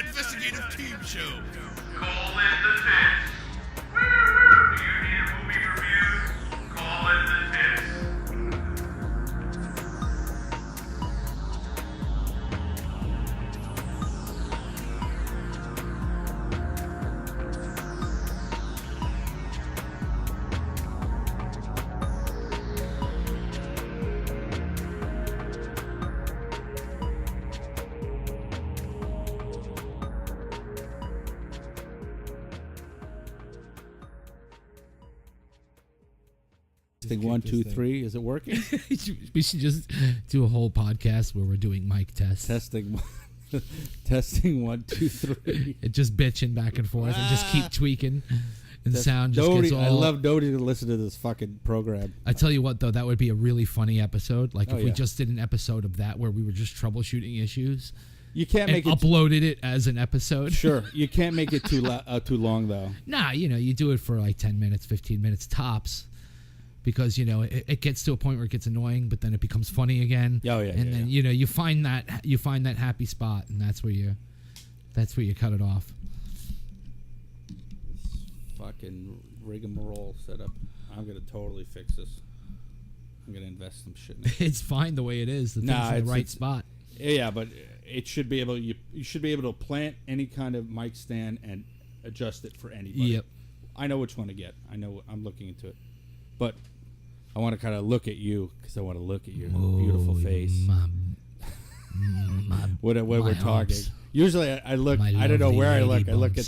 Investigative Team Show. Call in the T.I.T.S. Woo! Do you need a movie review? Call in the T.I.T.S. Testing 1, 2, 3. Is it working? We should just do a whole podcast where we're doing mic tests. Testing. Testing 1, 2, 3. And just bitching back and forth and just keep tweaking. And sound just Doty, gets all... I love Doty to listen to this fucking program. I tell you what, though, that would be a really funny episode. Like, if we yeah. just did an episode of that where we were just troubleshooting issues. You can't make it uploaded it as an episode. Sure. You can't make it too long, though. Nah, you do it for like 10 minutes, 15 minutes tops. Because, it gets to a point where it gets annoying, but then it becomes funny again. Oh, yeah. And then, you find that happy spot, and that's where you cut it off. Fucking rigmarole setup. I'm gonna totally fix this. I'm gonna invest some shit in it. It's fine the way it is. The thing's in the right spot. Yeah, but it should be able. You should be able to plant any kind of mic stand and adjust it for anybody. Yep. I know which one to get. I know I'm looking into it, but I want to kind of look at you because I want to look at your beautiful face. When we're talking, usually I look. I don't know where I look. I look at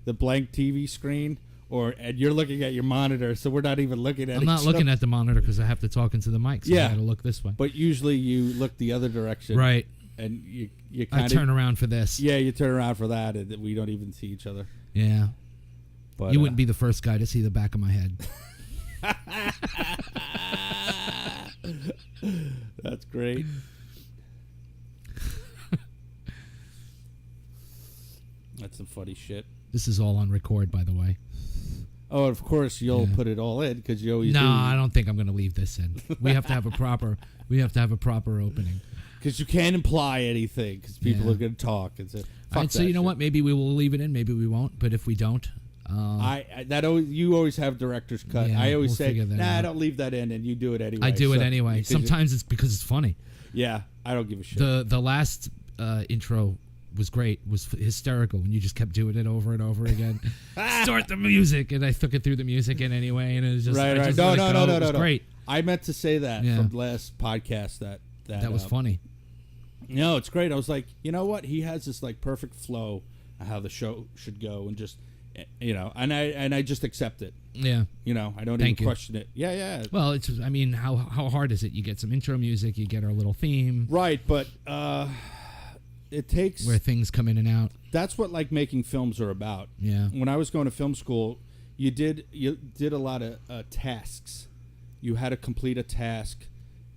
the blank TV screen. And you're looking at your monitor, so we're not even looking at it. I'm not looking at the monitor because I have to talk into the mic, so I got to look this way. But usually you look the other direction. Right. And you kind of... I turn around for this. Yeah, you turn around for that, and we don't even see each other. Yeah. But you wouldn't be the first guy to see the back of my head. That's great. That's some funny shit. This is all on record, by the way. Oh, of course you'll put it all in because you always do. No, I don't think I'm going to leave this in. We have to have a proper. Opening. Because you can't imply anything because people are going to talk and say. All right, so you know what? Maybe we will leave it in. Maybe we won't. But if we don't, you always have director's cut. Yeah, I always say, I don't leave that in, and you do it anyway. I do it anyway. Sometimes it's because it's funny. Yeah, I don't give a shit. The last intro was great, was hysterical when you just kept doing it over and over again. Start the music, and I took it through the music in anyway, and it was just right. No, It was great. I meant to say that from the last podcast that was funny. No, it's great. I was like, you know what? He has this like perfect flow of how the show should go, and just and I just accept it. Yeah. I don't even question it. Yeah. Well, how hard is it? You get some intro music, you get our little theme. Right, but it takes where things come in and out. That's what like making films are about. Yeah. When I was going to film school, you did a lot of tasks. You had to complete a task,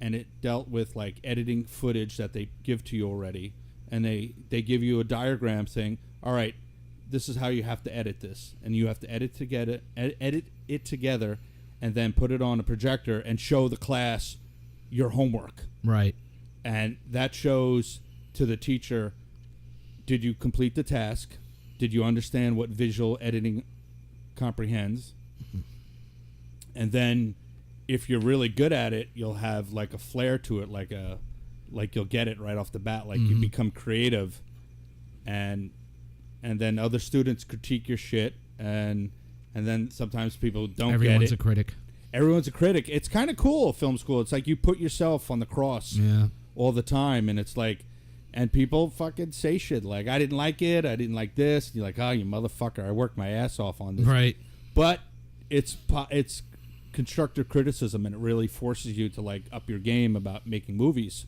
and it dealt with like editing footage that they give to you already, and they give you a diagram saying, all right, this is how you have to edit this, and you have to edit it together, and then put it on a projector and show the class your homework. Right. And that shows to the teacher, did you complete the task? Did you understand what visual editing comprehends? Mm-hmm. And then if you're really good at it, you'll have like a flair to it, like you'll get it right off the bat, like you become creative, and then other students critique your shit, and then sometimes people don't get it. Everyone's a critic. Everyone's a critic. It's kind of cool, film school. It's like you put yourself on the cross all the time, and it's like, and people fucking say shit like, I didn't like it, I didn't like this. And you're like, oh, you motherfucker, I worked my ass off on this. Right. But it's constructive criticism, and it really forces you to like up your game about making movies.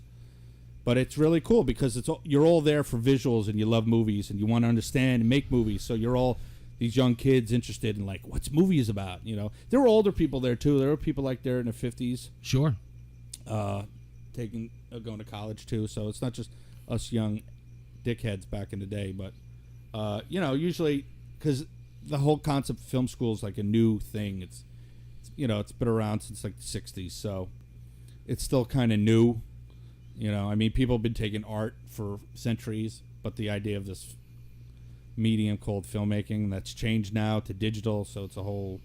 But it's really cool because you're all there for visuals, and you love movies, and you want to understand and make movies. So you're all these young kids interested in like, what's movies about? There were older people there too. There were people like there in their 50s. Sure. Going to college too. So it's not just us young dickheads back in the day, but usually because the whole concept of film school is like a new thing. It's been around since like the 60s, so it's still kind of new. People have been taking art for centuries, but the idea of this medium called filmmaking that's changed now to digital, so it's a whole.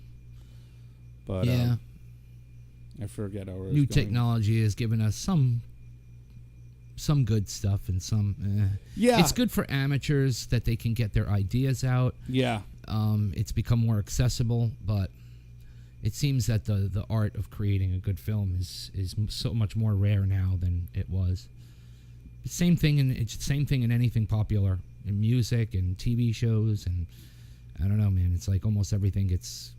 But Yeah. I forget how New technology has given us some good stuff and some. Yeah. It's good for amateurs that they can get their ideas out. Yeah. It's become more accessible, but it seems that the art of creating a good film is so much more rare now than it was. Same thing in anything popular, in music and TV shows, and I don't know, man. It's like almost everything gets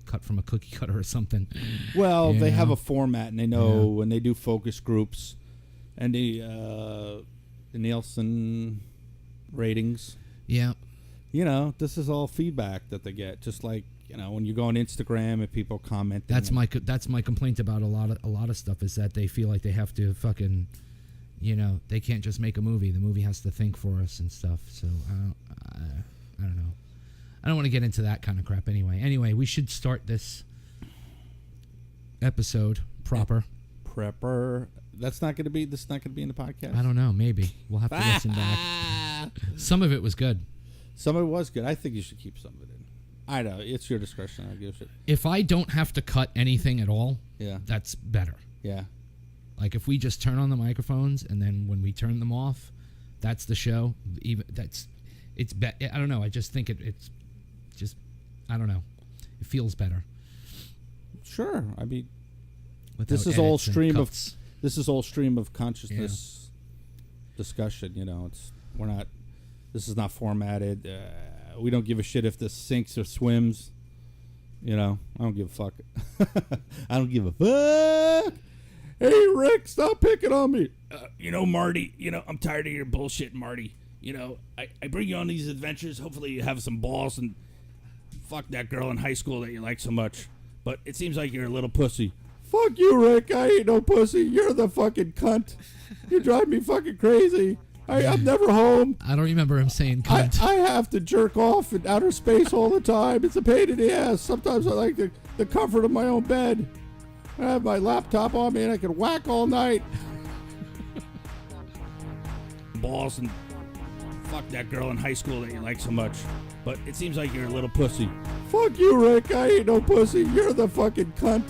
cut from a cookie cutter or something. Well, You they have know? a format, and they know when they do focus groups, and the Nielsen ratings. Yeah. You know, this is all feedback that they get. Just like, you know, when you go on Instagram and people comment. That's my complaint about a lot of stuff, is that they feel like they have to fucking, you know, they can't just make a movie. The movie has to think for us and stuff. So I don't know. I don't want to get into that kind of crap anyway. Anyway, we should start this episode proper. Prepper. This is not going to be in the podcast. I don't know. Maybe we'll have to listen back. Some of it was good. Some of it was good. I think you should keep some of it in. I know. It's your discretion. I'll give it. If I don't have to cut anything at all, Yeah. that's better. Yeah. Like if we just turn on the microphones and then when we turn them off, that's the show. I don't know. I just think it's just, I don't know. It feels better. Sure. I mean, without this is all edits and stream of cuts. this is all stream of consciousness discussion. You know, this is not formatted. We don't give a shit if this sinks or swims. You know, I don't give a fuck. I don't give a fuck. Hey, Rick, stop picking on me. You know, Marty, I'm tired of your bullshit, Marty. You know, I bring you on these adventures. Hopefully you have some balls and fuck that girl in high school that you like so much. But it seems like you're a little pussy. Fuck you, Rick. I ain't no pussy. You're the fucking cunt. You drive me fucking crazy. I'm never home. I don't remember him saying cunt. I have to jerk off in outer space all the time. It's a pain in the ass. Sometimes I like the comfort of my own bed. I have my laptop on me and I can whack all night. Balls and fuck that girl in high school that you like so much. But it seems like you're a little pussy. Fuck you, Rick. I ain't no pussy. You're the fucking cunt.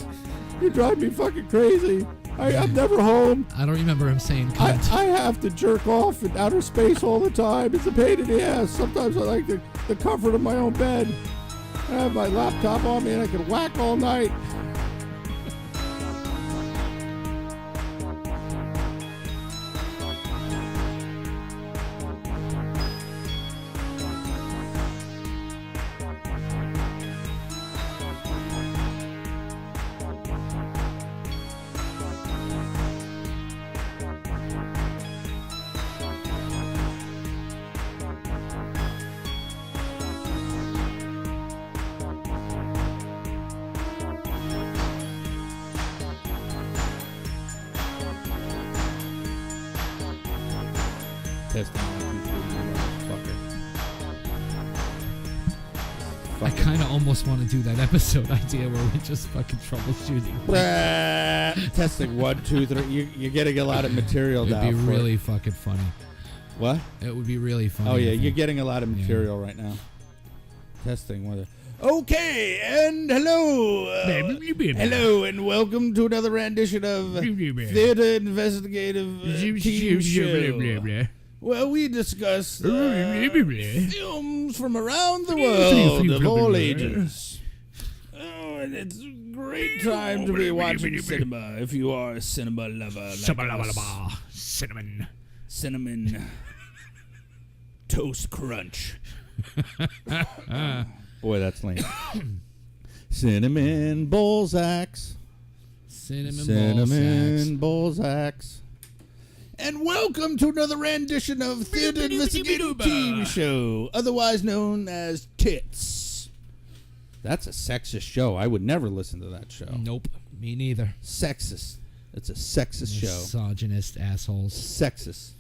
You drive me fucking crazy. I'm never home. I don't remember him saying cunt. I have to jerk off in outer space all the time. It's a pain in the ass. Sometimes I like the comfort of my own bed. I have my laptop on me and I can whack all night. I kind of almost want to do that episode idea where we're just fucking troubleshooting. Testing 1, 2, 3. You're getting a lot of material It'd now. be really fucking funny. What? It would be really funny. Oh yeah, I you're think. getting a lot of material right now. Testing whether. Okay, and hello, hello, and welcome to another rendition of Theater Investigative TV Show. Well, we discuss films from around the world of all ages. Oh, and it's a great time to be watching cinema if you are a cinema lover like us. Cinnamon Toast Crunch. Boy, that's lame. Cinnamon Balzacs. Cinnamon Balzacs. And welcome to another rendition of Theater Investigative TV Show, otherwise known as T.I.T.S. That's a sexist show. I would never listen to that show. Nope, me neither. Sexist. It's a sexist show. Misogynist assholes. Sexist.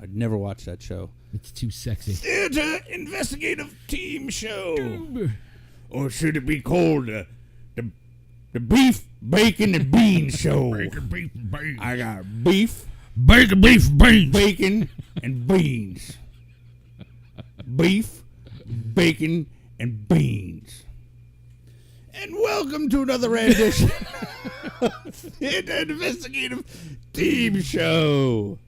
I'd never watch that show. It's too sexy. Theater Investigative Team Show. Or should it be called the Beef, Bacon, and Beans Show? I got beef, Bacon, beef, beans. bacon, and beans. beef, bacon, and beans. And welcome to another edition of the Investigative Team Show.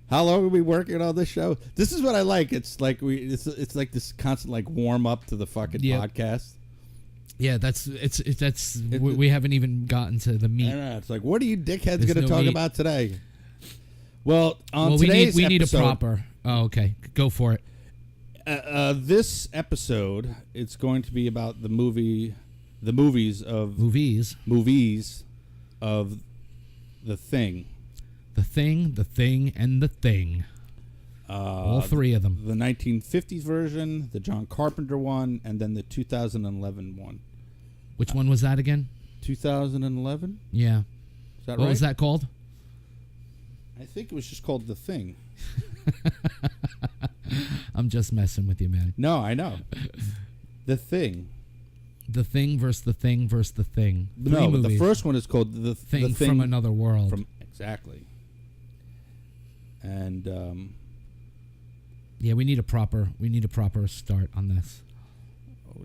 How long are we working on this show? This is what I like. It's like it's like this constant like warm up to the fucking podcast. Yeah, we haven't even gotten to the meat. I know. It's like, what are you dickheads going to talk about today? Well, today's we need episode, a proper. Oh, okay, go for it. This episode, it's going to be about the movies of The Thing. The Thing, and The Thing. All three of them. The 1950s version, the John Carpenter one, and then the 2011 one. Which one was that again? 2011? Yeah. Is that right? What was that called? I think it was just called The Thing. I'm just messing with you, man. No, I know. The Thing. The Thing versus The Thing versus The Thing. No, but the first one is called The Thing from Another World. Exactly. And yeah, we need a proper start on this.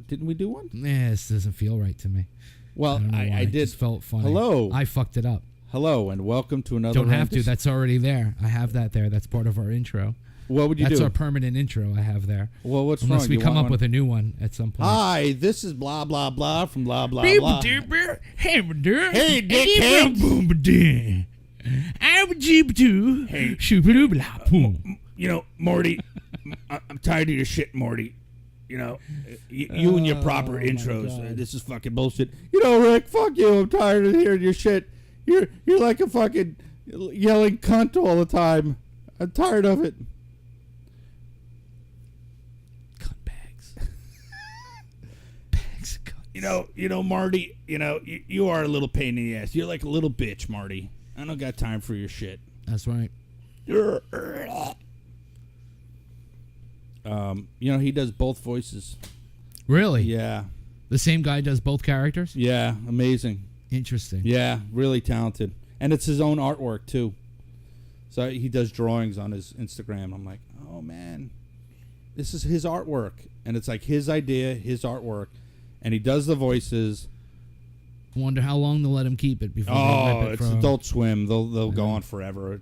didn't we do one? Nah, this doesn't feel right to me. Well, I did. It just felt funny. Hello. I fucked it up. Hello, and welcome to another. Don't have to. That's already there. I have that there. That's part of our intro. What would you do? That's our permanent intro I have there. Well, what's Unless wrong? we You come want up with a new one at some point. Hi, this is blah blah blah from blah blah blah. Hey, dickhead. You know, Morty, I'm tired of your shit, Morty. You know, you and your proper intros. This is fucking bullshit. You know, Rick, fuck you. I'm tired of hearing your shit. You're like a fucking yelling cunt all the time. I'm tired of it. Cunt bags. Bags of cunts. You know, Marty. You are a little pain in the ass. You're like a little bitch, Marty. I don't got time for your shit. That's right. He does both voices. Really? Yeah. The same guy does both characters? Yeah, amazing. Interesting. Yeah, really talented. And it's his own artwork, too. So he does drawings on his Instagram. I'm like, oh, man. This is his artwork. And it's like his idea, his artwork. And he does the voices. Wonder how long they'll let him keep it before they rip it it's from Adult Swim. They'll go on forever.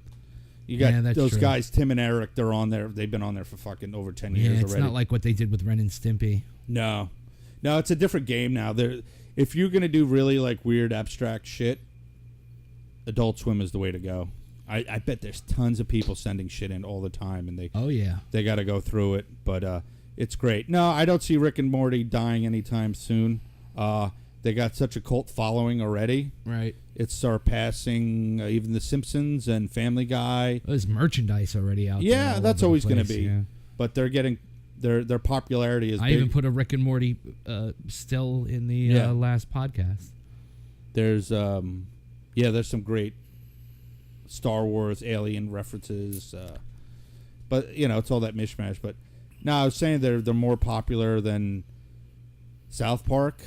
You got those true. guys, Tim and Eric, they're on there. They've been on there for fucking over 10 years it's already. not like what they did with Ren and Stimpy. No, it's a different game now. If you're going to do really like weird abstract shit, Adult Swim is the way to go. I bet there's tons of people sending shit in all the time, and they got to go through it. But it's great. No, I don't see Rick and Morty dying anytime soon. They got such a cult following already. Right. It's surpassing even The Simpsons and Family Guy. There's merchandise already out there. Yeah, that's always going to be. Yeah. But they're getting their popularity is I big. even put a Rick and Morty still in the last podcast. There's there's some great Star Wars alien references. But it's all that mishmash. But no, I was saying they're more popular than South Park,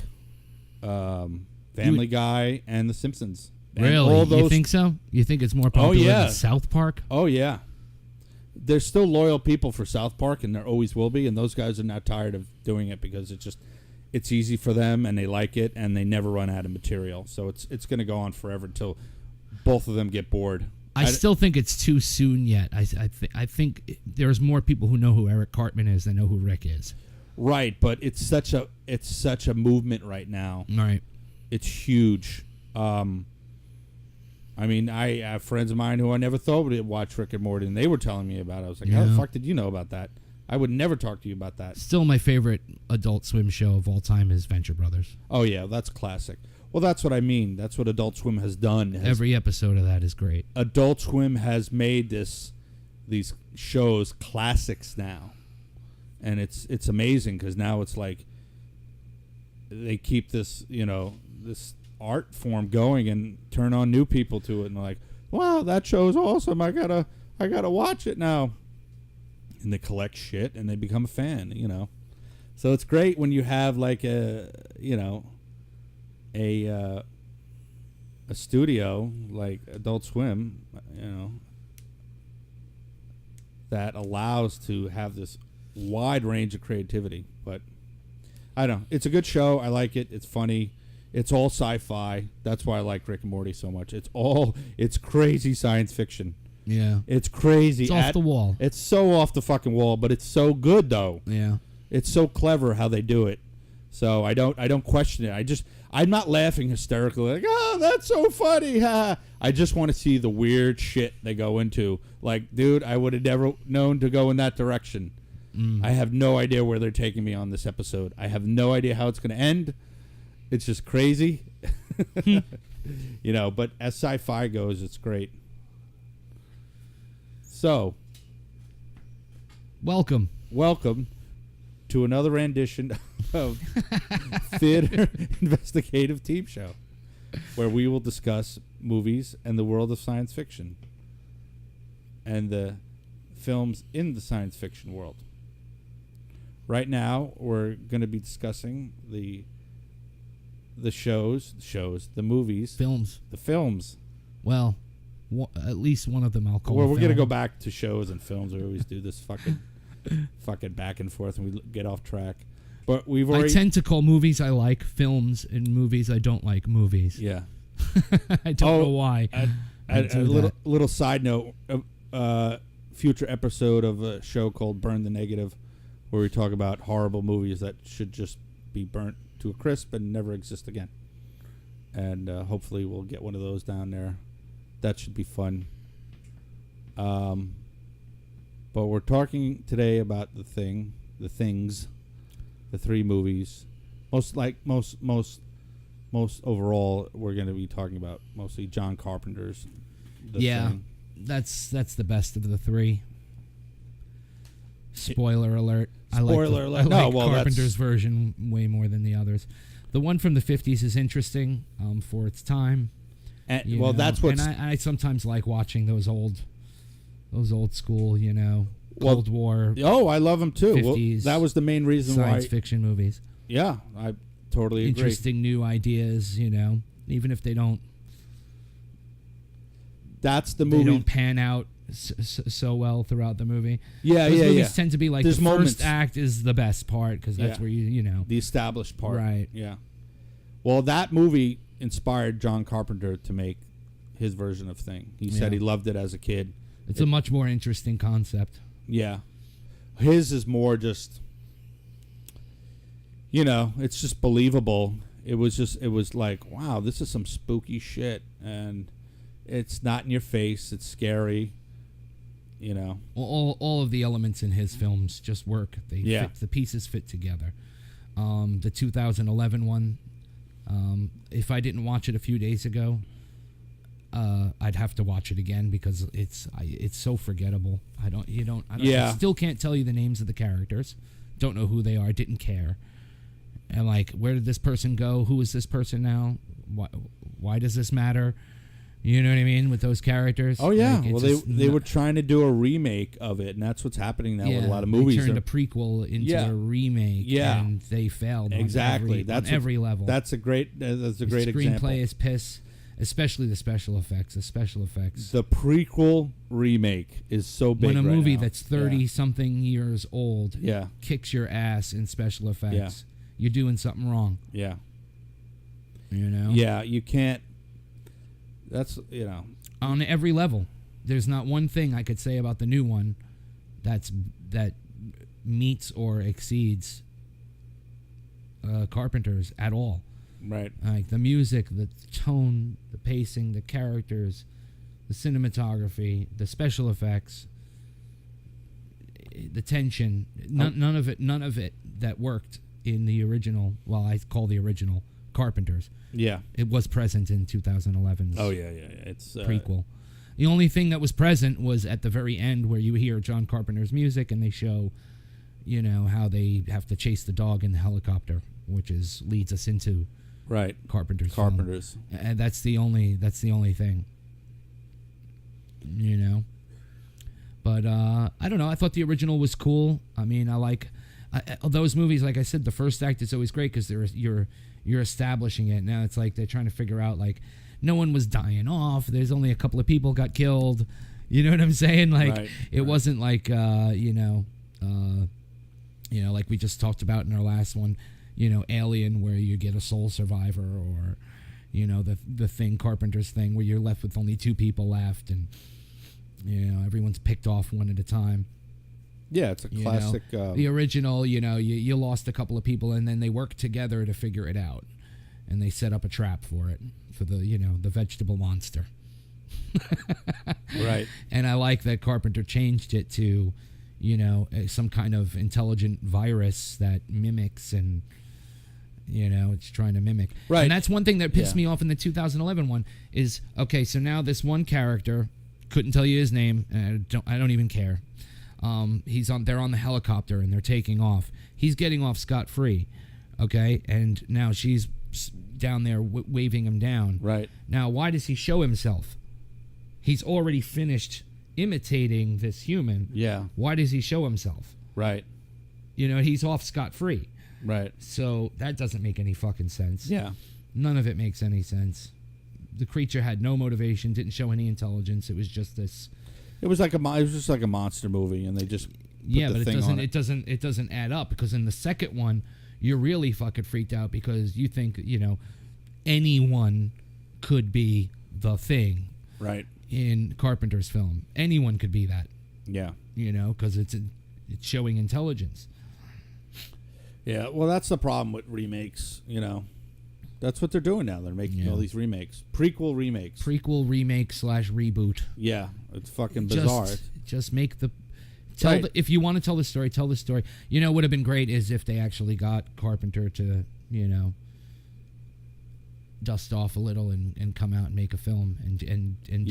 Family Guy, and The Simpsons. And really? all those, you think so? You think it's more popular than South Park? Oh, yeah. There's still loyal people for South Park, and there always will be, and those guys are not tired of doing it because it's easy for them, and they like it, and they never run out of material. So it's going to go on forever until both of them get bored. I still think it's too soon yet. I think there's more people who know who Eric Cartman is than know who Rick is. Right, but it's such a movement right now. Right. It's huge. I mean, I have friends of mine who I never thought would watch Rick and Morty, and they were telling me about it. I was like, how the fuck did you know about that? I would never talk to you about that. Still my favorite Adult Swim show of all time is Venture Brothers. Oh, yeah, that's classic. Well, that's what I mean. That's what Adult Swim has done. Every episode of that is great. Adult Swim has made these shows classics now. And it's amazing because now it's like they keep this, this art form going and turn on new people to it, and they're like, wow, that show's awesome. I gotta watch it now. And they collect shit and they become a fan, So it's great when you have like a studio like Adult Swim, that allows to have this wide range of creativity. But I don't know. It's a good show. I like it. It's funny. It's all sci-fi. That's why I like Rick and Morty so much. It's crazy science fiction. Yeah. It's crazy. It's off the wall. It's so off the fucking wall, but it's so good though. Yeah. It's so clever how they do it. So I don't question it. I'm not laughing hysterically like, oh, that's so funny. Ha. I just want to see the weird shit they go into. Like, dude, I would have never known to go in that direction. I have no idea where they're taking me on this episode. I have no idea how it's going to end. It's just crazy. But as sci-fi goes, it's great. So, welcome to another rendition of Theater Investigative Team Show, where we will discuss movies and the world of science fiction and the films in the science fiction world. Right now, we're going to be discussing the movies, the films. Well, at least one of them I'll call. Well, we're going to go back to shows and films. We always do this fucking back and forth, and we get off track. But we've already. I tend to call movies I like films, and movies I don't like movies. Yeah. I don't know why. A little side note: future episode of a show called Burn the Negative, where we talk about horrible movies that should just be burnt to a crisp and never exist again. And hopefully we'll get one of those down there. That should be fun. But we're talking today about the things, the three movies. Most overall, we're going to be talking about mostly John Carpenter's. Thing. That's the best of the three. Spoiler alert. Spoiler alert. I like Carpenter's version way more than the others. The one from the 50s is interesting for its time. And, that's what. And I sometimes like watching those old school, Cold War. Oh, I love them too. 50s that was the main reason science fiction movies. Yeah, I totally agree. Interesting new ideas, even if they don't. That's the movie. They don't pan out so well throughout the movie. Yeah, Those movies yeah. tend to be like There's the moments. first act is the best part because that's where the established part. Right. Yeah. Well, that movie inspired John Carpenter to make his version of Thing. He said he loved it as a kid. It's a much more interesting concept. Yeah. His is more just, it's just believable. It was like, wow, this is some spooky shit. And it's not in your face. It's scary. All of the elements in his films just work. They fit, the pieces fit together. The 2011 one, if I didn't watch it a few days ago, I'd have to watch it again because it's so forgettable. I still can't tell you the names of the characters. Don't know who they are. Didn't care. And like, where did this person go? Who is this person now? Why does this matter? You know what I mean with those characters? Oh yeah. They were trying to do a remake of it, and that's what's happening now with a lot of movies. They turned a prequel into a remake, and they failed. Exactly. On every level. That's a great example. The screenplay is piss, especially the special effects. The prequel remake is so big. When a right movie now. that's 30-something years old kicks your ass in special effects, you're doing something wrong. Yeah. Yeah, you can't. That's on every level. There's not one thing I could say about the new one that meets or exceeds Carpenter's at all. Right. Like the music, the tone, the pacing, the characters, the cinematography, the special effects, the tension. None of it that worked in the original. Well, I call the original Carpenter's. Yeah. It was present in 2011's It's prequel. The only thing that was present was at the very end where you hear John Carpenter's music and they show, how they have to chase the dog in the helicopter, which leads us into Carpenter's film. And that's the only thing. But I don't know. I thought the original was cool. I mean, I like those movies. Like I said, the first act is always great because you're establishing it. Now it's like they're trying to figure out, like, no one was dying off. There's only a couple of people got killed. You know what I'm saying? Like, it wasn't like, You know, like we just talked about in our last one, you know, Alien, where you get a sole survivor, or, you know, the Thing, Carpenter's Thing, where you're left with only 2 people left, and, you know, everyone's picked off one at a time. Yeah, it's a classic. The original, you know, you lost a couple of people, and then they work together to figure it out, and they set up a trap for it, for the, you know, the vegetable monster. Right. And I like that Carpenter changed it to, you know, some kind of intelligent virus that mimics, and, you know, it's trying to mimic. Right. And that's one thing that pissed Yeah. me off in the 2011 one is, okay, so now this one character, couldn't tell you his name, and I don't even care. They're on the helicopter and they're taking off. He's getting off scot-free, okay? And now she's down there waving him down. Right. Now, why does he show himself? He's already finished imitating this human. Yeah. Why does he show himself? Right. You know, he's off scot-free. Right. So that doesn't make any fucking sense. Yeah. None of it makes any sense. The creature had no motivation, didn't show any intelligence. It was just this. It was just like a monster movie, and they just put Yeah, the but thing on it doesn't add up, because in the second one, you're really fucking freaked out because you think, you know, anyone could be the Thing. Right. In Carpenter's film, anyone could be that. Yeah. You know, because it's showing intelligence. Yeah. Well, that's the problem with remakes. You know, that's what they're doing now. They're making all these remakes, prequel remakes. Prequel, remake / reboot. Yeah, it's fucking bizarre. Just make the Right. if you want to tell the story, tell the story. You know, what would have been great is if they actually got Carpenter to, you know, dust off a little and come out and make a film and do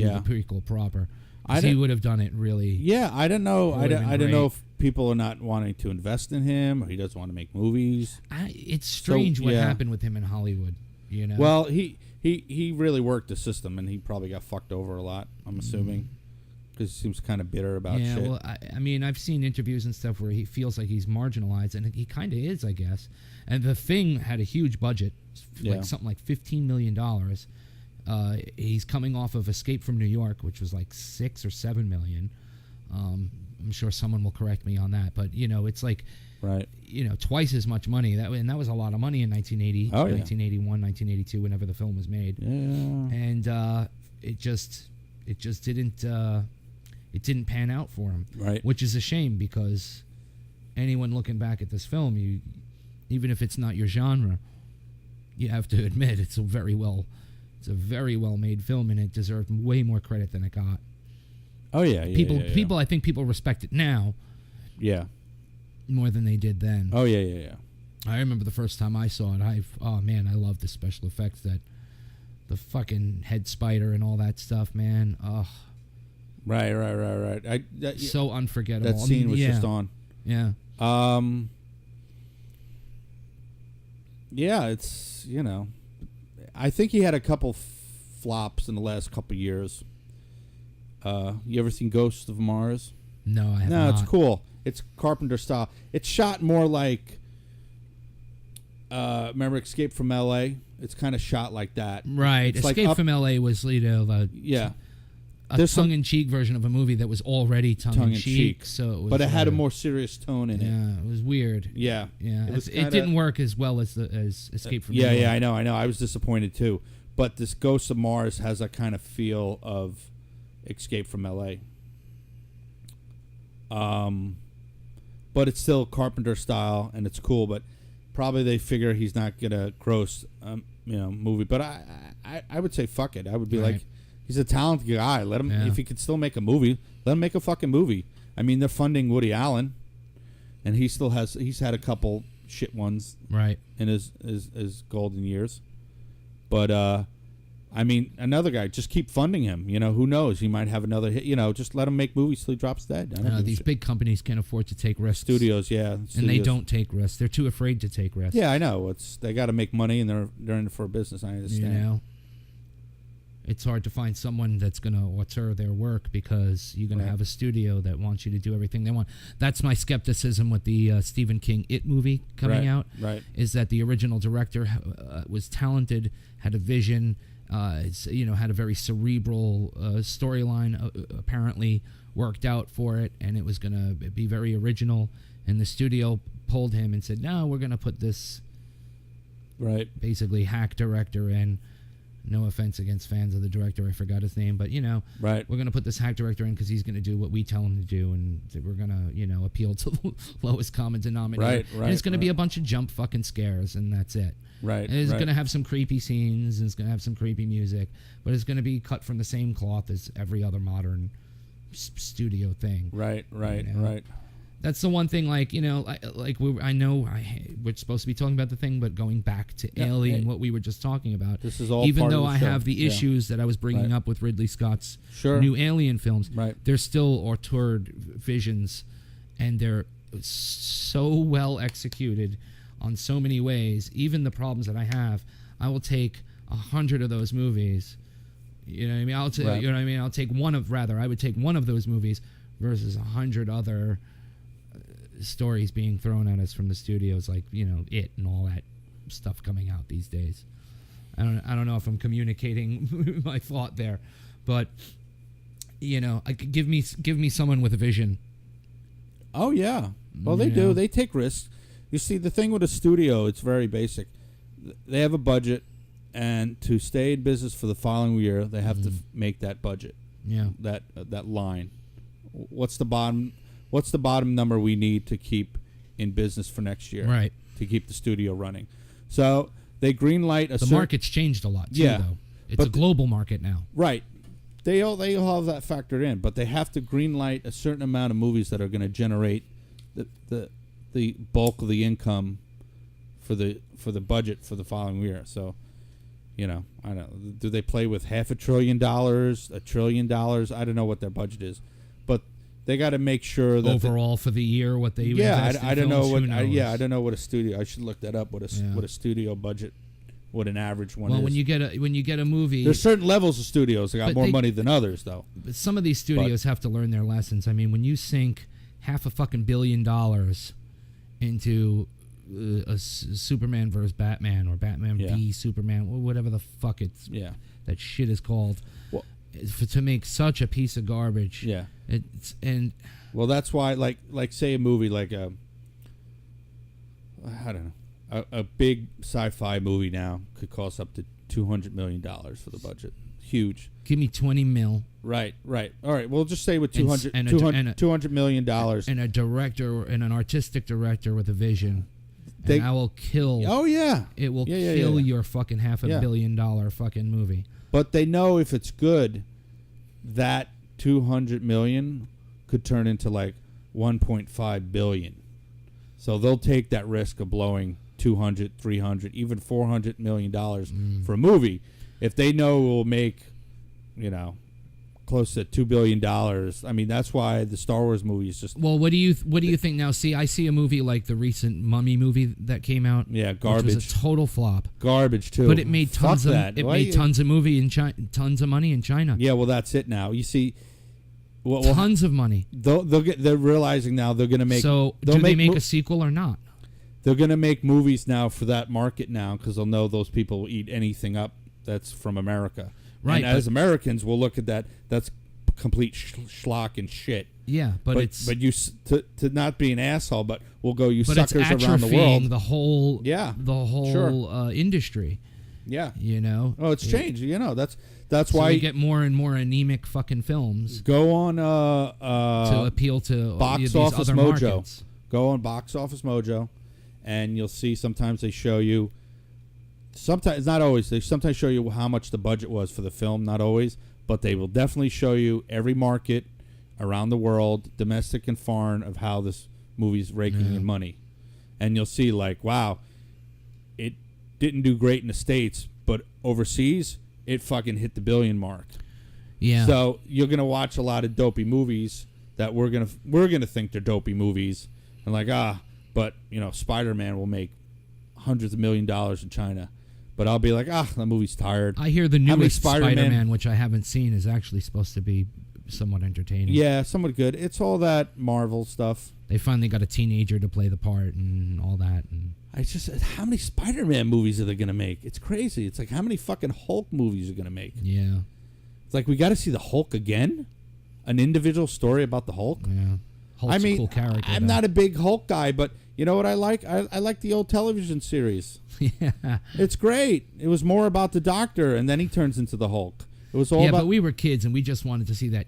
Yeah. the prequel proper. I He would have done it really. Yeah, I don't know. I would've don't, been I don't know great. if people are not wanting to invest in him, or he doesn't want to make movies. It's strange what yeah. happened with him in Hollywood. You know. Well, he really worked the system, and he probably got fucked over a lot. I'm assuming, because he seems kind of bitter about yeah, shit. well, I mean, I've seen interviews and stuff where he feels like he's marginalized, and he kind of is, I guess. And The Thing had a huge budget, Yeah. like something like $15 million. He's coming off of Escape from New York, which was like $6 or $7 million. I'm sure someone will correct me on that, but you know, it's like, Right. you know, twice as much money. That was a lot of money in 1980, Oh, yeah. 1981, 1982, whenever the film was made. Yeah. And it just didn't pan out for him, Right. which is a shame, because anyone looking back at this film, even if it's not your genre, you have to admit it's a very well made film, and it deserved way more credit than it got. Oh yeah. Yeah. People, I think people respect it now Yeah. more than they did then. Oh yeah. Yeah. Yeah. I remember the first time I saw it. I love the special effects, that the fucking head spider and all that stuff, man. Oh, Right. so unforgettable. That scene was yeah, just on. Yeah. Yeah, it's, you know, I think he had a couple flops in the last couple years. You ever seen Ghosts of Mars? No, I have No, not. it's cool. It's Carpenter style. It's shot more like, remember Escape from L.A.? It's kind of shot like that. Right. It's like Escape up- from L.A. was, you know, Yeah. a There's some- tongue-in-cheek version of a movie that was already tongue-in-cheek. So it was, But it had a more serious tone in it. Yeah, it was weird. Yeah. Yeah, It was it kinda- didn't work as well as Escape from New Yeah, York. I know. I was disappointed too. But this Ghost of Mars has a kind of feel of Escape from L.A. But it's still Carpenter style, and it's cool. But probably they figure he's not gonna gross, movie. But I would say fuck it. I would be Right. like, he's a talented guy. Let him. Yeah. If he could still make a movie, let him make a fucking movie. I mean, they're funding Woody Allen, and he's had a couple shit ones Right. in his golden years. But I mean, another guy, just keep funding him. You know, who knows? He might have another hit. You know, just let him make movies till he drops dead. I don't give a These shit. big companies can't afford to take risks. Studios, yeah, And they studios. don't take risks. They're too afraid to take risks. Yeah, I know. They got to make money, and they're in it for a business. I You understand. know? It's hard to find someone that's going to auteur their work, because you're going Right. to have a studio that wants you to do everything they want. That's my skepticism with the Stephen King It movie coming Right, out. right. Is that the original director was talented, had a vision, had a very cerebral storyline, apparently, worked out for it, and it was going to be very original. And the studio pulled him and said, "No, we're going to put this Right. basically hack director in." No offense against fans of the director, I forgot his name, but Right. we're going to put this hack director in because he's going to do what we tell him to do, and we're going to appeal to the lowest common denominator. Right. And it's going to be a bunch of jump fucking scares, and that's it. Right. And it's right. going to have some creepy scenes, and it's going to have some creepy music, but it's going to be cut from the same cloth as every other modern studio thing. Right. Right. You know? Right. That's the one thing, we're supposed to be talking about the thing, but going back to Alien, what we were just talking about. This is all even part of though the I show. have the Yeah. issues that I was bringing Right. up with Ridley Scott's Sure. new Alien films, Right. they're still auteured visions, and they're so well executed on so many ways. Even the problems that I have, I will take 100 of those movies. You know what I mean? Right. You know what I mean? I would take one of those movies versus 100 other stories being thrown at us from the studios, like It and all that stuff coming out these days. I don't know if I'm communicating my thought there, but give me someone with a vision. Oh yeah. Well, they do. They take risks. You see, the thing with a studio, it's very basic. They have a budget, and to stay in business for the following year, they have to make that budget. Yeah. That line. What's the bottom number we need to keep in business for next year? Right. To keep the studio running. So they greenlight The market's changed a lot too, Yeah. though. It's But a global market now. Right. They all have that factored in, but they have to greenlight a certain amount of movies that are going to generate the bulk of the income for the budget for the following year. So, I don't know. Do they play with $500 billion, $1 trillion? I don't know what their budget is, but they got to make sure that Overall for the year, what they invest in I don't know films, what who knows? I don't know what a studio. I should look that up. What a studio budget, what an average one Well, is. when you get a movie, There's certain levels of studios that got But more they- money than others, though. But some of these studios have to learn their lessons. I mean, when you sink $500 million into Superman versus Batman or Batman v Superman, or whatever the fuck that shit is called, Well- to make such a piece of garbage. Yeah. Well, that's why, like say a movie like I don't know, a big sci-fi movie now could cost up to $200 million for the budget. Huge. give me 20 mil Right. All right. We'll just say with And $200 million. and a director and an artistic director with a vision. They- And I will kill. Oh yeah. It will Yeah, kill yeah. your fucking $500 Yeah. million fucking movie. But they know if it's good, that $200 million could turn into like $1.5 billion. So they'll take that risk of blowing $200, $300, even $400 million for a movie if they know it will make, close to $2 billion. I mean, that's why the Star Wars movie is just Well, what do you think now? See, I see a movie like the recent Mummy movie that came out. Yeah, Which garbage. was a total flop. Garbage too. But it made Fuck tons of that. it Why made you- tons of movie in China, tons of money in China. Yeah, well, that's it now. You see, Tons of money. they're realizing now they're going to make. So they'll do they make mo- a sequel or not? They're going to make movies now for that market now because they'll know those people will eat anything up that's from America. Right, And as Americans, we'll look at that. That's complete schlock and shit. Yeah, but it's to not be an asshole, but we'll go. You but it's suckers around the atrophying world. the whole Yeah, industry. Yeah. Oh, it's changed. That's so why we get more and more anemic fucking films go on to appeal to Box these Office other Mojo. markets. Go on Box Office Mojo, and you'll see sometimes they show you. Sometimes not always. They sometimes show you how much the budget was for the film. Not always, but they will definitely show you every market around the world, domestic and foreign, of how this movie's raking in money, and you'll see like, wow, it didn't do great in the States, but overseas it fucking hit the billion mark. Yeah. So you're gonna watch a lot of dopey movies that we're gonna think they're dopey movies, and like but Spider-Man will make hundreds of $millions in China, but I'll be like that movie's tired. I hear the How many newest Spider-Man- Spider-Man, which I haven't seen, is actually supposed to be somewhat entertaining. Yeah, somewhat good. It's all that Marvel stuff. They finally got a teenager to play the part and all that. And I just how many Spider-Man movies are they gonna make? It's crazy. It's like how many fucking Hulk movies are gonna make? yeah. It's like we got to see the Hulk again. an individual story about the Hulk. Yeah. Hulk's I mean, a cool character. I'm not a big Hulk guy, but you know what I like? I like the old television series. Yeah. It's great. It was more about the Doctor, and then he turns into the Hulk. It was all Yeah, about. but we were kids and we just wanted to see that.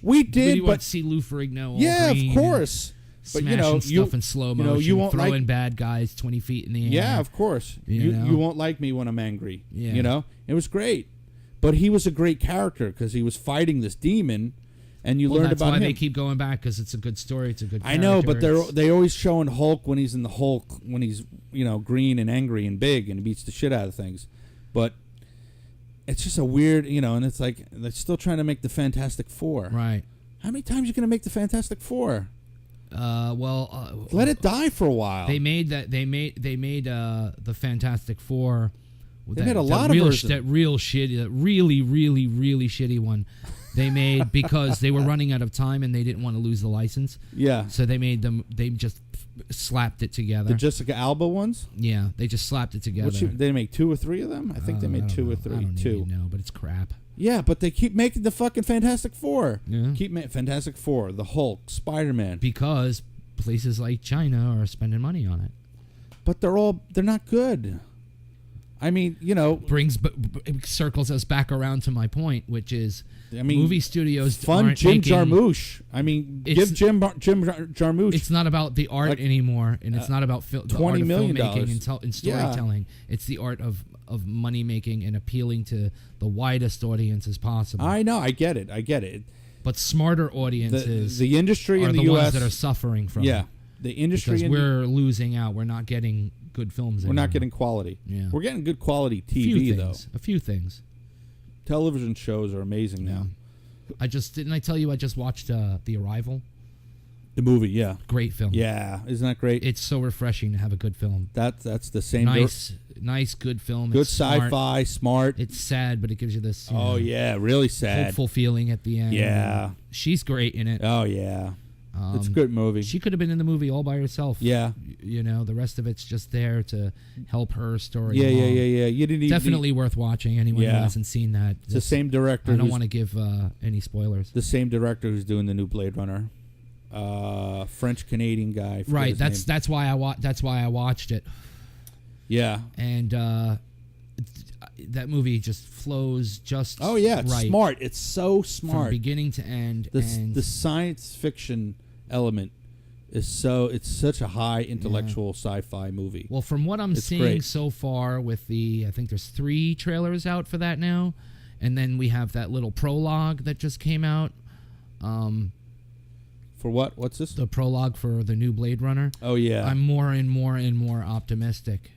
We did, we wanted but to see Lou Ferrigno. All yeah, green of course. and But you know, smashing stuff in slow motion, you won't throwing like. bad guys 20 feet in the air. Yeah, of course. You know? You won't like me when I'm angry. Yeah. You know, it was great, but he was a great character because he was fighting this demon, and you learned that's about why him. they keep going back because it's a good story. It's a good. I know, but character. they always showing Hulk when he's in the Hulk, when he's green and angry and big and beats the shit out of things, but it's just a weird, and it's like they're still trying to make the Fantastic Four. Right. How many times are you gonna make the Fantastic Four? Let it die for a while. They made that. They made the Fantastic Four. They made a lot of versions. That real shitty, that really, really, really shitty one. They made because they were running out of time and they didn't want to lose the license. Yeah. So they made them. They just slapped it together. The Jessica Alba ones. Yeah, they just slapped it together. They make 2 or 3 of them. I think they made 2 or 3. I don't two. even know, but it's crap. Yeah, but they keep making the fucking Fantastic Four. Yeah. Fantastic Four, the Hulk, Spider-Man. Because places like China are spending money on it. But they're not good. I mean, Circles us back around to my point, which is movie studios fund aren't Jim making, Jarmusch. I mean, give Jim Jarmusch. It's not about the art anymore, and it's not about the art of $20 million filmmaking and storytelling. Yeah. It's the art of money making and appealing to the widest audience as possible. I know, I get it. But smarter audiences, the industry are in the ones US that are suffering from it. The industry because we're losing out. We're not getting good films. We're not getting quality. Yeah. We're getting good quality TV though. A few things. Television shows are amazing now. I just watched The Arrival. The movie, yeah. Great film. Yeah, isn't that great? It's so refreshing to have a good film. That's the same. Nice, good film. Good it's sci-fi, smart. It's sad, but it gives you this. Yeah, really sad. Hopeful feeling at the end. Yeah. She's great in it. Oh yeah. It's a good movie. She could have been in the movie all by herself. Yeah. The rest of it's just there to help her story. Yeah. You didn't definitely worth watching. Anyone who hasn't seen that. It's the same director. I don't want to give any spoilers. The same director who's doing the new Blade Runner. French Canadian guy. Right. That's why I watched it. Yeah. And that movie just flows just. Oh yeah, it's right. smart. It's so smart from beginning to end. The science fiction element is it's such a high intellectual sci-fi movie. Well, from what I'm seeing great. so far, I think there's 3 trailers out for that now, and then we have that little prologue that just came out. For what? What's this? The prologue for the new Blade Runner. Oh yeah. I'm more and more optimistic.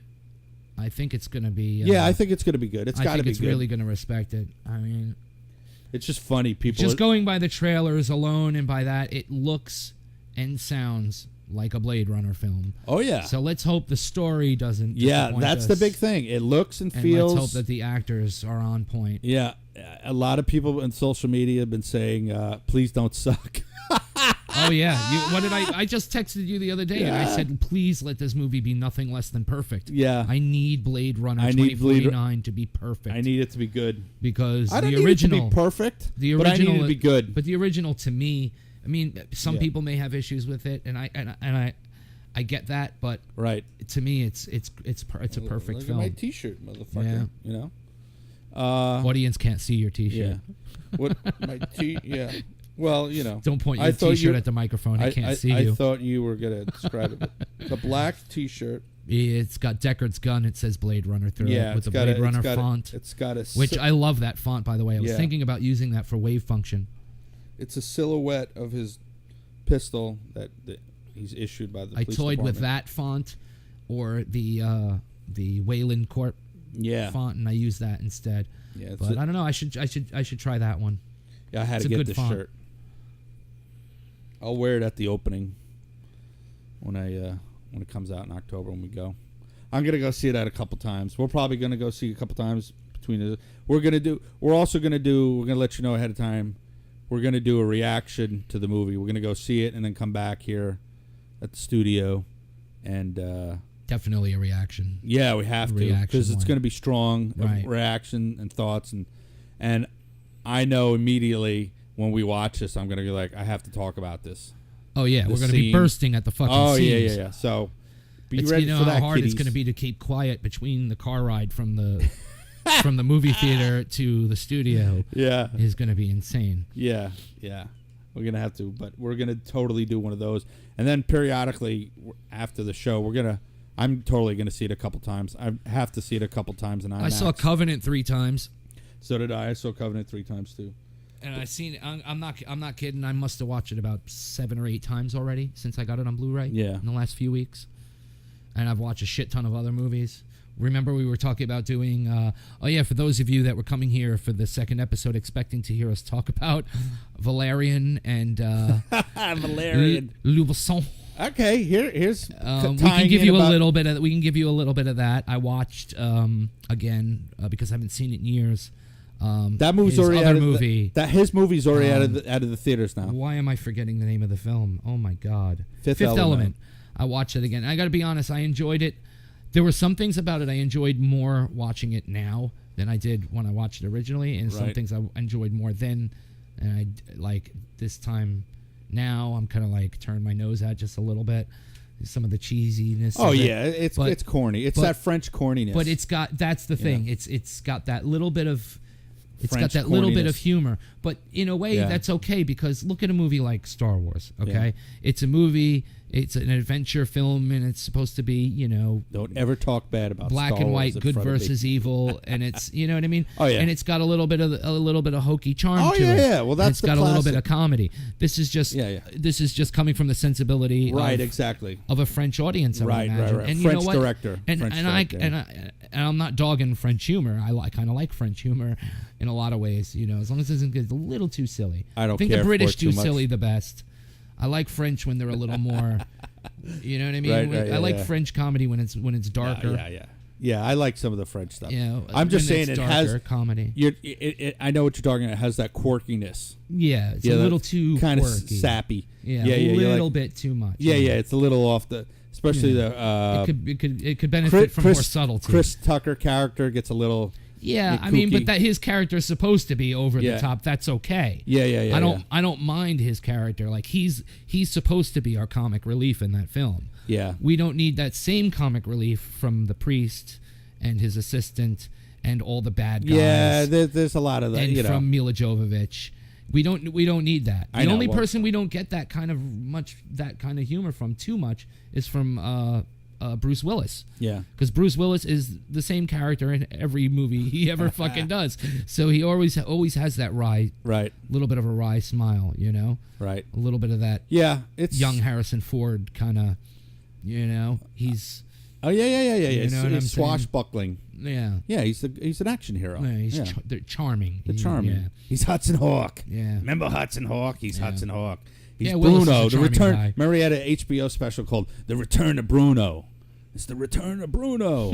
I think it's going to be. I think it's going to be good. It's got to be good. I think it's really going to respect it. I mean, it's just funny. People just going by the trailers alone, and by that, it looks and sounds like a Blade Runner film. Oh yeah. So let's hope the story doesn't. Yeah, that's the big thing. It looks and feels. Let's hope that the actors are on point. Yeah, a lot of people in social media have been saying, "Please don't suck." Oh yeah, what did I just texted you the other day and I said, please let this movie be nothing less than perfect. Yeah, I need Blade Runner 2049 to be perfect. I need it to be good because I don't the need original it to be perfect. The original, but I need it to be good. But the original, to me, I mean, some people may have issues with it, and I get that, but to me, it's a perfect film. Look at my T-shirt, motherfucker. Yeah. Audience can't see your T-shirt. Yeah. What my T? Yeah. Well, Don't point your T-shirt at the microphone. I can't see you. I thought you were going to describe it. It's a black T-shirt. It's got Deckard's gun. It says Blade Runner through it with the Blade Runner font. It's got a... Which I love that font, by the way. I was thinking about using that for wave function. It's a silhouette of his pistol that he's issued by the police department. I toyed with that font or the Wayland Corp font, and I used that instead. Yeah, but I don't know. I should try that one. Yeah, I had to get this shirt. I'll wear it at the opening when it comes out in October when we go. I'm gonna go see it at a couple times. We're probably gonna go see a couple times between the. We're gonna let you know ahead of time. We're gonna do a reaction to the movie. We're gonna go see it and then come back here at the studio and definitely a reaction. Yeah, we have to because it's gonna be strong reaction and thoughts and I know immediately when we watch this, I'm gonna be like, I have to talk about this. Oh yeah, The we're gonna be scene. bursting at the fucking Oh seams. yeah. So be It's, ready you know for how that, hard kiddies. it's gonna be to keep quiet between the car ride from the from the movie theater to the studio. Yeah. Is gonna be insane. Yeah. We're gonna have to, but we're gonna totally do one of those, and then periodically after the show, I'm totally gonna see it a couple times. I have to see it a couple times in IMAX. I saw Covenant 3 times. So did I. I saw Covenant 3 times too. And I seen. I'm not kidding. I must have watched it about 7 or 8 times already since I got it on Blu-ray. Yeah. In the last few weeks, and I've watched a shit ton of other movies. Remember, we were talking about doing. For those of you that were coming here for the second episode, expecting to hear us talk about Valerian and Valerian. Louboutin. Okay, here's We can give you a little bit of. We can give you a little bit of that. I watched again because I haven't seen it in years. That movie's his already other out of movie. his movie's already out of the theaters now. Why am I forgetting the name of the film? Oh my God, Fifth Element. I watched it again. I got to be honest. I enjoyed it. There were some things about it I enjoyed more watching it now than I did when I watched it originally, and some Right. things I enjoyed more then. And I like this time. Now I'm kind of like turn my nose at just a little bit. Some of the cheesiness. Oh of it. yeah, it's corny. It's but- that French corniness. But it's got that's the thing. It's got that little bit of French got that little bit of corniness. humor. But in a way Yeah. that's okay because look at a movie like Star Wars, okay? It's a movie, it's an adventure film and it's supposed to be, Don't ever talk bad about black Star and Wars white, in good front of me. versus evil, and it's you know what I mean. Oh, yeah. And it's got a little bit of hokey charm Oh, to yeah, it. yeah. Well, And that's it's the got a little bit classic. of comedy. This is just this is just coming from the sensibility Right, of, exactly. of a French audience. I would Right. imagine. And you French know what? director. And French and director. I'm not dogging French humor. I kind of like French humor in a lot of ways. As long as it doesn't get a little too silly. I don't think care the for British it too do much. silly the best. I like French when they're a little more. You know what I mean? Right, I like yeah. French comedy when it's darker. Yeah, I like some of the French stuff. I'm when just saying it's it darker has comedy. I know what you're talking about. It has that quirkiness. Yeah, it's a little too kind of quirky. sappy. Yeah, yeah, a you're little like- bit too much. Yeah, it's a little off the, especially the It could benefit from more subtlety. Chris Tucker character gets a little. Yeah, I kooky. mean, but that his character is supposed to be over Yeah. the top. That's okay. Yeah. I don't mind his character. Like he's supposed to be our comic relief in that film. Yeah. We don't need that same comic relief from the priest and his assistant and all the bad guys. Yeah, there's a lot of that. and from Mila Jovovich. We don't need that. I The know, only well- person we don't get that kind of humor from too much is from Bruce Willis. Yeah. Because Bruce Willis is the same character in every movie he ever fucking does. So he always has that Right. little bit of a wry smile, Right. a little bit of that Yeah. It's young Harrison Ford kind of, he's Oh yeah. You know what I'm saying? It's swashbuckling. yeah. Yeah, he's an action hero. Yeah, he's Yeah. they're charming. The charming. Yeah. He's Hudson Hawk. Yeah. Remember Hudson Hawk? He's Hudson Hawk. He's Yeah, Willis is Bruno. a The charming return. guy. Remember he had an HBO special called "The Return of Bruno." It's the return of Bruno.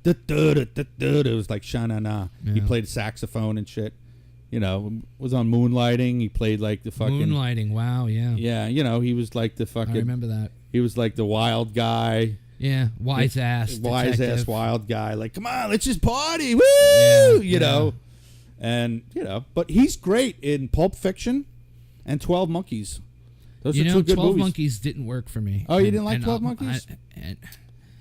It was like Sha-na-na. He Yeah. played saxophone and shit. Was on Moonlighting. He played like the fucking. Moonlighting. Wow. Yeah. Yeah, he was like the I fucking. remember that. He was like the wild guy. Yeah. Wise ass. detective. wild guy. Like, come on, let's just party. Woo! Yeah, you know. And, but he's great in Pulp Fiction and 12 Monkeys. Those are two good 12 movies. Monkeys didn't work for me. Oh, you didn't like 12 Monkeys?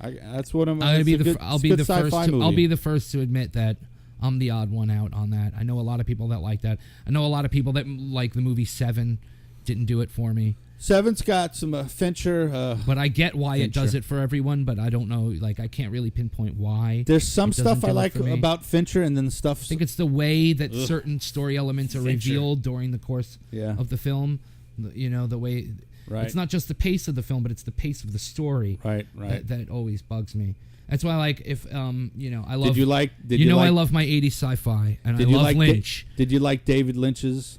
I'll That's what I'm. be it's a the good- I'll it's be a good the first. sci-fi To, I'll movie. be the first to admit that I'm the odd one out on that. I know a lot of people that like that. I know a lot of people that like the movie Seven. Didn't do it for me. Seven's got some Fincher. But I get why it does Fincher. it for everyone. But I don't know. Like I can't really pinpoint why. There's some it doesn't stuff I do it like for me. about Fincher, and then stuff. I think it's the way that certain story elements are Fincher. revealed during the course Yeah. of the film. The way. Right. It's not just the pace of the film, but it's the pace of the story. Right. That always bugs me. That's why, like, if I love. Did you like? Did you know, like, I love my '80s sci-fi, and I Did you love like Lynch. Did you like David Lynch's?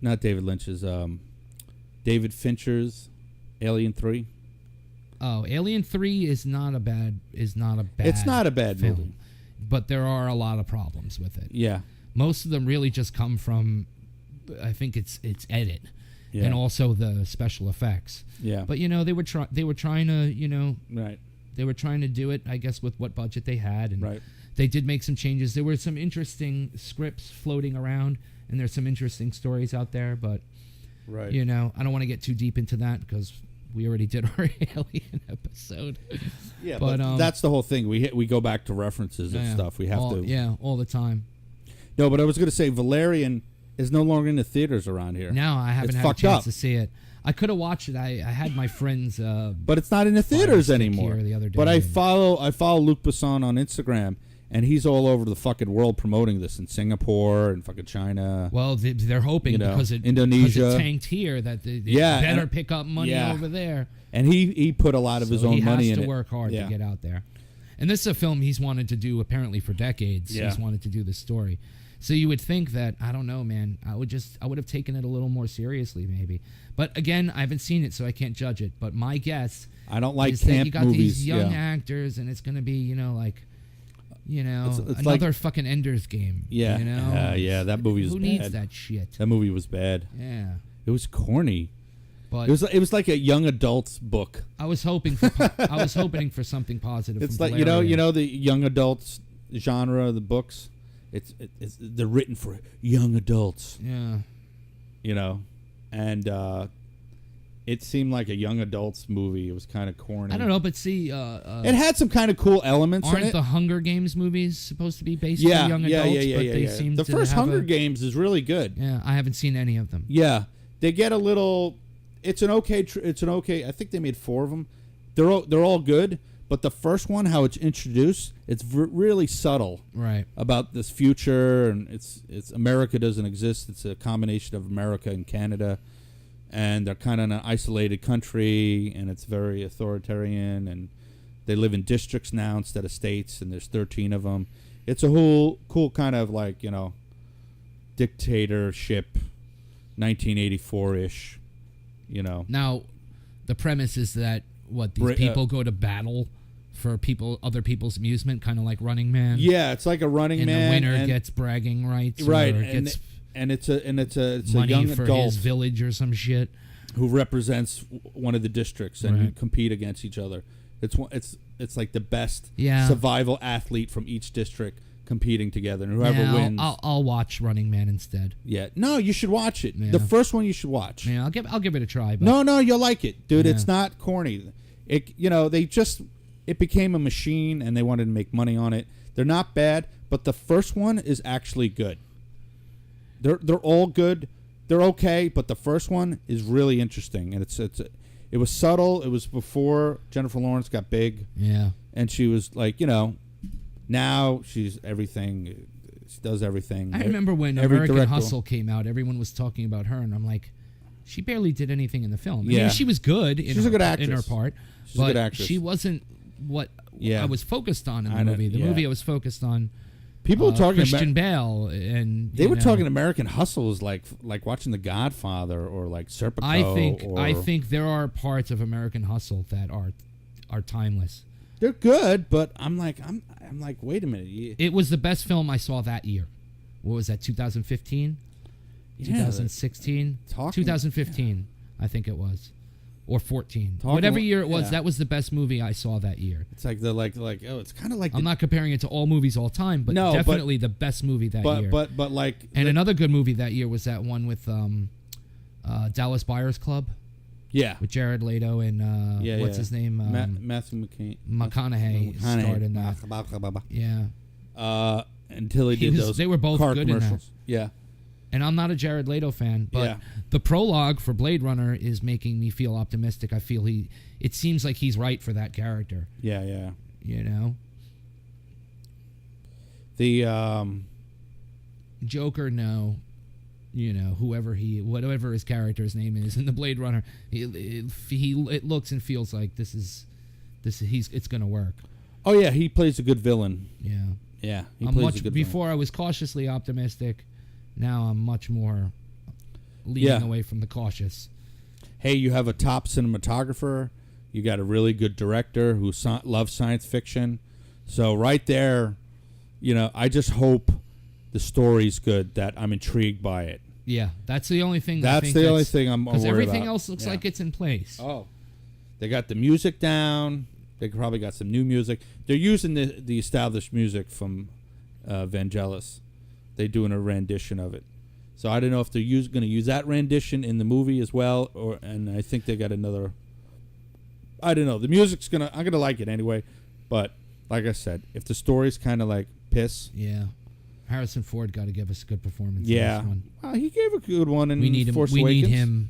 Not David Lynch's. David Fincher's Alien 3. Oh, Alien 3 is not a bad. It's not a bad film, movie. but there are a lot of problems with it. Yeah. Most of them really just come from, I think it's edit, Yeah. and also the special effects. Yeah. But they were trying to Right. they were trying to do it, I guess, with what budget they had, and Right. they did make some changes. There were some interesting scripts floating around, and there's some interesting stories out there. But Right. you know, I don't want to get too deep into that because we already did our Alien episode. Yeah, but that's the whole thing. We go back to references and stuff. We have to. Yeah, all the time. No, but I was going to say Valerian is no longer in the theaters around here. No, I haven't It's had a fucked chance up. to see it. I could have watched it. I had my friends. But it's not in the theaters stick anymore. here the other But day I and- follow Luc Besson on Instagram, and he's all over the fucking world promoting this in Singapore and fucking China. Well, they're hoping You know, because it Indonesia. tanked here that they Yeah, better and- pick up money yeah. over there. And he put a lot of his So own he money has in to it. work hard Yeah. to get out there. And this is a film he's wanted to do apparently for decades. Yeah. He's wanted to do this story. So you would think that, I don't know, man, I would have taken it a little more seriously maybe. But again, I haven't seen it, so I can't judge it. But my guess I don't like is that camp you got movies. these young yeah. actors, and it's going to be, you know, like, you know, It's another like- fucking Ender's Game. Yeah. You know? Yeah, that movie was Who bad. needs that shit? That movie was bad. Yeah. It was corny. But It was like a young adult's book. I was hoping for for something positive. It's from like you know Valerian. the young adults genre of the books. They're written for young adults. Yeah. You know, and it seemed like a young adults movie. It was kind of corny. I don't know, but see, It had some kind of cool elements in aren't it. the Hunger Games movies supposed to be based yeah, on young yeah, adults? yeah, yeah, but yeah, they yeah. seem The to first have Hunger a- Games is really good. Yeah, I haven't seen any of them. Yeah, they get a little. It's an okay. I think they made 4 of them. They're all good, but the first one, how it's introduced, it's really subtle Right. about this future, and it's America doesn't exist. It's a combination of America and Canada, and they're kind of an isolated country, and it's very authoritarian, and they live in districts now instead of states, and there's 13 of them. It's a whole cool kind of like, you know, dictatorship, 1984-ish, you know. Now, the premise is that these Bra- people go to battle for other people's amusement, kind of like Running Man. Yeah, it's like a Running and Man. the winner and, gets bragging rights, right, Or and gets it's a money young for adult his village or some shit. who represents one of the districts, and you Right. compete against each other. It's like the best Yeah. survival athlete from each district competing together, and whoever Yeah, wins. I'll watch Running Man instead. Yeah, no, you should watch it. Yeah. The first one you should watch. Yeah, I'll give it a try. But No, you'll like it, dude. Yeah. It's not corny. It became a machine, and they wanted to make money on it. They're not bad, but the first one is actually good. They're all good. They're okay, but the first one is really interesting, and it was subtle. It was before Jennifer Lawrence got big, yeah, and she was like, you know, now she's everything. She does everything. I remember when Every American director- Hustle came out, everyone was talking about her, and I'm like, she barely did anything in the film. I Yeah. mean, she was good in She's her, a good in actress. her part, She's a but good actress. she wasn't what Yeah. I was focused on in the I know, movie. The yeah. movie I was focused on People were talking Christian about. Bale, and They you were know, talking American Hustle is like watching The Godfather or like Serpico. I think there are parts of American Hustle that are timeless. they're good, but I'm like, wait a minute. It was the best film I saw that year. What was that? 2015, Yeah, 2016, talking- 2015, I think it was, or 14. Talking- Whatever year it was, yeah. that was the best movie I saw that year. It's like they're like oh, it's kind of like I'm not comparing it to all movies all time, but No, but- definitely the best movie that year. but like And another good movie that year was that one with Dallas Buyers Club yeah, with Jared Leto and yeah, what's yeah. his name? Matthew McConaughey. McConaughey starred in that. Yeah. Until he did those. They were both car good in that. commercials. Yeah, And I'm not a Jared Leto fan, but Yeah. the prologue for Blade Runner is making me feel optimistic. I feel it seems like he's right for that character, yeah. you know? The Joker, no. You know, whatever his character's name is in the Blade Runner, it looks and feels like it's going to work. oh yeah, he plays a good villain. Yeah. Yeah, he I'm plays much a good before I was cautiously optimistic. Now I'm much more leaning Yeah. away from the cautious. villain. Hey, you have a top cinematographer. You got a really good director who loves science fiction. So right there, you know, I just hope the story's good, that I'm intrigued by it. Yeah, that's the only thing. That's the only thing I'm because worried everything about. else looks Yeah. like it's in place. Oh, they got the music down. They probably got some new music. They're using the established music from Vangelis. They're doing a rendition of it. So I don't know if they're going to use that rendition in the movie as well, and I think they got another. I don't know. The music's I'm gonna like it anyway, but like I said, if the story's kind of like piss, Yeah. Harrison Ford got to give us a good performance. yeah, In this one. he gave a good one in We need him. Force We Awakens. need him.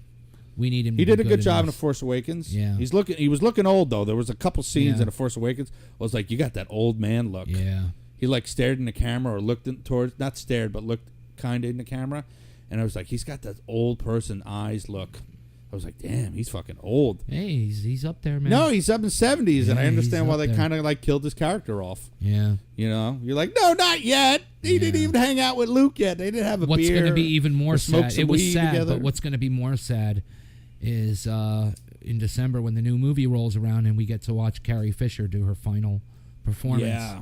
We need him. He to be did a good job in The this. Force Awakens. Yeah. He was looking old though. There was a couple scenes Yeah. in The Force Awakens. I was like, you got that old man look. Yeah. He like stared in the camera or looked towards, not stared, but looked kind of in the camera. And I was like, he's got that old person eyes look. I was like, damn, he's fucking old. Hey, he's up there, man. No, he's up in 70s, and Yeah, I understand he's why up they there. kind of like killed his character off. Yeah. You know, you're like, no, not yet. He didn't even hang out with Luke yet. They didn't have a What's beer. going to be even more or smoke sad? some It was weed sad, together. but what's going to be more sad is in December when the new movie rolls around and we get to watch Carrie Fisher do her final performance. Yeah.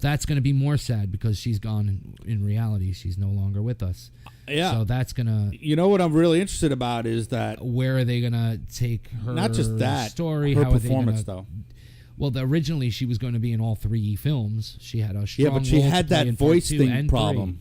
That's going to be more sad because she's gone in reality. She's no longer with us. Yeah. So that's going to... You know what I'm really interested about is that Where are they going to take her not just that story? her How are they performance gonna, though. Well, originally she was going to be in all 3 films. She had a strong Yeah, but she role to had play that in part voice 2 thing and problem.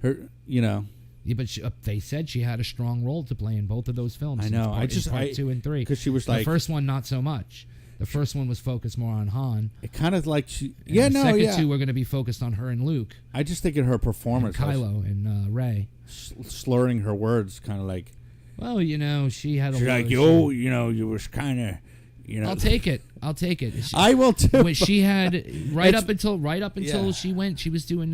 Her, you know, 3. Yeah, but they said she had a strong role to play in both of those films. I know. In part 2 and 3. because she was The like, first one, not so much. The first one was focused more on Han. it kind of like she. And Yeah, the no, second yeah. 2 were going to be focused on her and Luke, I just think of her and performance, like, Kylo and Rey. slurring her words, kind of like. Well, you know, she had a She's lot like, of- yo, you know, you was kind of, you know. I'll take it. She, I will too. when she had right It's- up until yeah. she went, she was doing.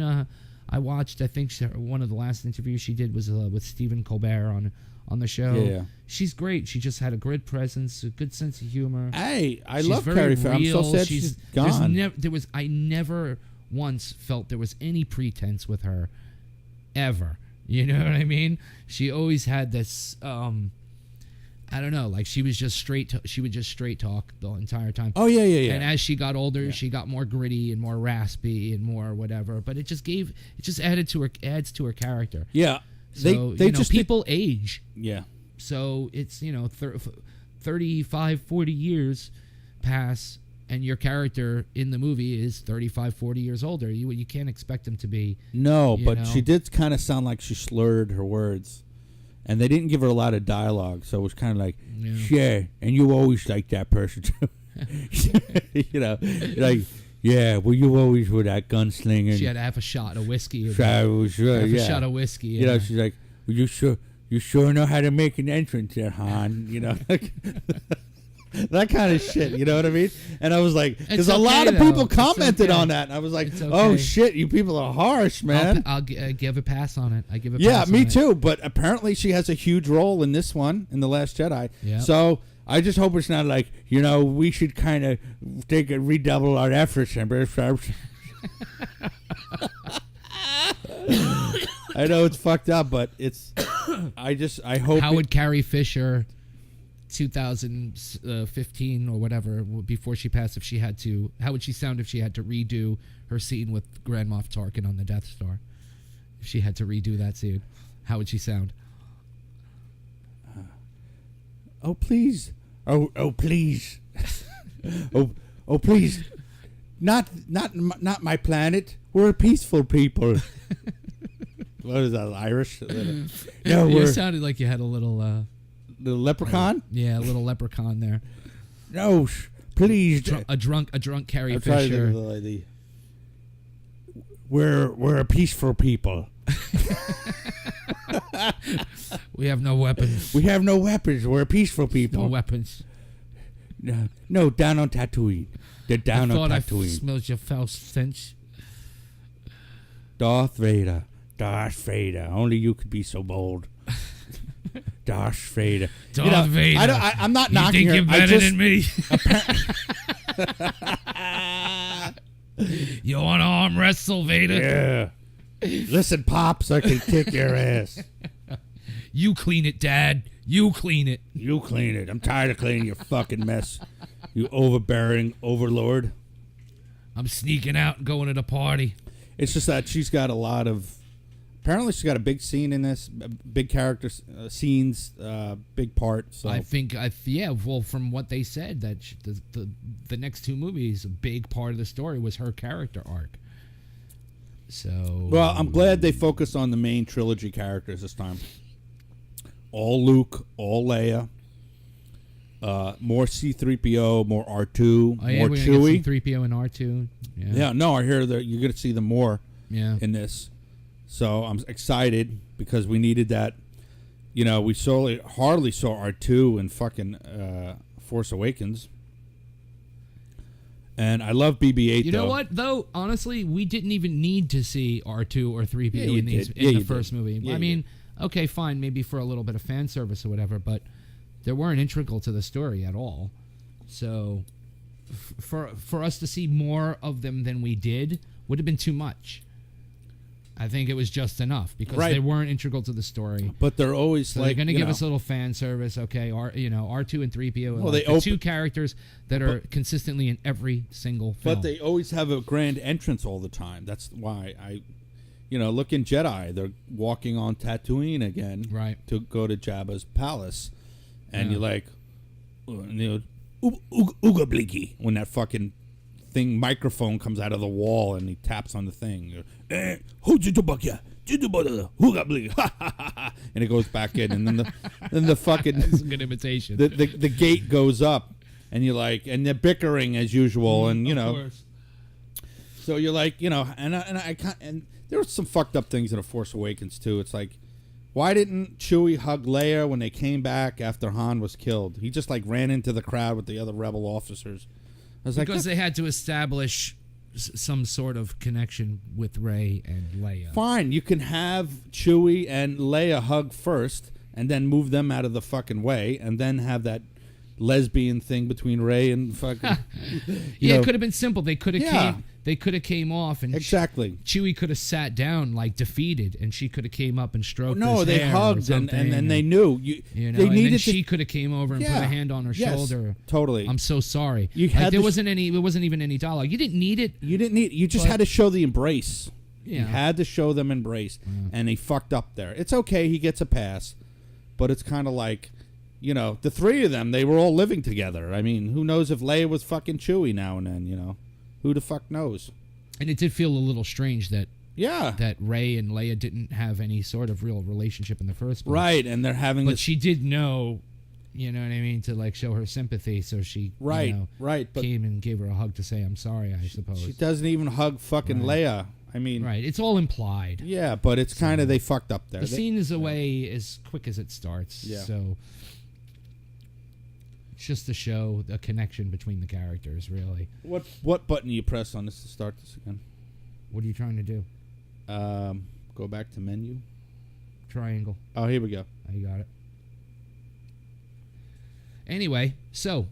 I watched. I think one of the last interviews she did was with Stephen Colbert on the show. Yeah. She's great. She just had a good presence, a good sense of humor. Hey, I She's love very Carrie Fisher. I'm so real. sad she's gone. I never once felt there was any pretense with her, ever. You know what I mean? She always had this. I don't know, like she was just she would just straight talk the entire time. Oh yeah. And as she got older, she got more gritty and more raspy and more whatever. But it just adds to her character. Yeah. So they just people age. Yeah. So it's 35, 40 years pass, and your character in the movie is 35, 40 years older. You can't expect him to be. No, you but know. she did kind of sound like she slurred her words. And they didn't give her a lot of dialogue, so it was kind of like, yeah, and you always like that person too. You know, like, yeah, well, you always were that gunslinger. She had to have a shot of whiskey. A shot of whiskey. You know, she's like, well, you sure know how to make an entrance there, Han. You know, that kind of shit. You know what I mean? And I was like, because a lot of people commented on that, and I was like, oh shit, you people are harsh, man. I'll give a pass on it. I give a Yeah, pass me on it. too. But apparently, she has a huge role in this one, in The Last Jedi. Yeah. So I just hope it's not like, you know, we should kind of redouble our efforts. I know it's fucked up, but it's. I hope. How would Carrie Fisher, 2015 or whatever, before she passed, if she had to, how would she sound if she had to redo her scene with Grand Moff Tarkin on the Death Star? If she had to redo that scene, how would she sound? Oh please! Oh please! oh please! Not my planet. We're peaceful people. What is that, Irish? No, You we're sounded like you had a little, the leprechaun. yeah, a little leprechaun there. No, please. A drunk Carrie I'm trying to Fisher. think of the lady. We're a peaceful people. We have no weapons. We have no weapons. We're a peaceful No people. weapons. No, down on Tatooine. They're down I on thought I Tatooine. smelled your foul stench. Darth Vader. Only you could be so bold. Darth Vader. Darth Vader. I'm not You knocking think her. you're better than me? You want to arm wrestle, Vader? Yeah. Listen, Pops, I can kick your ass. You clean it, Dad. You clean it. You clean it. I'm tired of cleaning your fucking mess. You overbearing overlord. I'm sneaking out and going to the party. It's just that she's got a lot of. apparently she's got a big scene in this, big character scenes, big part. So I think, well, from what they said, that the next 2 movies, a big part of the story was her character arc. So, well, I'm glad they focused on the main trilogy characters this time. All Luke, all Leia, more C-3PO, more R2, more we're Chewie. gonna get C-3PO and R2. Yeah, no, I hear that you're going to see them more in this. So I'm excited because we needed that. You know, we hardly saw R2 in fucking Force Awakens. And I love BB-8. You know what, though? Honestly, we didn't even need to see R2 or 3PO in the first movie. Yeah, I mean, okay, fine, maybe for a little bit of fan service or whatever, but they weren't integral to the story at all. So, for us to see more of them than we did would have been too much. I think it was just enough because they weren't integral to the story. But they're always so they're going to give us a little fan service, okay? R2 and 3PO are the 2 characters that are consistently in every single film. But they always have a grand entrance all the time. That's why look in Jedi. They're walking on Tatooine again, right, to go to Jabba's palace, and you're like, Ooga Blinky, when that fucking microphone comes out of the wall and he taps on the thing. And it goes back in, and then the fucking that's a good imitation. The gate goes up, and you're like, and they're bickering as usual, and of course. So you're like, and there were some fucked up things in A Force Awakens too. It's like, why didn't Chewie hug Leia when they came back after Han was killed? He just like ran into the crowd with the other rebel officers. I was because they had to establish some sort of connection with Rey and Leia. Fine, you can have Chewie and Leia hug first, and then move them out of the fucking way, and then have that lesbian thing between Rey and fucking. It could have been simple. They could have came off, and exactly. Chewie could have sat down like defeated, and she could have came up and stroked. No, his they hair hugged, and they knew. They and needed then she could have came over and put a hand on her shoulder. Totally. I'm so sorry. There wasn't even any dialogue. You didn't need it. You just had to show the embrace. Yeah. You had to show them embrace, and he fucked up there. It's okay. He gets a pass, but it's kind of like, the 3 of them. They were all living together. I mean, who knows if Leia was fucking Chewie now and then? Who the fuck knows? And it did feel a little strange that Yeah. That Rey and Leia didn't have any sort of real relationship in the first place. Right, and they're having But she did know, you know what I mean, to like show her sympathy, so she right, but came and gave her a hug to say I'm sorry, I suppose. She doesn't even hug fucking Leia. I mean, right, it's all implied. Yeah, but it's kind of they fucked up there. The scene is away as quick as it starts. Yeah. So it's just to show a connection between the characters, really. What button do you press on this to start this again? What are you trying to do? Go back to menu. Triangle. Oh, here we go. Oh, you got it. Anyway, so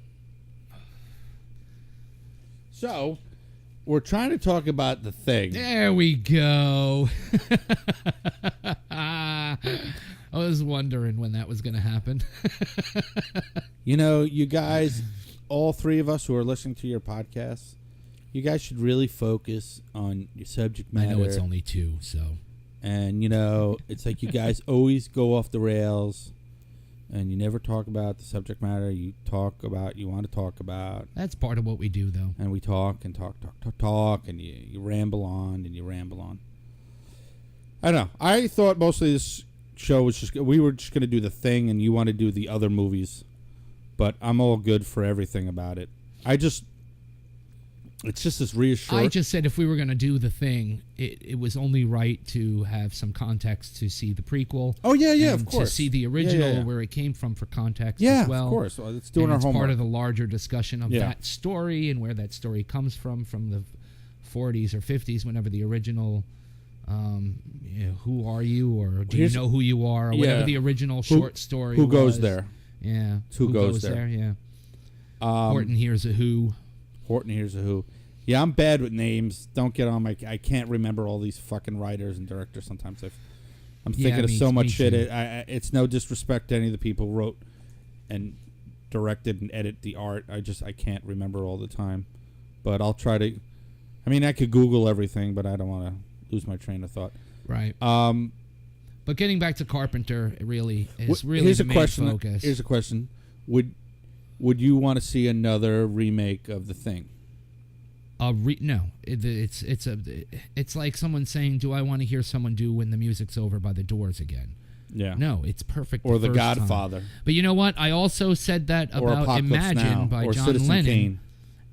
we're trying to talk about The Thing. There we go. I was wondering when that was going to happen. You guys, all 3 of us who are listening to your podcast, you guys should really focus on your subject matter. I know it's only 2, so. And, it's like you guys always go off the rails, and you never talk about the subject matter you want to talk about. That's part of what we do, though. And we talk and talk, and you ramble on and you ramble on. I don't know. I thought mostly this show was we were just going to do The Thing, and you want to do the other movies. But I'm all good for everything about it. It's just this reassurance. I just said if we were going to do The Thing, it was only right to have some context to see the prequel. Oh, yeah, and of course. To see the original, where it came from for context as well. Yeah, of course. Well, it's doing and our it's homework. part of the larger discussion of that story and where that story comes from the 40s or 50s, whenever the original, who are you, or do you know who you are, or whatever the original short story Who goes was. there? Yeah. Who goes there? Yeah. Horton Hears a Who. Horton Hears a Who. Yeah, I'm bad with names. Don't get on my... I can't remember all these fucking writers and directors sometimes. I'm thinking of so much shit. It's no disrespect to any of the people who wrote and directed and edited the art. I can't remember all the time. But I'll try to... I mean, I could Google everything, but I don't want to lose my train of thought. Right. But getting back to Carpenter, it really is really Here's the a main question. focus. Here's a question: Would you want to see another remake of The Thing? No, it's like someone saying, "Do I want to hear someone do When the Music's Over" by The Doors again? Yeah. No, it's perfect. Or The first time. Godfather. But you know what? I also said that Or about Apocalypse Imagine Now, by or John Citizen Lennon. Kane.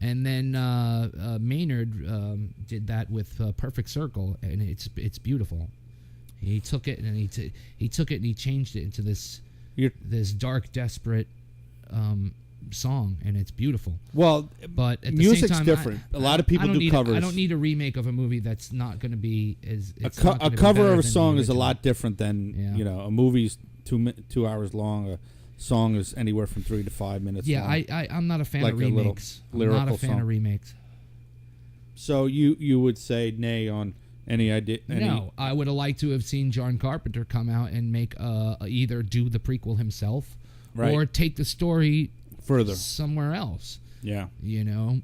And then Maynard did that with Perfect Circle, and it's beautiful. He took it and he took it and he changed it into this dark, desperate song, and it's beautiful. Well, But at the music's same time, different. A lot of people do covers. I don't need a remake of a movie that's not going to be A cover of a song is a lot different than Yeah. a movie's 2 hours long. A song is anywhere from 3 to 5 minutes. Yeah, long. I'm not a fan Like of a little remakes. I'm not lyrical a fan song. of remakes. So you would say nay on any idea? No, I would have liked to have seen John Carpenter come out and make either do the prequel himself, Right. or take the story further. somewhere else. Yeah, You know,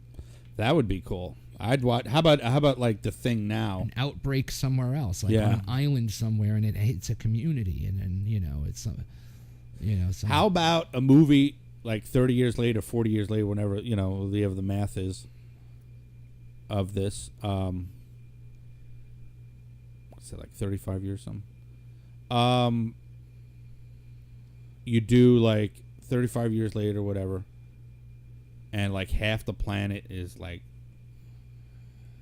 that would be cool. I'd watch. How about like The Thing now? an outbreak somewhere else, like Yeah. on an island somewhere, and it hits a community, and then it's some. How about a movie like 30 years later, 40 years later, whenever the math is of this? What's it, like 35 years something? You do like 35 years later, whatever, and like half the planet is like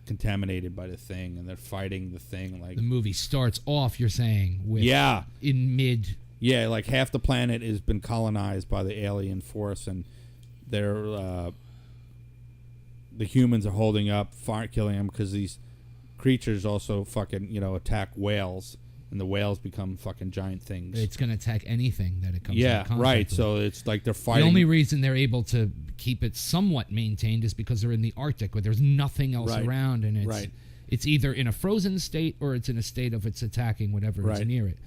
contaminated by the Thing, and they're fighting the Thing. Like the movie starts off, you're saying, with in mid. Yeah, like half the planet has been colonized by the alien force, and they're the humans are holding up, killing them because these creatures also fucking attack whales, and the whales become fucking giant things. It's going to attack anything that it comes. Yeah, in contact right. with. So it's like they're fighting. The only reason they're able to keep it somewhat maintained is because they're in the Arctic, where there's nothing else Right. around, and Right. it's either in a frozen state or it's in a state of it's attacking whatever is Right. near it.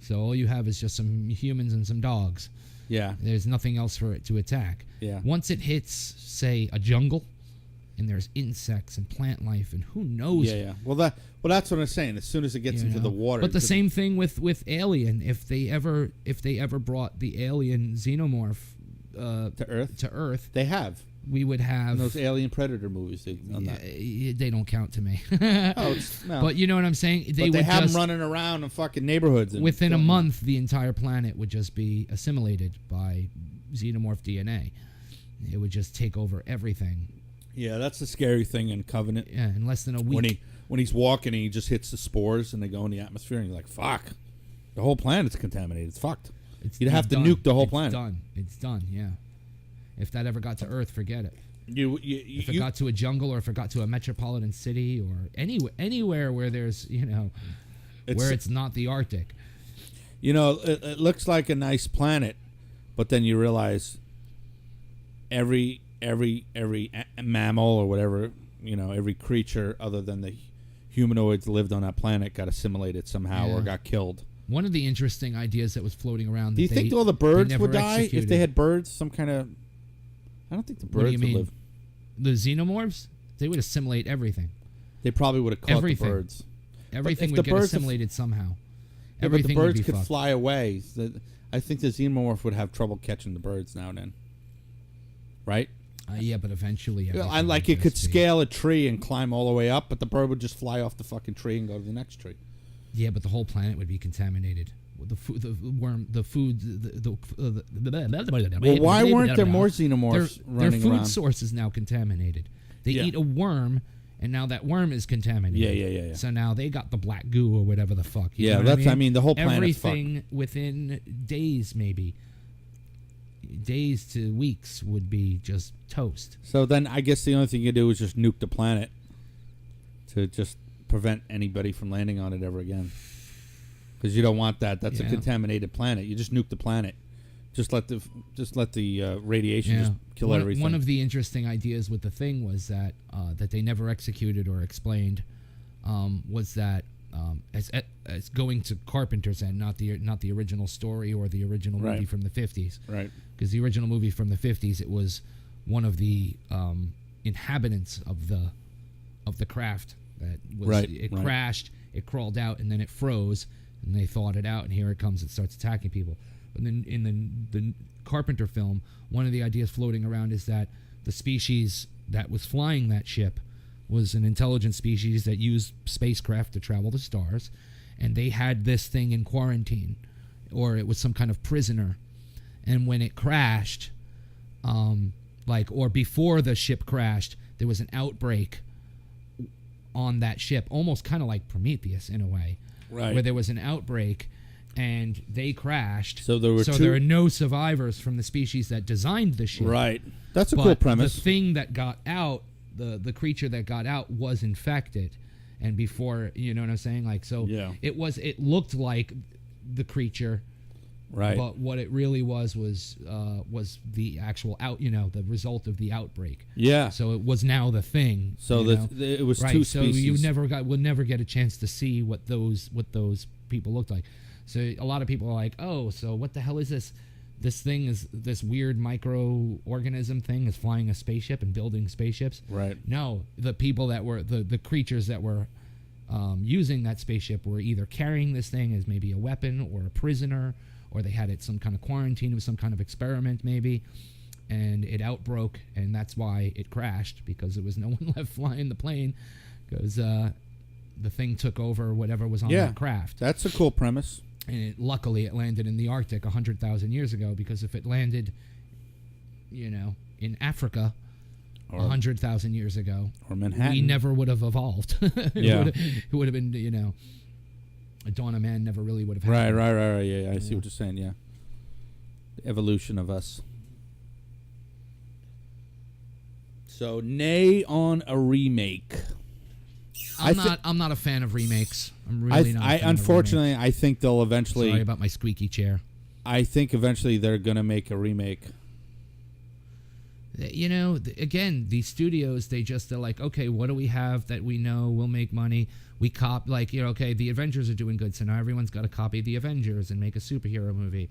So all you have is just some humans and some dogs. Yeah, There's nothing else for it to attack. Yeah. Once it hits, say, a jungle, and there's insects and plant life, and who knows? yeah. Well, that's what I'm saying. As soon as it gets you into know. the water, But the same thing with Alien. If they ever brought the alien xenomorph to Earth, to Earth, they have we would have in those Alien Predator movies. They don't count to me. no. But you know what I'm saying? But they would have just, them running around in fucking neighborhoods. And within a month, the entire planet would just be assimilated by xenomorph DNA. It would just take over everything. Yeah, that's the scary thing in Covenant. Yeah, in less than a week. When he's walking and he just hits the spores and they go in the atmosphere and you're like, fuck, the whole planet's contaminated. It's fucked. You'd have to done. nuke the whole It's planet. It's done. Yeah. If that ever got to Earth, forget it. If it You got to a jungle, or if it got to a metropolitan city, or anywhere where there's where it's not the Arctic. it looks like a nice planet, but then you realize every mammal or whatever, every creature other than the humanoids lived on that planet got assimilated somehow or Yeah. got killed. One of the interesting ideas that was floating around. Do you that think they- all the they birds never would die if executed. they had birds? Some kind of. I don't think the What do birds you would mean? live. The xenomorphs? They would assimilate everything. They probably would have caught Everything. the birds. Everything if would the get birds- assimilated somehow. Yeah, but Everything the would birds be could fucked. fly away. I think the xenomorph would have trouble catching the birds now and then. Right? Yeah, but eventually. Yeah, everything and like would it could just be- scale a tree and climb all the way up, but the bird would just fly off the fucking tree and go to the next tree. Yeah, but the whole planet would be contaminated. The food, the worm, the food. Well, why weren't there more xenomorphs Their running food around? source is now contaminated. They Yeah. eat a worm, and now that worm is contaminated. Yeah. So now they got the black goo or whatever the fuck. You Yeah, know what that's- I mean, the whole planet's fucked. everything within days, maybe days to weeks, would be just toast. So then I guess the only thing you do is just nuke the planet to just prevent anybody from landing on it ever again. Because you don't want that. That's a Yeah. contaminated planet. You just nuke the planet. Just let the radiation just kill one, everything. One of the interesting ideas with the Thing was that that they never executed or explained was that as going to Carpenter's end, not the original story or the original movie Right. from the 50s. Right. Because the original movie from the 50s, it was one of the inhabitants of the craft that was Right, it right. crashed, it crawled out, and then it froze, and they thawed it out, and here it comes. It starts attacking people. But then in the Carpenter film, one of the ideas floating around is that the species that was flying that ship was an intelligent species that used spacecraft to travel the stars, and they had this thing in quarantine, or it was some kind of prisoner. And when it crashed, or before the ship crashed, there was an outbreak on that ship, almost kind of like Prometheus in a way, Right. where there was an outbreak and they crashed. So there were there are no survivors from the species that designed the ship. Right. That's a But cool premise. the thing that got out, the creature that got out was infected. And before, you know what I'm saying? Like, so Yeah. it looked like the creature, Right. but what it really was the actual the result of the outbreak. Yeah. So it was now the thing. So you know? it was Right, two so species. we'll never get a chance to see what those people looked like. So a lot of people are like, oh, so what the hell is this? This thing is this weird microorganism thing is flying a spaceship and building spaceships. Right. No, the people that were the creatures that were using that spaceship were either carrying this thing as maybe a weapon or a prisoner, or they had it some kind of quarantine. It was some kind of experiment maybe, and it outbroke, and that's why it crashed, because there was no one left flying the plane, because the thing took over whatever was on that craft. That's a cool premise. And luckily it landed in the Arctic 100,000 years ago, because if it landed, in Africa 100,000 years ago, Or Manhattan. we never would have evolved. Yeah. It would have been, a dawn of man never really would have Right. happened. Yeah, I see what you're saying. Yeah. The evolution of us. So, nay on a remake. I'm not a fan of remakes. I'm really not. A fan Unfortunately, of I think they'll eventually. remakes. Sorry about my squeaky chair. I think eventually they're gonna make a remake. Again, these studios, they're like, okay, what do we have that we know will make money? We okay, the Avengers are doing good, so now everyone's got to copy the Avengers and make a superhero movie.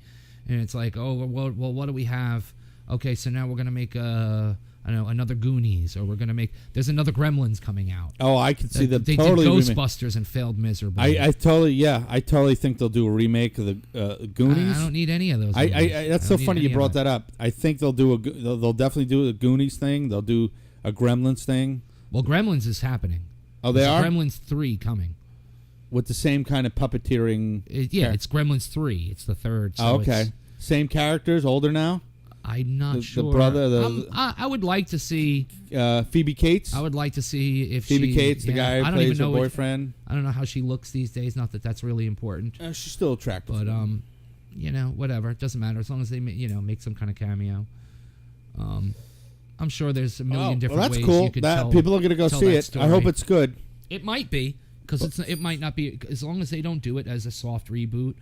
And it's like, oh, well, what do we have? Okay, so now we're going to make another Goonies, or there's another Gremlins coming out. Oh, I could see them They totally did remake. Ghostbusters and failed miserably. I totally think they'll do a remake of the Goonies. I don't need any of those movies. That's so funny you brought that up. I think they'll definitely do a Goonies thing. They'll do a Gremlins thing. Well, Gremlins is happening. Oh, they are? Gremlins 3 coming. With the same kind of puppeteering. It's Gremlins 3. It's the third. So Oh, okay. Same characters, older now? I'm not sure. The brother, I would like to see. Phoebe Cates? I would like to see if Phoebe Cates, the guy who plays her boyfriend. I don't know how she looks these days. Not that that's really important. She's still attractive. But whatever. It doesn't matter as long as they make some kind of cameo. I'm sure there's a million different ways cool. you could tell. People are going to go tell see that it. story. I hope it's good. It might be, because it might not be, as long as they don't do it as a soft reboot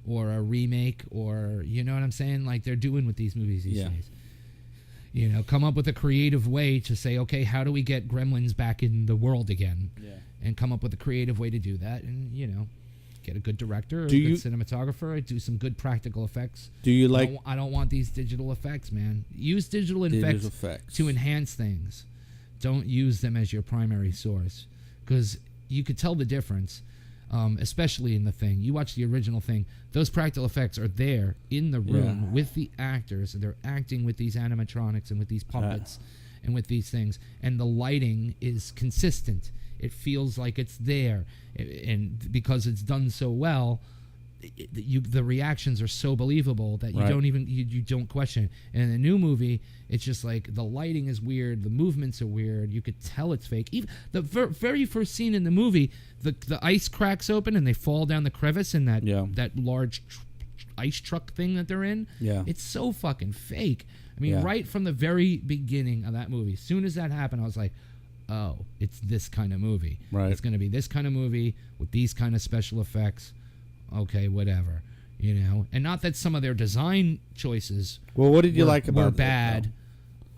or a remake, or you know what I'm saying, like they're doing with these movies these days. Come up with a creative way to say, okay, how do we get Gremlins back in the world again? Yeah. And come up with a creative way to do that, and get a good director, a good cinematographer, do some good practical effects. Do you like? I don't want these digital effects, man. Use digital effects to enhance things. Don't use them as your primary source, because you could tell the difference, especially in The Thing. You watch the original Thing; those practical effects are there in the room with the actors, and they're acting with these animatronics and with these puppets and with these things, and the lighting is consistent. It feels like it's there, and because it's done so well, the reactions are so believable that you don't even you don't question it. And in the new movie, it's just like the lighting is weird, the movements are weird. You could tell it's fake. Even the very first scene in the movie, the ice cracks open and they fall down the crevice in that large ice truck thing that they're in. Yeah, it's so fucking fake. I mean, right from the very beginning of that movie, as soon as that happened, I was like, oh, it's this kind of movie. Right. It's going to be this kind of movie with these kind of special effects. Okay, whatever. And not that some of their design choices. Well, what did you like about were bad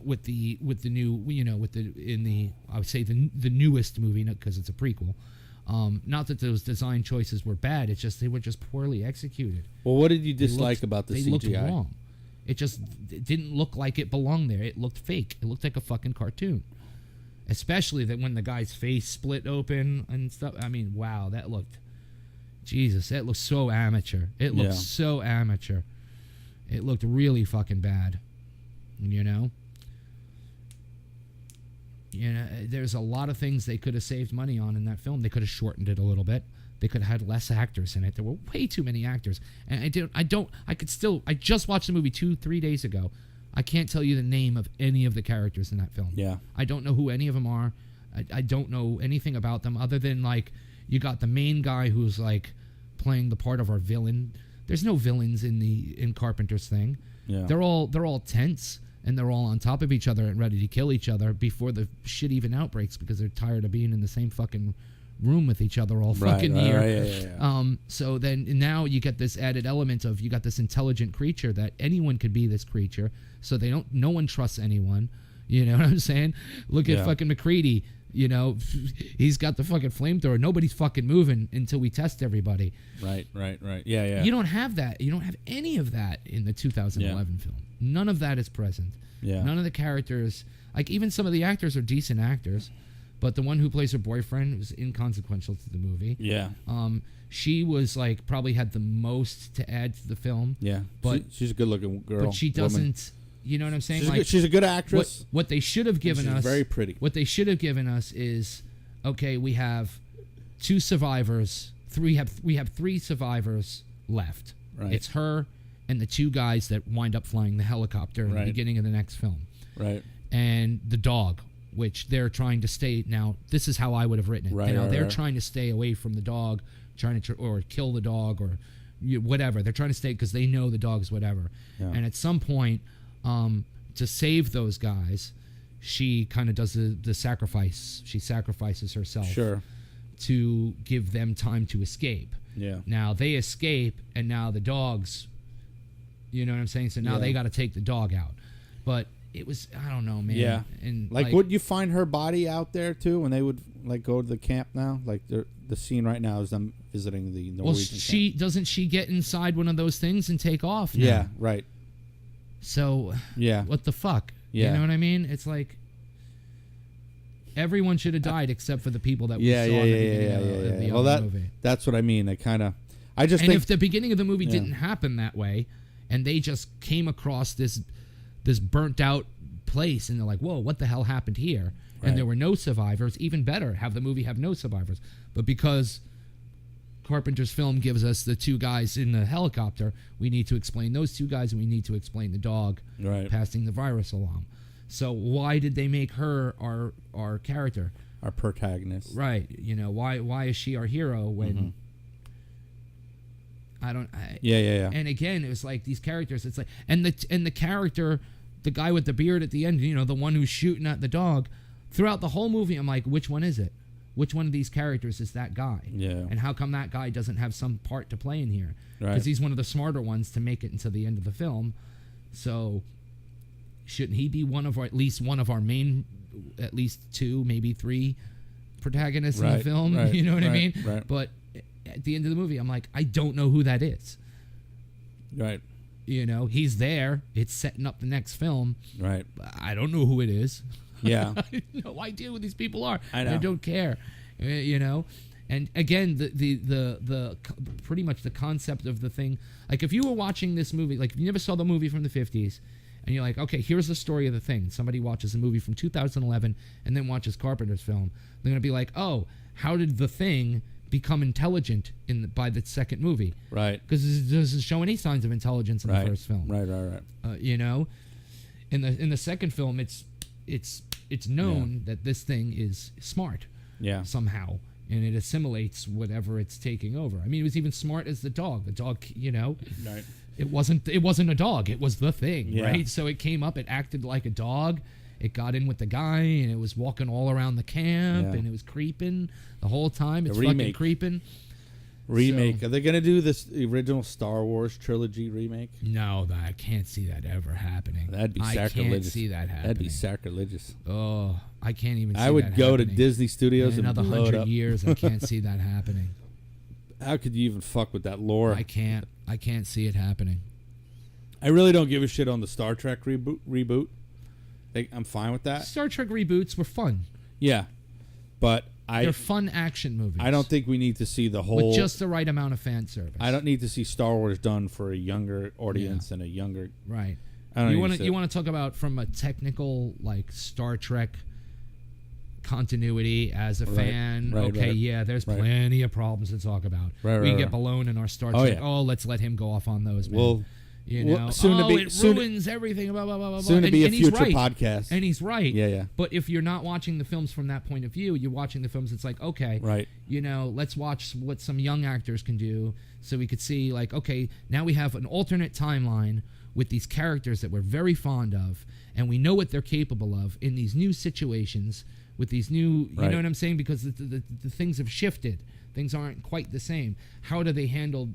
with the new, I would say the newest movie, because it's a prequel. Not that those design choices were bad. It's just they were just poorly executed. Well, what did you dislike about the CGI? They looked wrong. It didn't look like it belonged there. It looked fake. It looked like a fucking cartoon. Especially that when the guy's face split open and stuff. I mean, wow, that looked Jesus, it looked so amateur. It looked so amateur. It looked really fucking bad. You know? There's a lot of things they could have saved money on in that film. They could have shortened it a little bit. They could have had less actors in it. There were way too many actors. And I just watched the movie 2-3 days ago. I can't tell you the name of any of the characters in that film. Yeah. I don't know who any of them are. I don't know anything about them other than, like, you got the main guy who's, like, playing the part of our villain. There's no villains in Carpenter's thing. Yeah. They're all tense, and they're all on top of each other and ready to kill each other before the shit even outbreaks because they're tired of being in the same fucking room with each other all fucking year. Yeah. So then now you get this added element of you got this intelligent creature that anyone could be this creature. So no one trusts anyone. You know what I'm saying? Look at fucking McCready. You know, he's got the fucking flamethrower. Nobody's fucking moving until we test everybody. Right. Yeah. You don't have that. You don't have any of that in the 2011 film. None of that is present. Yeah. None of the characters, like even some of the actors are decent actors, but the one who plays her boyfriend was inconsequential to the movie. Yeah. She was like probably had the most to add to the film. Yeah. But she's a good-looking girl. But she doesn't. Woman. You know what I'm saying? She's a good actress. What they should have given us. Very pretty. What they should have given us is, okay, we have 2 survivors. We have 3 survivors left. Right. It's her and the 2 guys that wind up flying the helicopter in the beginning of the next film. Right. And the dog, which they're trying to stay. Now, this is how I would have written it. Right. They're trying to stay away from the dog, or kill the dog, or whatever. They're trying to stay because they know the dog's whatever. Yeah. And at some point, to save those guys, she kind of does the sacrifice. She sacrifices herself to give them time to escape. Yeah. Now they escape, and now the dogs, you know what I'm saying? So now they got to take the dog out. But it was, I don't know, man. Yeah. And like would you find her body out there too when they would like go to the camp now? Like the scene right now is them visiting the Norwegian camp. Doesn't she get inside one of those things and take off now? Yeah, right. So, what the fuck? Yeah. You know what I mean? It's like everyone should have died except for the people that we saw in the beginning of the other movie. That's what I mean. And if the beginning of the movie didn't happen that way, and they just came across this burnt out place, and they're like, whoa, what the hell happened here? And there were no survivors. Even better, have the movie have no survivors. But because Carpenter's film gives us the 2 guys in the helicopter, we need to explain those 2 guys, and we need to explain the dog passing the virus along. So why did they make her our character, our protagonist? Right. You know, why is she our hero when Yeah. And again, it was like these characters, it's like and the character, the guy with the beard at the end, you know, the one who's shooting at the dog, throughout the whole movie I'm like, which one is it? Which one of these characters is that guy? Yeah. And how come that guy doesn't have some part to play in here? Right. Because he's one of the smarter ones to make it until the end of the film. So shouldn't he be at least one of our main, at least 2, maybe 3 protagonists in the film? Right. You know what I mean? Right. But at the end of the movie, I'm like, I don't know who that is. Right. You know, he's there. It's setting up the next film. Right. I don't know who it is. Yeah. I have no idea who these people are. I know. I don't care. You know? And again, the pretty much the concept of the thing, like if you were watching this movie, like if you never saw the movie from the 50s, and you're like, okay, here's the story of the thing. Somebody watches a movie from 2011 and then watches Carpenter's film. They're going to be like, oh, how did the thing become intelligent by the second movie? Right. Because it doesn't show any signs of intelligence in the first film. Right. You know? In the second film, it's known that this thing is smart. Yeah. Somehow. And it assimilates whatever it's taking over. I mean, it was even smart as the dog. The dog, you know, right. It wasn't a dog. It was the thing, yeah. right? So it came up. It acted like a dog. It got in with the guy, and it was walking all around the camp, and it was creeping the whole time. It's fucking creeping. Remake. So, are they going to do this original Star Wars trilogy remake? No, I can't see that ever happening. That'd be sacrilegious. I can't see that happening. That'd be sacrilegious. Oh, I can't even see I would that go happening. to Disney Studios in and another blow it 100 up. years, I can't see that happening. How could you even fuck with that lore? I can't see it happening. I really don't give a shit on the Star Trek reboot. I'm fine with that. Star Trek reboots were fun. Yeah, but They're fun action movies. I don't think we need to see the whole with just the right amount of fan service. I don't need to see Star Wars done for a younger audience and a younger. Right. I don't You want to talk about from a technical like Star Trek continuity as a fan. Okay, yeah, there's plenty of problems to talk about. We get blown in our Star Trek. Oh, let's let him go off on those. Man. Well, you know, it ruins everything. Blah blah blah blah. Soon to be a future right. podcast. And he's right. Yeah. But if you're not watching the films from that point of view, you're watching the films. It's like, okay, right. You know, let's watch what some young actors can do, so we could see like, okay, now we have an alternate timeline with these characters that we're very fond of, and we know what they're capable of in these new situations with these new, you know what I'm saying? Because the things have shifted. Things aren't quite the same. How do they handle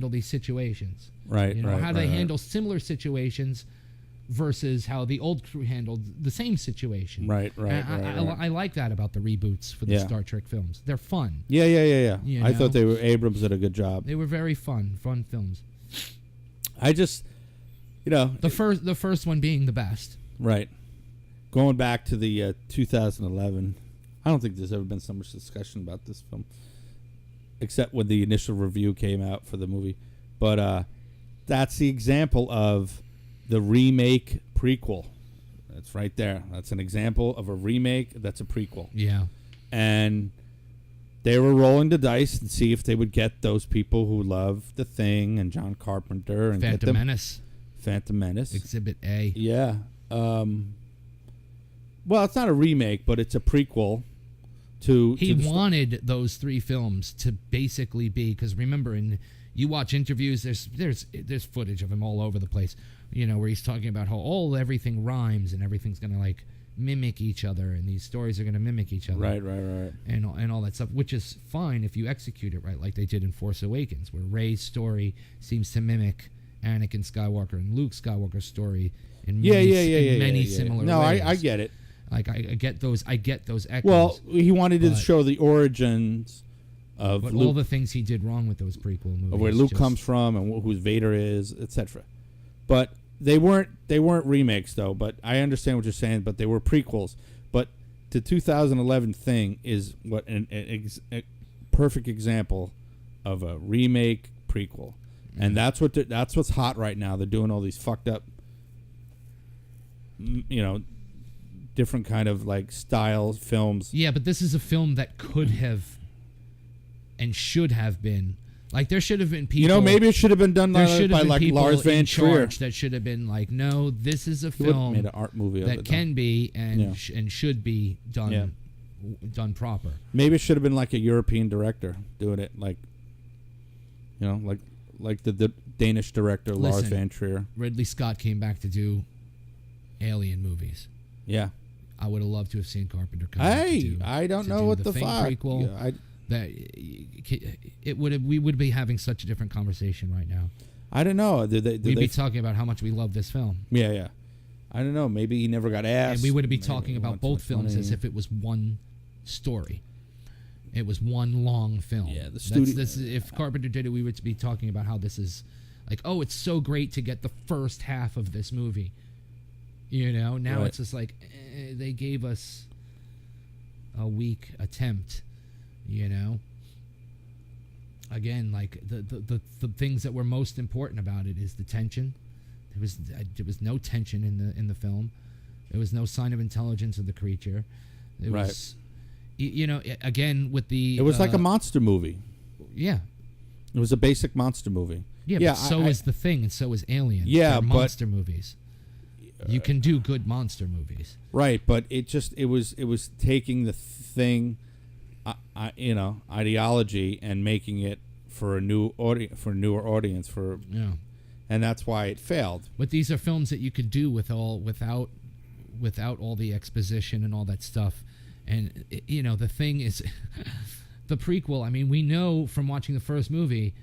these situations? Right. You know, how do they handle similar situations versus how the old crew handled the same situation? Right. I like that about the reboots for the Star Trek films. They're fun. Yeah. You I know? thought Abrams did a good job. They were very fun films. I just, you know, the first one being the best. Right. Going back to the 2011, I don't think there's ever been so much discussion about this film, except when the initial review came out for the movie. But that's the example of the remake prequel. That's right there. That's an example of a remake that's a prequel. Yeah. And they were rolling the dice and see if they would get those people who love The Thing and John Carpenter and Phantom Menace. Phantom Menace. Exhibit A. Yeah. Well, it's not a remake, but it's a prequel to. He wanted those three films to basically be, because remember, you watch interviews. There's footage of him all over the place. You know, where he's talking about how everything rhymes and everything's gonna like mimic each other, and these stories are gonna mimic each other. Right. And all that stuff, which is fine if you execute it right, like they did in Force Awakens, where Rey's story seems to mimic Anakin Skywalker and Luke Skywalker's story in many similar ways. No, I get it. Like I get those echoes. Well, he wanted to show the origins of but Luke, all the things he did wrong with those prequel movies, of where Luke comes from and who Vader is, etc. But they weren't remakes though. But I understand what you're saying. But they were prequels. But the 2011 Thing is what a perfect example of a remake prequel, and that's what's hot right now. They're doing all these fucked up, you know, different kind of like styles films. Yeah, but this is a film that could have and should have been like, there should have been people. You know, maybe it should have been done by like Lars Van Trier. That should have been like, no, this is a film made an art movie that of it, can be and should be done proper. Maybe it should have been like a European director doing it, like, you know, like the Danish director Lars Van Trier. Ridley Scott came back to do Alien movies. Yeah. I would have loved to have seen Carpenter come back to do, I don't know what the Thing fuck. Prequel. Yeah, we would be having such a different conversation right now. I don't know. We'd be talking about how much we love this film. Yeah. I don't know. Maybe he never got asked. And we would be talking about both films as if it was one story. It was one long film. Yeah, the studio. If Carpenter did it, we would be talking about how this is like, oh, it's so great to get the first half of this movie. You know, now it's just like they gave us a weak attempt. You know, again, like the things that were most important about it is the tension. There was no tension in the film. There was no sign of intelligence of the creature. It was, you know, again with the. It was like a monster movie. Yeah. It was a basic monster movie. Yeah, but so is The Thing, and so is Alien. Yeah, they're monster movies. You can do good monster movies. Right, but it was taking the Thing, you know, ideology and making it for a newer audience and that's why it failed. But these are films that you could do without all the exposition and all that stuff. And you know, the thing is, the prequel. I mean, we know from watching the first movie,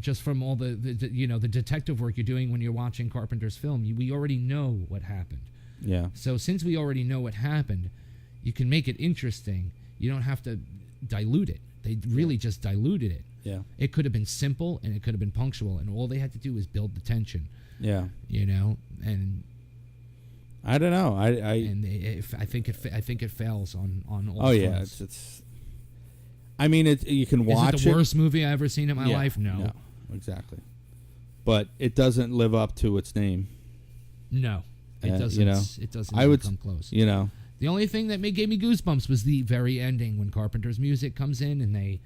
just from all the you know, the detective work you're doing when you're watching Carpenter's film, we already know what happened. Yeah. So since we already know what happened, you can make it interesting. You don't have to dilute it. They really just diluted it. Yeah. It could have been simple and it could have been punctual, and all they had to do was build the tension. Yeah. You know, and I don't know. and I think it fails on all. Oh yeah, fronts. it's. I mean, you can watch Is it the worst movie I ever seen in my Yeah, life? No, exactly. But it doesn't live up to its name. no, it doesn't. You know, it doesn't I even would come close. You know, The only thing that gave me goosebumps was the very ending when Carpenter's music comes in and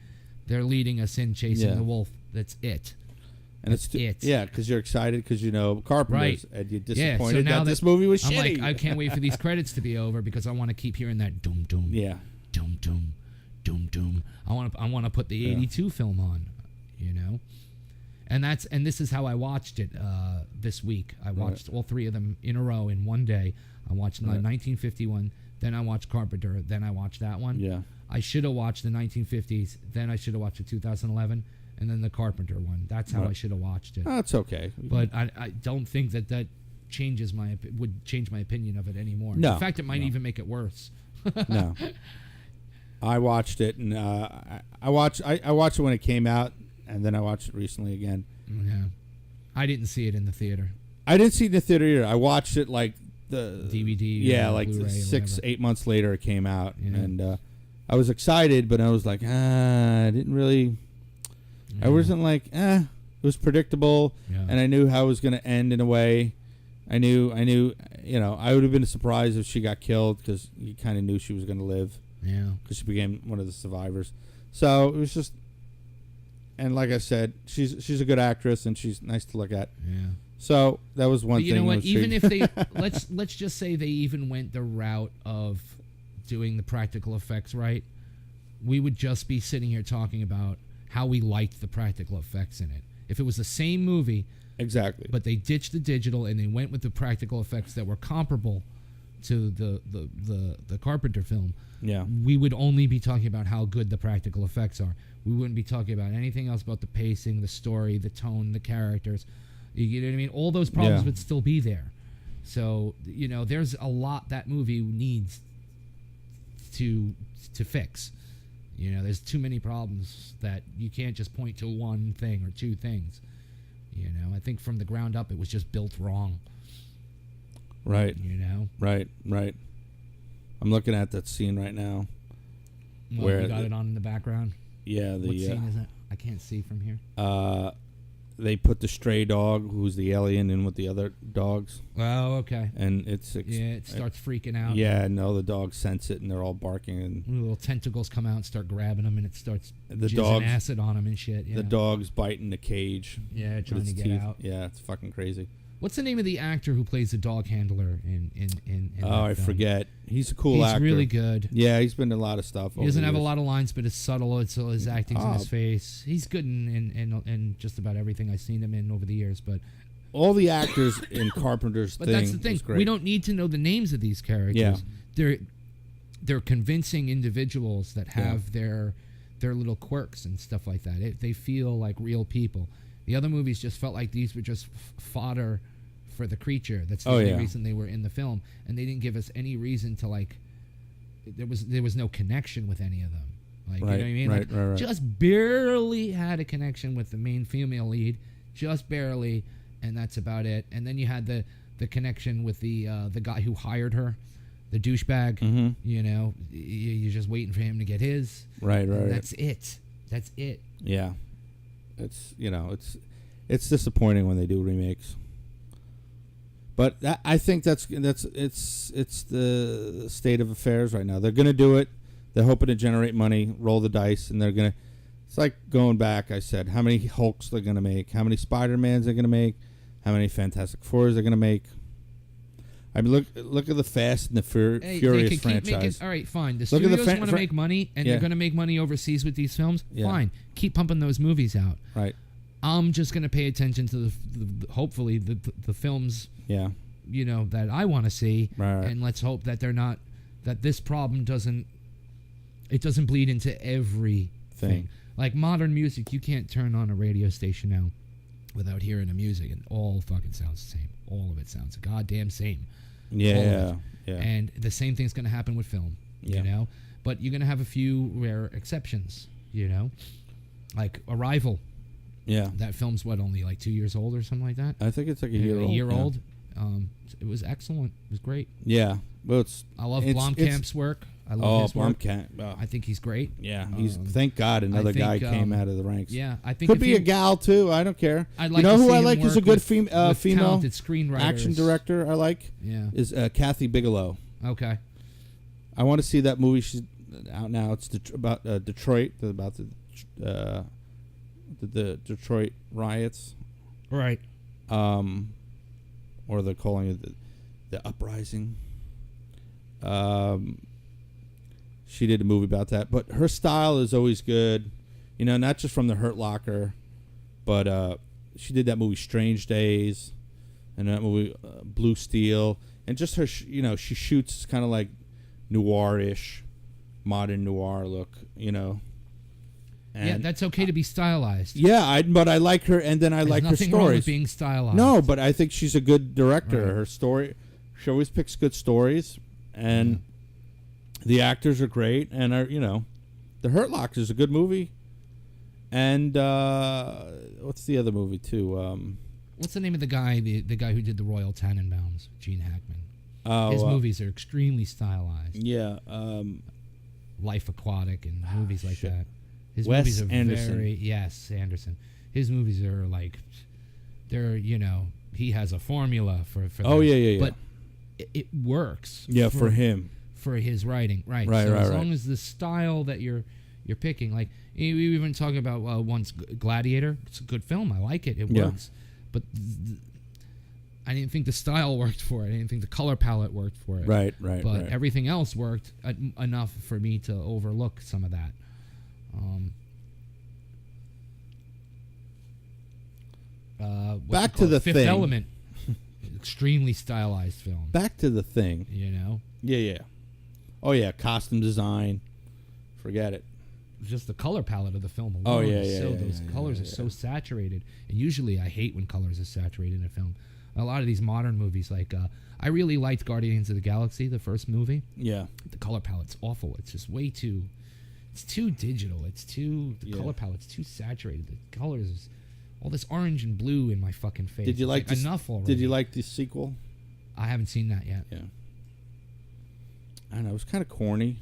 they're leading us in chasing Yeah. the wolf. That's it. and That's it's it. yeah, because you're excited because you know Carpenter's, and you're Yeah, so disappointed now that this movie was I'm shitty. like, I can't wait for these credits to be over because I want to keep hearing that doom doom. Yeah, Doom doom, doom doom. I want to put the '82 film on, you know, and this is how I watched it this week. I watched all three of them in a row in one day. I watched the 1951, then I watched Carpenter, then I watched that one. yeah. I should have watched the 1950s, then I should have watched the 2011, and then the Carpenter one. That's how I should have watched it. Oh, it's okay. But I don't think that would change my opinion of it anymore. No, In fact, it might no. even make it worse. No, I watched it, and I watched it when it came out, and then I watched it recently again. Yeah, I didn't see it in the theater. I didn't see it in the theater either. I watched it like the DVD. Yeah, or like Blu-ray or 6-8 months later it came out, Yeah. and I was excited, but I was like, I didn't really. I wasn't like, it was predictable, Yeah. and I knew how it was going to end in a way. I knew, you know, I would have been surprised if she got killed because you kind of knew she was going to live Yeah. because she became one of the survivors. So it was just, and like I said, she's a good actress and she's nice to look at. Yeah. So that was one But thing. you know what? that was Even if intriguing. they let's just say they even went the route of doing the practical effects right, we would just be sitting here talking about how we liked the practical effects in it. If it was the same movie, exactly, but they ditched the digital and they went with the practical effects that were comparable to the Carpenter film, yeah, we would only be talking about how good the practical effects are. We wouldn't be talking about anything else about the pacing, the story, the tone, the characters. You know what I mean? All those problems Yeah. would still be there. So, you know, there's a lot that movie needs to fix. You know, there's too many problems that you can't just point to one thing or two things. You know, I think from the ground up it was just built wrong. right, You know? right. I'm looking at that scene right now. Well, Where you got the- it on in the background. Yeah, What scene is it? I can't see from here. They put the stray dog, who's the alien, in with the other dogs, Oh, okay. and it's Yeah, it starts freaking out. Yeah, no, the dogs sense it, and they're all barking, and Little tentacles come out and start grabbing them, and it starts The jizzing dogs- acid on them and shit. Yeah. the dog's biting the cage. Yeah, with trying to its get teeth. out. Yeah, it's fucking crazy. What's the name of the actor who plays the dog handler in Oh, that I film? forget. He's a cool He's actor. really good. Yeah, he's been in a lot of stuff. He doesn't have a lot of lines, but it's subtle. It's his acting's in his face. He's good in just about everything I've seen him in over the years. But All the actors in Carpenter's but thing. that's the thing. was great. We don't need to know the names of these characters. Yeah. They're convincing individuals that have their little quirks and stuff like that. They feel like real people. The other movies just felt like these were just fodder for the creature. That's the only reason they were in the film, and they didn't give us any reason to like. There was no connection with any of them. Like you know what I mean? Right. Just barely had a connection with the main female lead, just barely, and that's about it. And then you had the connection with the guy who hired her, the douchebag. Mm-hmm. You know, you're just waiting for him to get his. Right. And that's it. That's it. Yeah, it's it's disappointing when they do remakes. But I think it's the state of affairs right now. They're gonna do it. They're hoping to generate money, roll the dice, and they're gonna. It's like going back. I said how many Hulks they're gonna make, how many Spider-Mans they're gonna make, how many Fantastic Fours they're gonna make. I mean, look at the Fast and the Furious they could franchise. keep making, all right, fine. The Look at the studios want to make money, and Yeah. they're going to make money overseas with these films. Yeah. Fine, keep pumping those movies out. Right. I'm just going to pay attention to hopefully the films, Yeah. you know, that I want to see, Right. and let's hope that that this problem doesn't bleed into everything. Thing. Like modern music, you can't turn on a radio station now without hearing the music, and all fucking sounds the same. All of it sounds the goddamn same. Yeah. Yeah. And the same thing's going to happen with film, Yeah. you know? But you're going to have a few rare exceptions, you know? Like Arrival. Yeah. That film's, only like 2 years old or something like that? I think it's like a year old. old? It was excellent. It was great. Yeah. Well, it's I love it's- Blomkamp's work. I love his work. Blomkamp. I think he's great. Yeah, he's thank God another think, guy came out of the ranks. Yeah, I think Could if be you- a gal too. I don't care. I'd like you know to who see I him like is a work good with female talented screenwriters. action director. I like Yeah. is Kathy Bigelow. Okay. I want to see that movie. She's out now. It's about Detroit, about the Detroit riots, Right. or they're calling it the uprising. She did a movie about that, but her style is always good. You know, not just from The Hurt Locker, but she did that movie Strange Days, and that movie Blue Steel, and just her. She shoots kind of like noir-ish, modern noir look. And Yeah, that's okay to be stylized. yeah, but I like her, and then I There's like her nothing wrong stories. with being stylized. No, but I think she's a good director. Right. Her story, she always picks good stories, and the actors are great. And The Hurt Locker is a good movie. And what's the other movie too? What's the name of the guy? The guy who did the Royal Tenenbaums, Gene Hackman. Oh, His movies are extremely stylized. Yeah. Life Aquatic and movies like shit. that. His Wes movies are Anderson. Anderson. His movies are like, they're he has a formula for Oh, them. yeah. But it works. Yeah, for him. For his writing, right? Right, so right, as right. long as the style that you're picking, like we even talking about once Gladiator, it's a good film. I like it. It Yeah. works, but I didn't think the style worked for it. I didn't think the color palette worked for it. Right. But everything else worked enough for me to overlook some of that. Back to the Fifth Thing. Element, extremely stylized film. Back to the Thing. Yeah. Oh yeah, costume design. Forget it. Just the color palette of the film alone. Oh, yeah, is yeah, so yeah, those yeah, colors yeah, are so saturated, and usually I hate when colors are saturated in a film. A lot of these modern movies, like I really liked Guardians of the Galaxy, the first movie. Yeah. The color palette's awful. It's just way too. It's too digital. The color palette's too saturated. The colors, is all this orange and blue in my fucking face. Did you It's like this, enough already? Did you like the sequel? I haven't seen that yet. Yeah. I don't know. It was kind of corny.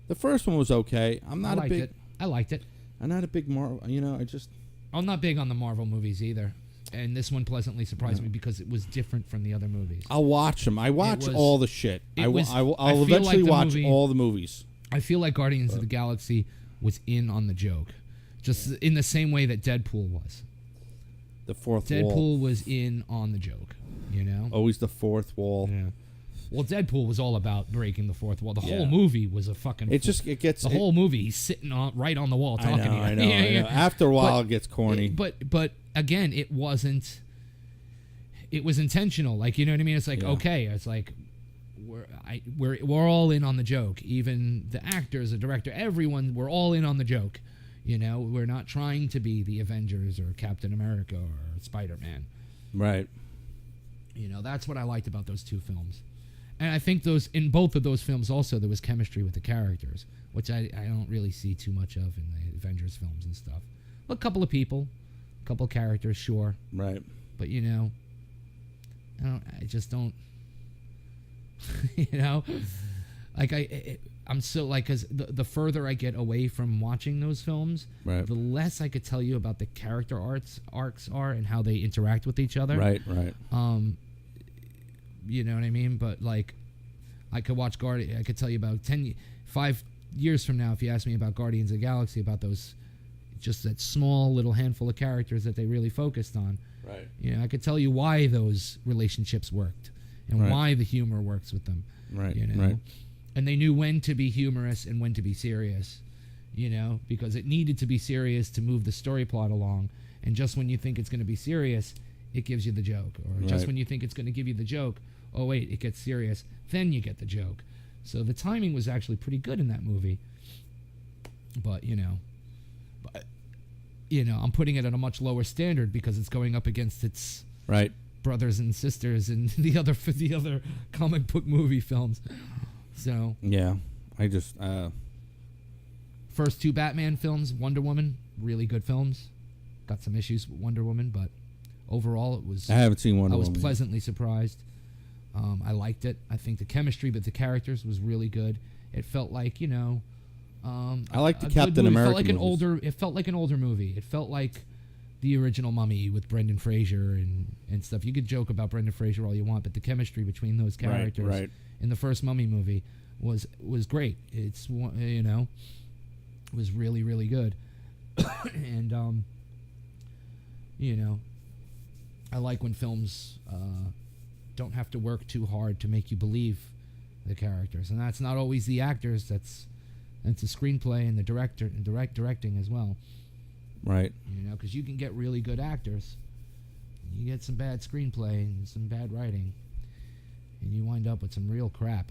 The first one was okay. I'm not a big. I liked it. I'm not a big Marvel. I just. I'm not big on the Marvel movies either, and this one pleasantly surprised me because it was different from the other movies. I'll watch them. I watch was- all the shit. it I'll was- I eventually feel like the watch movie- all the movies. I feel like Guardians of the Galaxy was in on the joke, just in the same way that Deadpool was. The fourth Deadpool wall. was in on the joke, Always the fourth wall. Yeah. Well, Deadpool was all about breaking the fourth wall. The Yeah. whole movie was a fucking. It gets. the whole movie. He's sitting right on the wall I talking know. to you. I know. Yeah, I yeah. know. After a while, it gets corny. But again, it wasn't. It was intentional. Like, you know what I mean? It's like, Yeah. okay, it's like we're all in on the joke. Even the actors, the director, everyone, we're all in on the joke. We're not trying to be the Avengers or Captain America or Spider-Man. Right. That's what I liked about those two films. And I think in both of those films also there was chemistry with the characters, which I don't really see too much of in the Avengers films and stuff. A couple of people, a couple of characters, sure. Right. But I just don't like I'm so like, because the further I get away from watching those films, Right. the less I could tell you about the character arcs are and how they interact with each other. Right. You know what I mean? But like, I could watch I could tell you about 5 years from now, if you ask me about Guardians of the Galaxy, about those, just that small little handful of characters that they really focused on. Right. I could tell you why those relationships worked and Right. why the humor works with them. Right. Right. And they knew when to be humorous and when to be serious, because it needed to be serious to move the story plot along. And just when you think it's going to be serious, it gives you the joke. Or just Right. when you think it's going to give you the joke, oh, wait, it gets serious, then you get the joke. So the timing was actually pretty good in that movie. But, I'm putting it at a much lower standard because it's going up against its Right. brothers and sisters in the other comic book movie films. So Yeah. I just. first two Batman films, Wonder Woman, really good films. Got some issues with Wonder Woman, but overall, it was. I haven't seen Wonder I was Woman. pleasantly surprised. I liked it. I think the chemistry with the characters was really good. It felt like, I like the a Captain good movie. America It movies. felt like an older movie. It felt like the original Mummy with Brendan Fraser and stuff. You could joke about Brendan Fraser all you want, but the chemistry between those characters right. in the first Mummy movie was great. It's was really, really good. And I like when films don't have to work too hard to make you believe the characters, and that's not always the actors. That's the screenplay and the directing as well. Right. Because you can get really good actors, you get some bad screenplay and some bad writing, and you wind up with some real crap.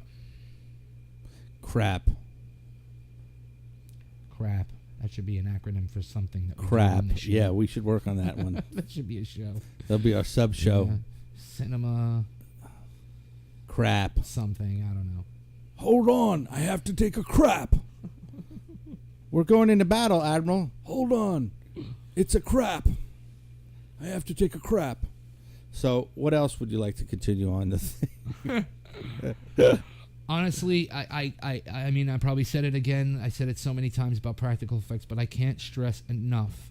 Crap. That should be an acronym for something that we do Crap. on the show. Yeah, we should work on that one. That should be a show. That'll be our sub show. Yeah. Cinema Crap. something, I don't know. Hold on, I have to take a crap. We're going into battle, Admiral. Hold on. It's a crap. I have to take a crap. So, what else would you like to continue on the thing? Honestly, I mean, I probably said it again. I said it so many times about practical effects, but I can't stress enough.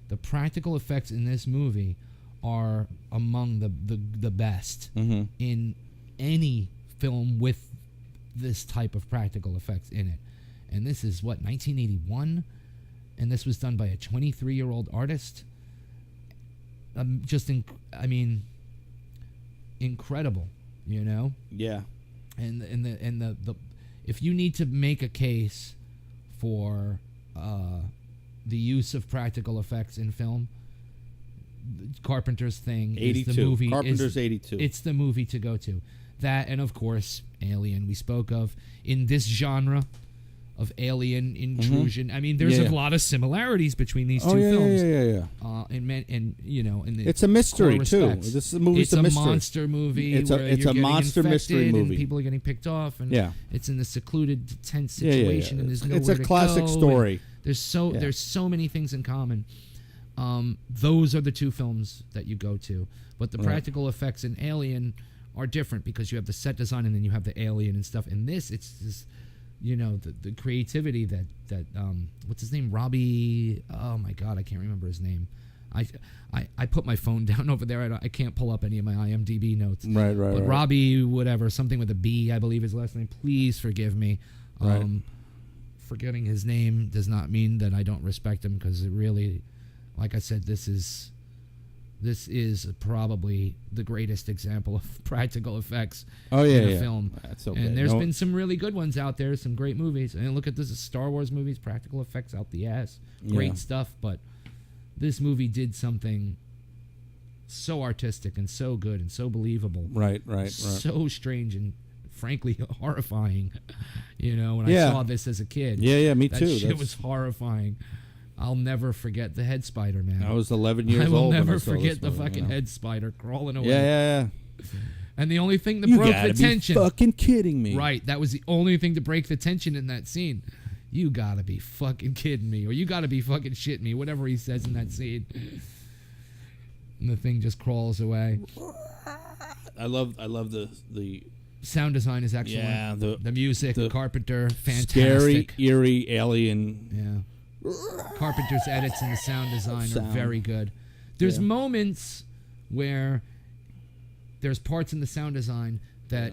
The practical effects in this movie are among the best in any film with this type of practical effects in it. And this is, 1981? And this was done by a 23-year-old artist. Incredible, Yeah. And the if you need to make a case for the use of practical effects in film, Carpenter's thing 82. is the movie. Carpenter's 82. It's the movie to go to. That, and of course, Alien. We spoke of in this genre of alien intrusion. I mean, there's a lot of similarities between these two films. Yeah. It's a mystery core too. respects. This movie's It's a a mystery. monster movie. It's where a you're getting monster mystery infected movie. And people are getting picked off, and Yeah. it's in a secluded, tense Yeah. situation, and there's nowhere It's a to classic go, story. and there's so many things in common. Those are the two films that you go to, but the practical effects in Alien are different because you have the set design and then you have the alien and stuff. In this, it's just the creativity that what's his name, Robbie, oh my god, I can't remember his name. I put my phone down over there. I can't pull up any of my IMDb notes. Right. But Robbie, whatever, something with a B, I believe his last name. Please forgive me. Forgetting his name does not mean that I don't respect him, because it really, like I said, this is probably the greatest example of practical effects in a film. That's okay. And there's been some really good ones out there, some great movies. And look at this, Star Wars movies, practical effects out the ass. Great stuff, but this movie did something so artistic and so good and so believable. Right. So strange and frankly horrifying. When I saw this as a kid. Yeah, me that too. Shit was horrifying. I'll never forget the head spider, man. I was 11 years I will old. never when I saw forget this the movie, fucking head spider crawling away. Yeah. And the only thing that You broke gotta the be tension. fucking kidding me. Right, that was the only thing to break the tension in that scene. You gotta be fucking kidding me, or you gotta be fucking shitting me, whatever he says in that scene. And the thing just crawls away. I love the Sound design is excellent. Yeah, the music, the Carpenter, fantastic. scary, eerie alien. Yeah. Carpenter's edits and the sound design are Sound. very good. There's moments where there's parts in the sound design that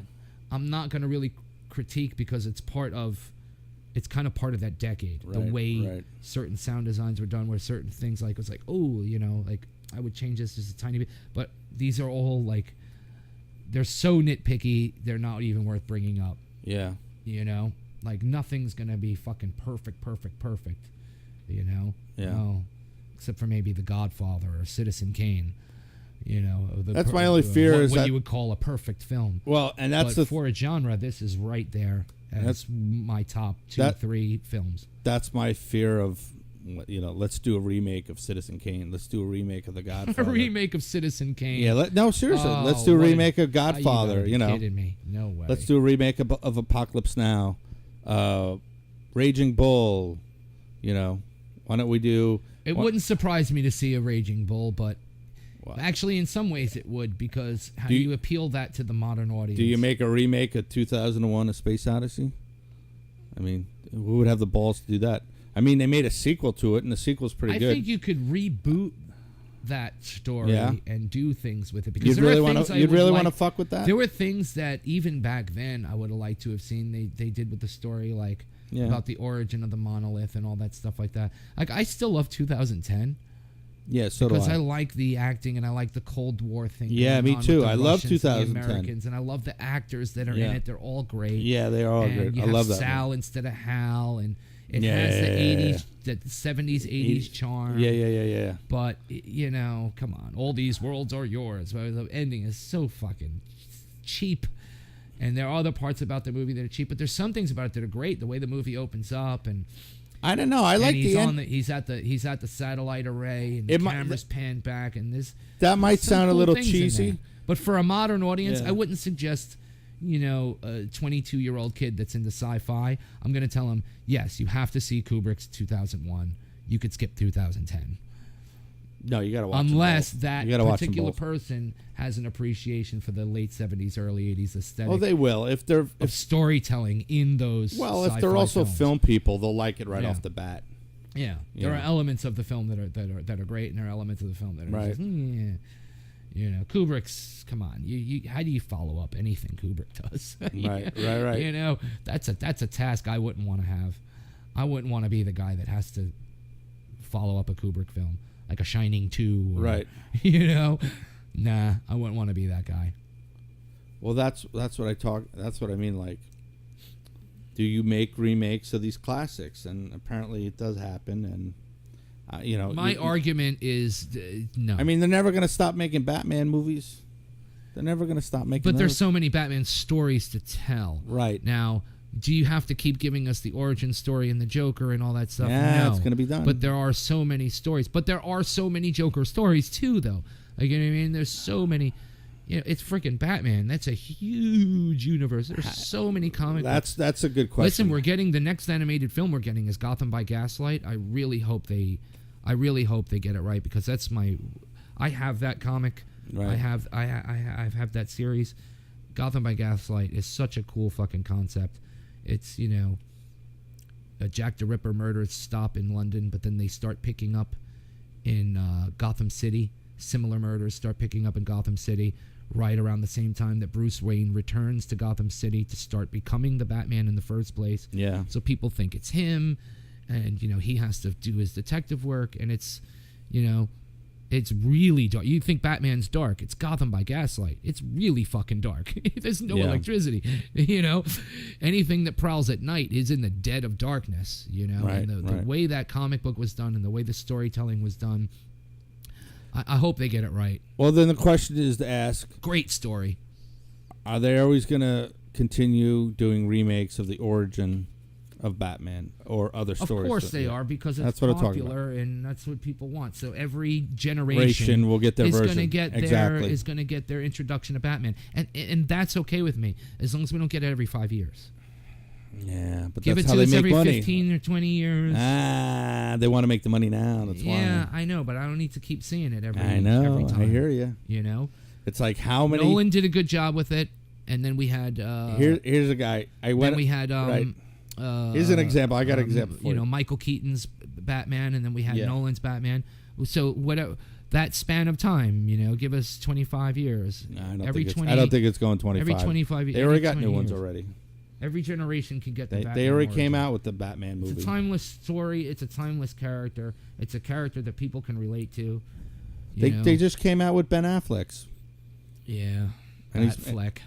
I'm not going to really critique, because it's kind of part of that decade. The way certain sound designs were done, where certain things it was like, oh, like I would change this just a tiny bit. But these are all they're so nitpicky, they're not even worth bringing up. Yeah. Like nothing's going to be fucking perfect. Yeah. No, except for maybe The Godfather or Citizen Kane. That's my only fear is what that you would call a perfect film. Well, and that's but for a genre, this is right there. That's my top 2-3 films. That's my fear of, let's do a remake of Citizen Kane. Let's do a remake of The Godfather. A remake of Citizen Kane. Yeah, no, seriously. Oh, let's do a remake of Godfather. You kidding me? No way. Let's do a remake of Apocalypse Now, Raging Bull. Why don't we do? It wouldn't surprise me to see a Raging Bull, but Actually, in some ways it would, because how do you appeal that to the modern audience? Do you make a remake of 2001: A Space Odyssey? I mean, who would have the balls to do that? I mean, they made a sequel to it, and the sequel's pretty good. I think you could reboot that story and do things with it, because You'd really want to fuck with that? There were things that even back then I would have liked to have seen. They did with the story, like about the origin of the monolith and all that stuff like that. Like, I still love 2010. Yeah, so because do I. I like the acting and I like the Cold War thing. Yeah, me too. I love Russians, 2010. the Americans, and I love the actors that are in it. They're all great. Yeah, they are all and great. You I have love that. Sal instead of Hal, and it has the 80s, the 70s, 80s charm. Yeah. But you know, come on, all these worlds are yours. The ending is so fucking cheap. And there are other parts about the movie that are cheap, but there's some things about it that are great. The way the movie opens up, and I don't know. I like the end. He's at the satellite array, and the camera's panned back, and this. That might sound a little cheesy, but for a modern audience, I wouldn't suggest, you know, a 22-year-old kid that's into sci-fi. I'm going to tell him, yes, you have to see Kubrick's 2001. You could skip 2010. No, you got to watch unless them both. that particular person has an appreciation for the late 70s, early 80s aesthetic. Oh, they will if they're of storytelling in those. Well, if they're also films. film people, they'll like it right off the bat. Yeah, there are elements of the film that are great, and there are elements of the film that are just, you know, Kubrick's. Come on, you how do you follow up anything Kubrick does? Right. You know, that's a task I wouldn't want to have. I wouldn't want to be the guy that has to follow up a Kubrick film. Like a Shining 2. Right. You know? Nah, I wouldn't want to be that guy. Well, that's what I mean, like, do you make remakes of these classics? And apparently it does happen, and you know, my argument is no. I mean, they're never going to stop making Batman movies. They're never going to stop making But there's so many Batman stories to tell. Right. Now, do you have to keep giving us the origin story and the Joker and all that stuff? Yeah, no. it's going to be done. But there are so many stories. But there are so many Joker stories, too, though. Like, you know what I mean? There's so many. You know, it's freaking Batman. That's a huge universe. There's so many comic books. That's a good question. Listen, we're getting the next animated film we're getting is Gotham by Gaslight. I really hope they get it right, because that's I have that comic. Right. I have that series. Gotham by Gaslight is such a cool fucking concept. It's, you know, a Jack the Ripper murders stop in London, but then they start picking up in Gotham City. Similar murders start picking up in Gotham City right around the same time that Bruce Wayne returns to Gotham City to start becoming the Batman in the first place. Yeah. So people think it's him, and, you know, he has to do his detective work, and it's, you know, it's really dark. You think Batman's dark. It's Gotham by Gaslight. It's really fucking dark. There's no electricity. You know, anything that prowls at night is in the dead of darkness, you know. Right, and the way that comic book was done and the way the storytelling was done, I hope they get it right. Well, then the question is to ask, Great story. are they always going to continue doing remakes of the origin of Batman or other stories? Of course they are, because it's That's what I'm talking popular and that's what people want. So every generation will get their is version. going to get their introduction to Batman, and that's okay with me as long as we don't get it every 5 years. Yeah, but Give that's it how to they us make every money. 15 or 20 years. They want to make the money now. That's Yeah, why. I know, but I don't need to keep seeing it every I know. every time. I hear you. You know? It's like how many? Nolan did a good job with it, and then we had Here's a guy. then we had right. Here's an example. I got an example for you you. know, Michael Keaton's Batman, and then we had Yeah. Nolan's Batman. So whatever that span of time, you know, give us 25 years. No, I every don't think it's going 25. Every 25 They already got new ones already. Every generation can get the Batman. They already origin. came out with the Batman movie. It's a timeless story. It's a timeless character. It's a character that people can relate to. They just came out with Ben Affleck's. Yeah. And Fleck.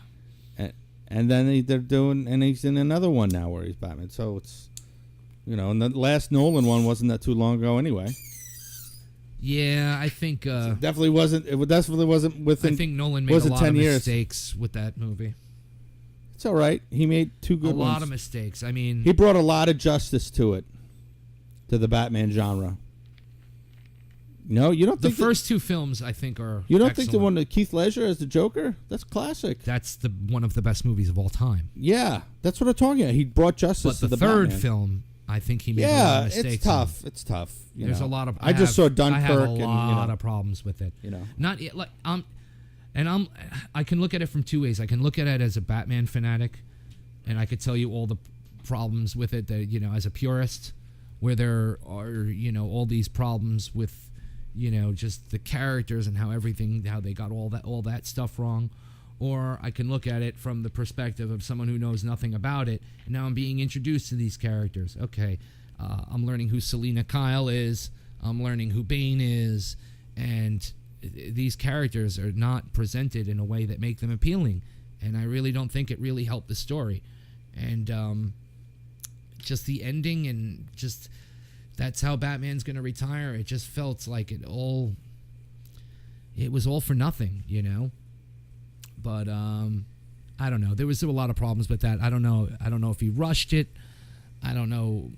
And then they're doing, and he's in another one now where he's Batman. So it's, you know, and the last Nolan one wasn't that too long ago anyway. Yeah, I think. It definitely wasn't. It definitely wasn't within. I think Nolan made a lot 10 of years. mistakes with that movie. It's all right. He made two good ones. A lot of mistakes. I mean, he brought a lot of justice to it, to the Batman genre. No, you don't the think first two films I think are. You don't excellent. think the one that Keith Ledger as the Joker? That's classic. That's one of the best movies of all time. Yeah, that's what I'm talking about. He brought justice But to the the third Batman. film I think he made a lot of mistakes. it's tough. It's tough. There's a lot of. I just saw Dunkirk. I have a and, lot of problems with it. Not like I can look at it from two ways. I can look at it as a Batman fanatic, and I could tell you all the problems with it. That as a purist, where there are all these problems with just the characters and how they got all that stuff wrong. Or I can look at it from the perspective of someone who knows nothing about it, and now I'm being introduced to these characters. Okay, I'm learning who Selina Kyle is, I'm learning who Bane is, and these characters are not presented in a way that make them appealing, and I really don't think it really helped the story. And just the ending, and just that's how Batman's going to retire. It just felt like it was all for nothing, But I don't know. There was a lot of problems with that. I don't know if he rushed it. I don't know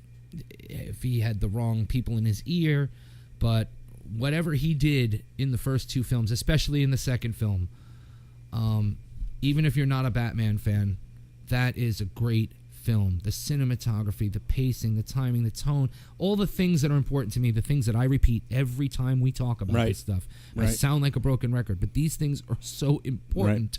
if he had the wrong people in his ear. But whatever he did in the first two films, especially in the second film, even if you're not a Batman fan, that is a great film. The cinematography, the pacing, the timing, the tone, all the things that are important to me, the things that I repeat every time we talk about this stuff. I sound like a broken record, but these things are so important.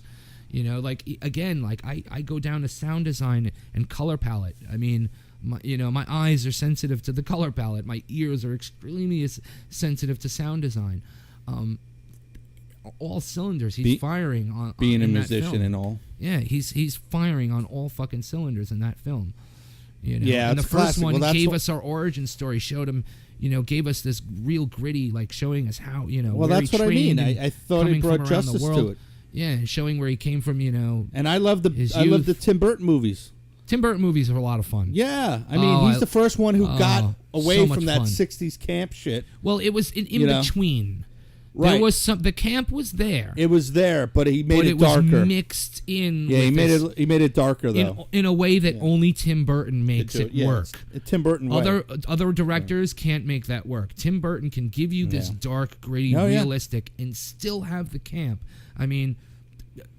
I go down to sound design and color palette. I mean, my eyes are sensitive to the color palette. My ears are extremely sensitive to sound design. All cylinders. He's firing on being a in musician film. and all. Yeah, he's firing on all fucking cylinders in that film. Yeah, and the first classic. one Well, gave us our origin story, showed him, gave us this real gritty, like showing us how, Well, where that's he what I mean. trained I thought he coming from brought around justice the world. to it. Yeah, and showing where he came from, And I love his I love youth. the Tim Burton movies. Tim Burton movies are a lot of fun. Yeah, I mean, he's the first one who got away so from much that fun. 60s camp shit. Well, it was in between. Right. There was the camp was there. It was there, but he made it was darker. mixed in. Yeah, with he made it darker though. in a way that only Tim Burton makes it work. It's Tim Burton way. Other directors can't make that work. Tim Burton can give you this dark, gritty, realistic, and still have the camp. I mean,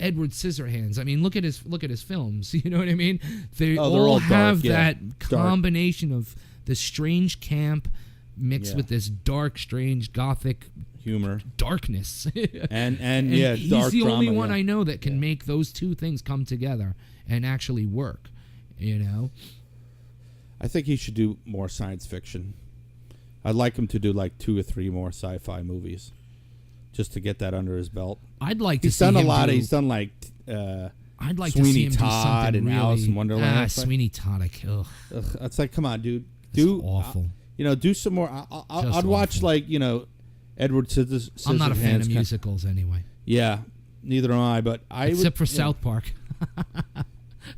Edward Scissorhands. I mean, look at his films. You know what I mean? They they're all all have dark, that combination of the strange camp mixed with this dark, strange, gothic humor, darkness. and he's dark the only drama, one I know that can make those two things come together and actually work. I think he should do more science fiction. I'd like him to do like 2 or 3 more sci-fi movies, just to get that under his belt. I'd like to He's see done him a lot. do, He's done like I'd like Sweeney to see him Todd do and something Alice really. in Wonderland. It's like- Sweeney Todd. It's like, come on, dude. It's awful. Do some more. I'd watch awful. like Edward Scissorhands. I'm not a fan of musicals anyway. Yeah, neither am I. But Except for South Park.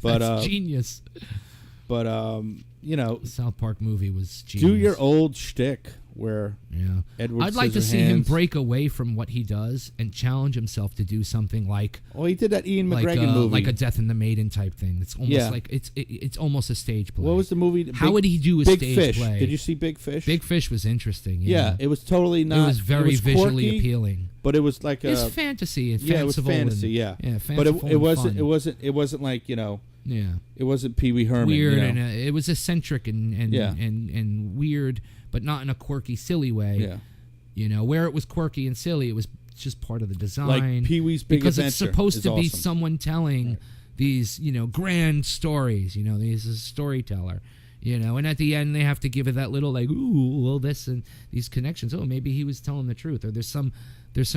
But That's genius. But South Park movie was genius. do your old shtick where Edward I'd like to see him Scissorhands- break away from what he does and challenge himself to do something like Oh, he did that Ian like McGregor movie. like a Death in the Maiden type thing. It's almost like it's almost a stage play. What was the movie? How would he do a Big stage Fish. play? Did you see Big Fish? Big Fish was interesting. Yeah, it was totally not. It was very visually quirky, appealing. but it was like It's fantasy and yeah, it was fanciful. fantasy. and, Yeah, but fanciful it and wasn't. fun. It wasn't like Yeah, It wasn't Pee Wee Herman. weird and it was eccentric and Yeah. and weird, but not in a quirky, silly way. Yeah. Where it was quirky and silly, it was just part of the design. Like Pee-wee's Big because Adventure it's supposed is to be awesome. someone telling these grand stories. He's a storyteller. And at the end they have to give it that little like, ooh, well, this and these connections. Oh, maybe he was telling the truth, or there's some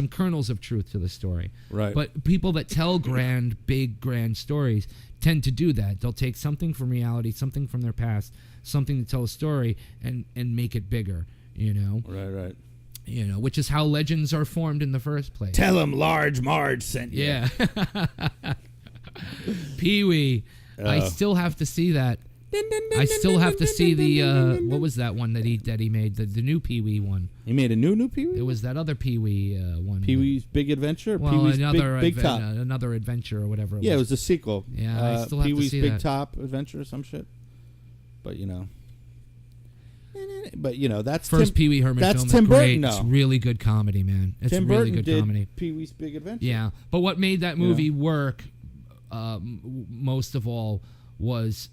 kernels of truth to the story. Right. But people that tell big, grand stories tend to do that. They'll take something from reality, something from their past, something to tell a story, and make it bigger. Right. Which is how legends are formed in the first place. Tell him Large Marge sent you. Yeah. Pee-wee. I still have to see that. I still have to see the what was that one that he made, the new Pee-wee one. He made a new Pee-wee? It was that other Pee-wee one. Pee-wee's Big Adventure? Well, Pee-wee's another Big Top? another adventure or whatever. Yeah, it was a sequel. Yeah, I still have to Pee-wee's see Big that. Top Adventure or some shit. But that's First Pee Wee Herman that's film. Tim It's great. Burton, It's though. really good comedy, man. It's Tim really Burton good did comedy. Pee-wee's Big Adventure. Yeah, but what made that movie work most of all was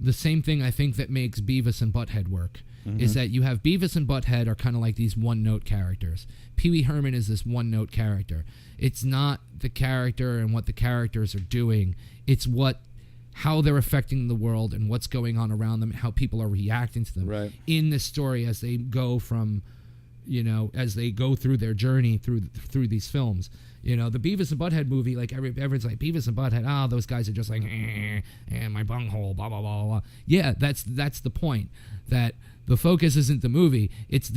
the same thing I think that makes Beavis and Butthead work is that you have Beavis and Butthead are kind of like these one-note characters. Pee Wee Herman is this one-note character. It's not the character and what the characters are doing. It's how they're affecting the world and what's going on around them and how people are reacting to them Right. in this story as they go from, as they go through their journey through these films. The Beavis and Butthead movie, like everyone's like Beavis and Butthead. Those guys are just like, my bunghole, blah blah blah blah. Yeah, that's the point. That the focus isn't the movie. It's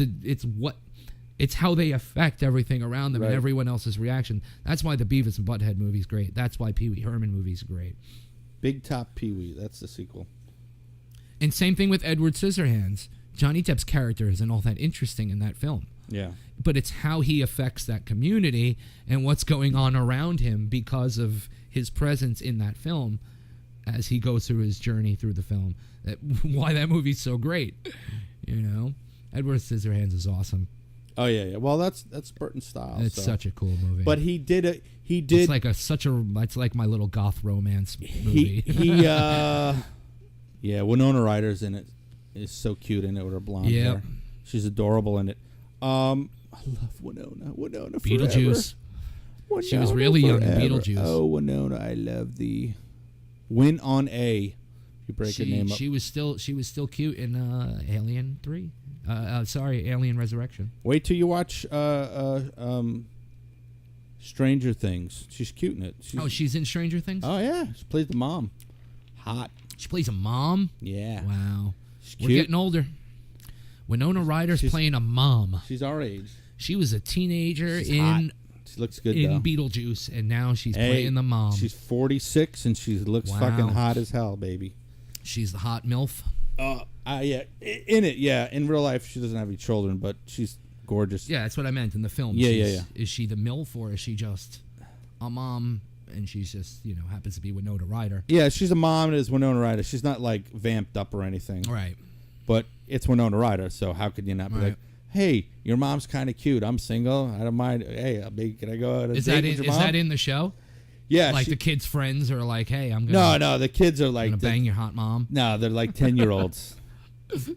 how they affect everything around them Right. and everyone else's reaction. That's why the Beavis and Butthead movie's great. That's why Pee Wee Herman movie's great. Big Top Pee Wee. That's the sequel. And same thing with Edward Scissorhands. Johnny Depp's character isn't all that interesting in that film. Yeah. But it's how he affects that community and what's going on around him because of his presence in that film as he goes through his journey through the film. Why that movie's so great. Edward Scissorhands is awesome. Oh yeah. Well, that's Burton's style. It's so. such a cool movie. But he did. It's like it's like my little goth romance movie. Yeah, Winona Ryder's in it. Is so cute in it with her blonde hair. She's adorable in it. I love Winona. Winona forever. Beetlejuice. Winona She was really young in forever. Beetlejuice. Oh, Winona, I love thee. Win on A. You break her name up. She was still cute in Alien 3. Alien Resurrection. Wait till you watch Stranger Things. She's cute in it. She's in Stranger Things? Oh yeah, she plays the mom. Hot. She plays a mom? Yeah. Wow. She's We're cute. getting older. Winona Ryder's playing a mom. She's our age. She was a teenager She's hot. She looks good though. Beetlejuice, and now she's playing the mom. She's 46 and she looks Wow. fucking hot as hell, baby. She's the hot MILF. Yeah, in it, yeah. In real life, she doesn't have any children, but she's gorgeous. Yeah, that's what I meant in the film. Yeah. Is she the MILF or is she just a mom and she's just, happens to be Winona Ryder? Yeah, she's a mom and is Winona Ryder. She's not like vamped up or anything. Right. But it's Winona Ryder, so how could you not be like, hey, your mom's kind of cute. I'm single. I don't mind. Hey, can I go out and date with your mom? Is that in the show? Yeah. Like the kids' friends are like, hey, I'm gonna No, the kids are like bang your hot mom. No, they're like 10-year-olds.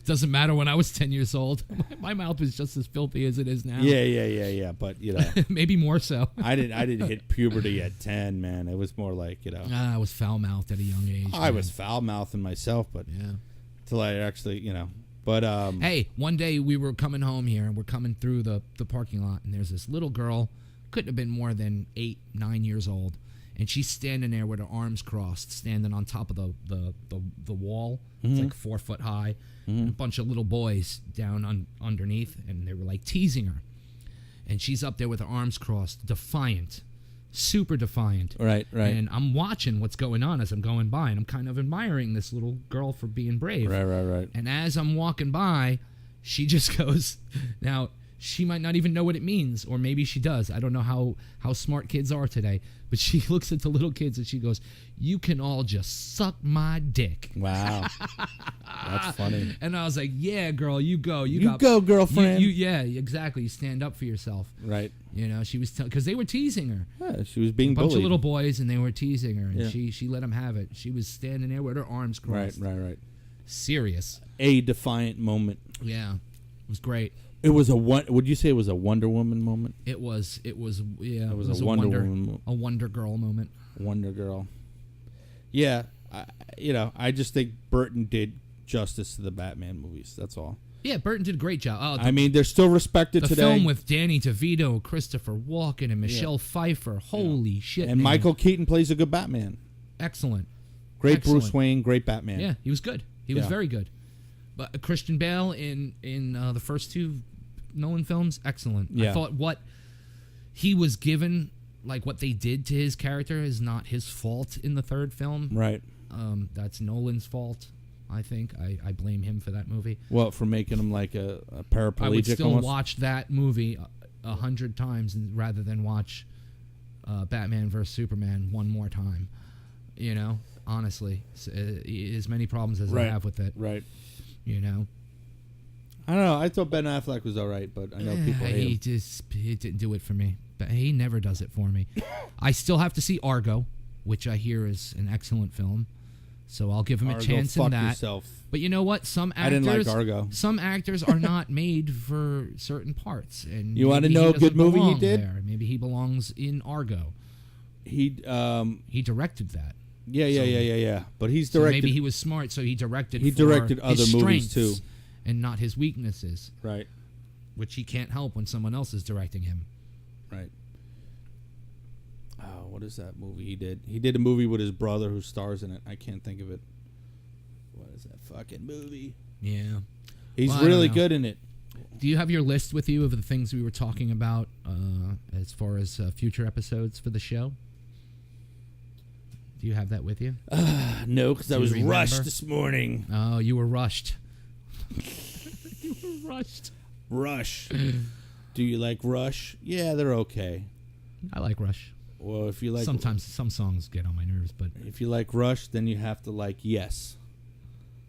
Doesn't matter when I was 10 years old. My mouth was just as filthy as it is now. Yeah. But maybe more so. I didn't hit puberty at 10, man. It was more like I was foul mouthed at a young age. I was foul mouthing myself, but till I actually But hey, one day we were coming home here and we're coming through the parking lot and there's this little girl, couldn't have been more than 8, 9 years old, and she's standing there with her arms crossed, standing on top of the wall. It's like 4 foot high. And a bunch of little boys down underneath, and they were like teasing her. And she's up there with her arms crossed, defiant, super defiant. Right. And I'm watching what's going on as I'm going by, and I'm kind of admiring this little girl for being brave. Right. And as I'm walking by, she just goes, now, she might not even know what it means, or maybe she does. I don't know how smart kids are today. But she looks at the little kids and she goes, you can all just suck my dick. Wow. That's funny. And I was like, yeah, girl, you go. You go, girlfriend. Yeah, exactly. You stand up for yourself. Right. She was, because they were teasing her. Yeah, she was being a bunch bullied. of little boys, and they were teasing her. And Yeah. she let them have it. She was standing there with her arms crossed. Right. Serious. A defiant moment. Yeah. It was great. It was would you say it was a Wonder Woman moment? It was a Wonder Woman. A Wonder Girl moment. Wonder Girl. Yeah, I just think Burton did justice to the Batman movies. That's all. Yeah, Burton did a great job. I mean, they're still respected the today. film with Danny DeVito, Christopher Walken, and Michelle Pfeiffer. Holy shit! And man. Michael Keaton plays a good Batman. Excellent. Great Excellent. Bruce Wayne. Great Batman. Yeah, he was good. He was Yeah. very good. But Christian Bale in the first 2 Nolan films, excellent. Yeah. I thought what he was given, like what they did to his character, is not his fault in the 3rd film. Right. That's Nolan's fault. I think I blame him for that movie. Well, for making him like a paraplegic. I would still almost. watch that movie 100 times rather than watch Batman vs Superman one more time. Honestly, as many problems as I have with it. Right. I don't know. I thought Ben Affleck was all right, but I know people hate him. He didn't do it for me. But he never does it for me. I still have to see Argo, which I hear is an excellent film. So I'll give him a Argo, chance in fuck that. yourself. But you know what? Some I actors, didn't like Argo. Some actors are not made for certain parts. And You wanna maybe know he a good doesn't movie he belong did? there. Maybe he belongs in Argo. He directed that. yeah. But he's So directed. maybe he was smart, so he directed. He for directed his other movies, strengths too. and not his weaknesses, right. which he can't help when someone else is directing him. Right. Oh, what is that movie he did? He did a movie with his brother who stars in it. I can't think of it. What is that fucking movie? Yeah. He's Well, I don't really know. good in it. Do you have your list with you of the things we were talking about as far as future episodes for the show? Do you have that with you? No, because I Do you was remember? rushed this morning. Oh, you were rushed. You were rushed. Rush. Do you like Rush? Yeah, they're okay. I like Rush. Well, if you like Sometimes some songs get on my nerves, but if you like Rush, then you have to like Yes.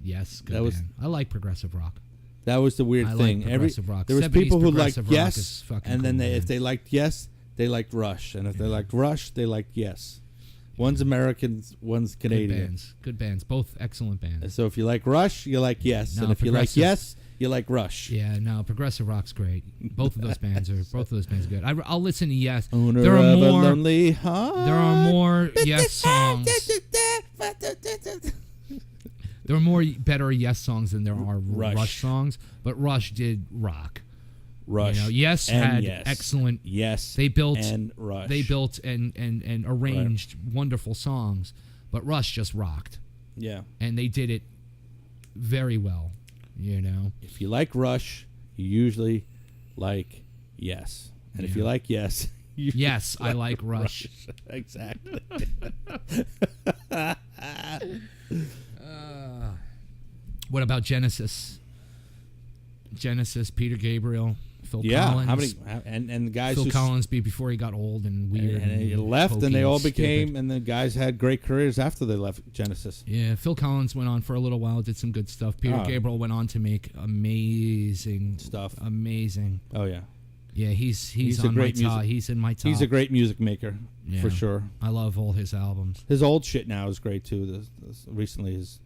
yes, good That was- band. I like progressive rock. That was the weird I like thing. progressive rock. There was 70s people who liked progressive rock Yes, is fucking and then cool, if man. they liked Yes, they liked Rush, and if they liked Rush, they liked Yes. One's American, one's Good Canadian. bands. Good bands. Both excellent bands. And so if you like Rush, you like Yes, No, and if you like progressive- Yes, you like Rush. Yeah, no, progressive rock's great. Both of those bands are good. I'll listen to Yes. Owner There are of more. a lonely heart. There are more Yes songs. There are more better Yes songs than there are Rush songs. But Rush did rock. Rush. You know, Yes and had Yes. excellent. Yes. They built and Rush. They built and arranged wonderful songs, but Rush just rocked, Yeah. and they did it very well. You know. If you like Rush, you usually like Yes. And if you Yeah. like Yes, you Yes, I like Rush. Exactly. What about Genesis? Genesis, Peter Gabriel, Phil Yeah. Collins. How many? And the guys Phil who Collins before he got old and weird. and he left, hokey and they all stupid. became, and the guys had great careers after they left Genesis. Yeah, Phil Collins went on for a little while, did some good stuff. Peter Oh. Gabriel went on to make amazing Stuff. Amazing. Oh yeah, Yeah, he's He's a on great my top. music- He's in my top. he's a great music maker Yeah. for sure. I love all his albums. His old shit now is great too. Recently, his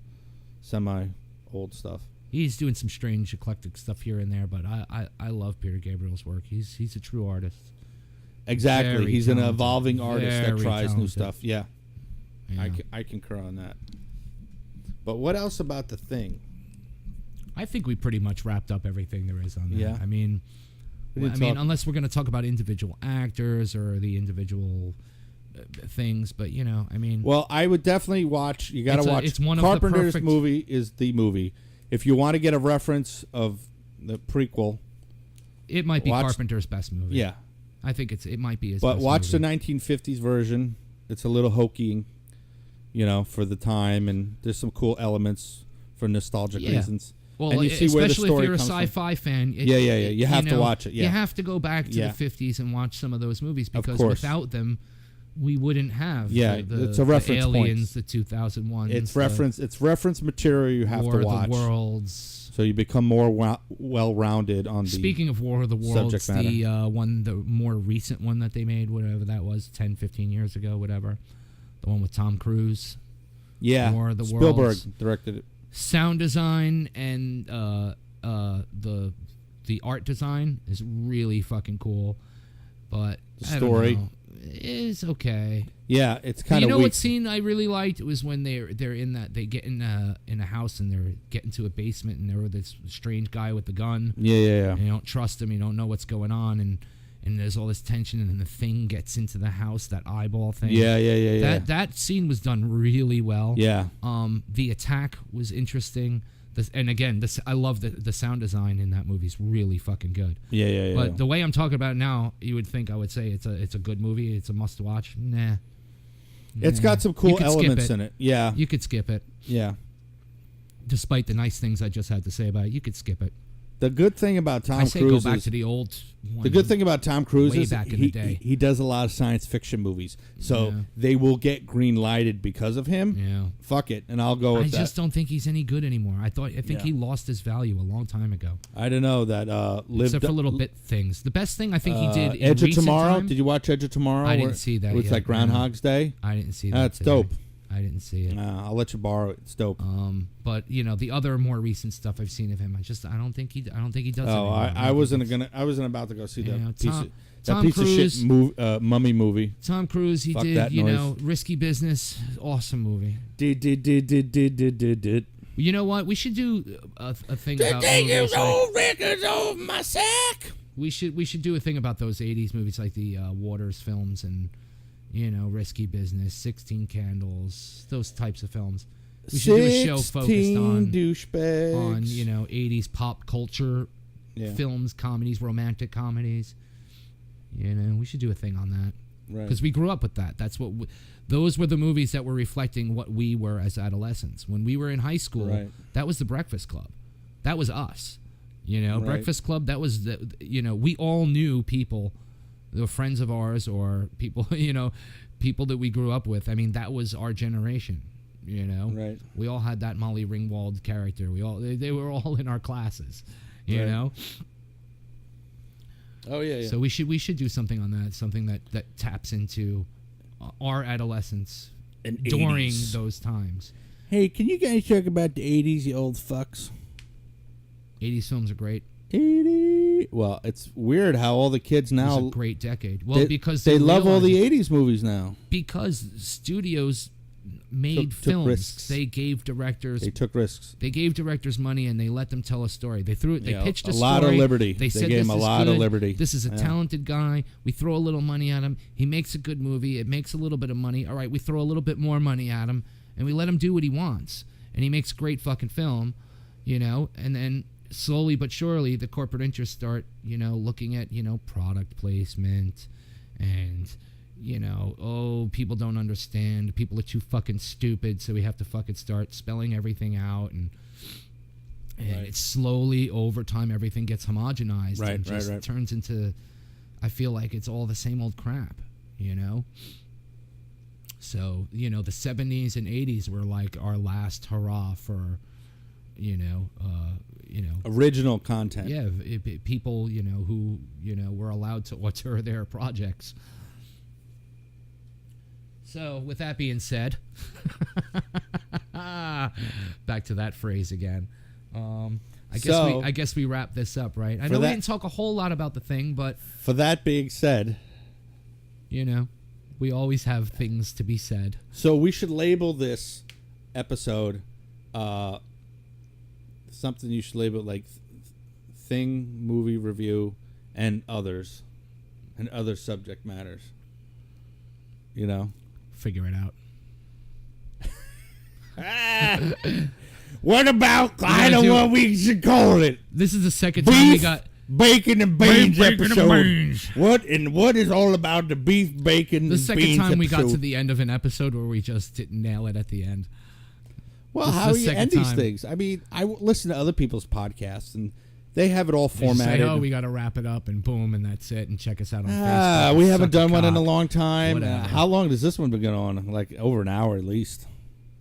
semi-old stuff. He's doing some strange eclectic stuff here and there, but I love Peter Gabriel's work. He's a true artist. Exactly, Very he's talented. an evolving artist that Very tries new talented. stuff. Yeah, Yeah. I concur on that. But what else about The Thing? I think we pretty much wrapped up everything there is on that. Yeah. I mean, We didn't talk- unless we're going to talk about individual actors or the individual things, but you know, I mean, Well, I would definitely watch. You got to watch. it's one of the Carpenter's perfect- movie is the movie. If you want to get a reference of the prequel, it might be watch- Carpenter's best movie. yeah. I think it might be his. But best watch the movie. 1950s version. It's a little hokey, you know, for the time, and there's some cool elements for nostalgic Yeah. reasons. Well, and you see where the especially story if you're a comes from. sci-fi fan. Yeah. You have to watch it, yeah. You have to go back to Yeah. the 50s and watch some of those movies Of because course. without them, we wouldn't have. Yeah, the, it's a reference the point. Aliens, the 2001. It's reference material you have War to of watch, the Worlds. so you become more well-rounded on the. Speaking of War of the Worlds, subject matter. the more recent one that they made, whatever that was, 10, 15 years ago, whatever. The one with Tom Cruise. yeah, War of the Spielberg Worlds. directed it. Sound design and the art design is really fucking cool, but The I don't story. know. Is okay. Yeah, it's You kind of know weak. what scene I really liked? It was when they're in that they get in a house and they're getting to a basement and there was this strange guy with the gun. Yeah. And you don't trust him. You don't know what's going on, and there's all this tension, and then the thing gets into the house, that eyeball thing. Yeah. That scene was done really well. Yeah. The attack was interesting. And again, I love the sound design in that movie is really fucking good. Yeah. But the way I'm talking about it now, you would think I would say it's a good movie. It's a must watch. Nah. It's Nah. got some You cool could skip elements in it. Yeah. You could skip it. Yeah. Despite the nice things I just had to say about it, you could skip it. The good thing about Tom I say Cruise go back is to the old one. the good thing about Tom Cruise way is back in he, the day. he does a lot of science fiction movies, so Yeah. they will get green lighted because of him. Yeah. Fuck it, and I'll go I with that. just don't think he's any good anymore. I think Yeah. he lost his value a long time ago. I don't know that lived Except for little bit things. The best thing I think he did in Edge of recent Tomorrow. time, Did you watch Edge of Tomorrow? I didn't where see that It's yet, like no. Groundhog's Day. I didn't see that. That's today. dope. I didn't see it. I'll let you borrow it. It's dope. But the other more recent stuff I've seen of him, I don't think he does. Oh, anymore. I wasn't about to go see that Tom piece Cruise, of shit mummy movie. Tom Cruise, he Fuck did, that noise. Risky Business, awesome movie. Did. You know what? We should do a thing about Take movies. those old records off my sack. We should do a thing about those 80s movies like the Waters films and Risky Business, 16 Candles, those types of films. We should do a show focused on douchebags. 80s pop culture films, comedies, romantic comedies. We should do a thing on that. Right. Because we grew up with that. That's what those were the movies that were reflecting what we were as adolescents. When we were in high school, that was the Breakfast Club. That was us. Breakfast Club, that was we all knew people, they were friends of ours or people, people that we grew up with. I mean, that was our generation, Right. We all had that Molly Ringwald character. They were all in our classes, you know. Oh yeah. So we should do something on that, something that taps into our adolescence And during 80s. those times. Hey, can you guys talk about the 80s, you old fucks? 80s films are great. 80. Well, it's weird how all the kids It was now a great decade. Well, because they love all realized- the 80s movies now. because studios made Took films. risks. They gave directors They took risks. money and they let them tell a story. They pitched a lot of story. liberty. They They said gave this him a is lot of good. liberty. This is a Yeah. talented guy. We throw a little money at him. He makes a good movie. It makes a little bit of money. All right, we throw a little bit more money at him and we let him do what he wants. And he makes a great fucking film, and then slowly but surely the corporate interests start, looking at, product placement and people don't understand. People are too fucking stupid, so we have to fucking start spelling everything out, and it's slowly over time everything gets homogenized and just turns into. I feel like it's all the same old crap, So the 70s and 80s were like our last hurrah for, Original content. yeah, people who were allowed to auteur their projects. So, with that being said, back to that phrase again. I guess we wrap this up, right? I know we didn't talk a whole lot about the thing, but For that being said, we always have things to be said. so we should label this episode something you should label like thing, movie review, and others, and other subject matters. Figure it out. What about, I gotta don't do- know what we should call it. This is the second time we Beef, got. bacon, and beans Bacon and episode. beans. What is all about the beef, bacon, The and second beans time we got to episode? the end of an episode where we just didn't nail it at the end. Well, This is how the do you second end these time. things? I mean, I listen to other people's podcasts, and they have it all They just formatted. say, oh, we got to wrap it up, and boom, and that's it. And check us out on Facebook. We Suck haven't done one in a cock. long time. Whatever. How long does this one been going on? Like over an hour at least.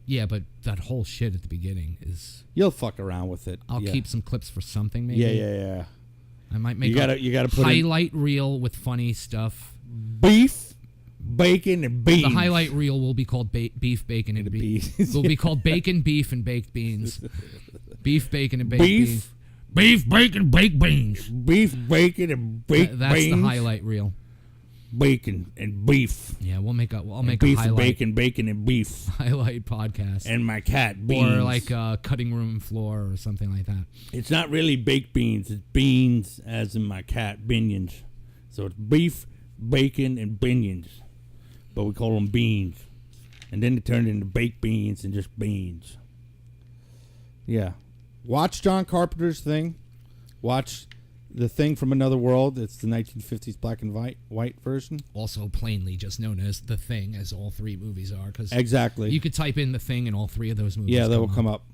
Yeah, but that whole shit at the beginning is. You'll fuck around with it. I'll Yeah. keep some clips for something. Maybe. Yeah. I might make You gotta put in highlight reel with funny stuff. beef, bacon, and beans. The highlight reel will be called beef, bacon, and beans. beans. Will be called bacon, beef, and baked beans. Beef, bacon, and baked Beef, beans. Beef, bacon, baked beans. beef, bacon, and baked That's beans. the highlight reel. Bacon and beef. Yeah, I'll make And a beef, highlight bacon, and beef. highlight podcast. And my cat, beans. Or like cutting room floor or something like that. It's not really baked beans. It's beans, as in my cat, binions. So it's beef, bacon, and binions. But we call them beans. And then it turned into baked beans and just beans. Yeah. Watch John Carpenter's Thing. Watch The Thing from Another World. It's the 1950s black and white version. Also plainly just known as The Thing, as all three movies are. Cause Exactly. you could type in The Thing and all three of those movies Yeah, that will come up.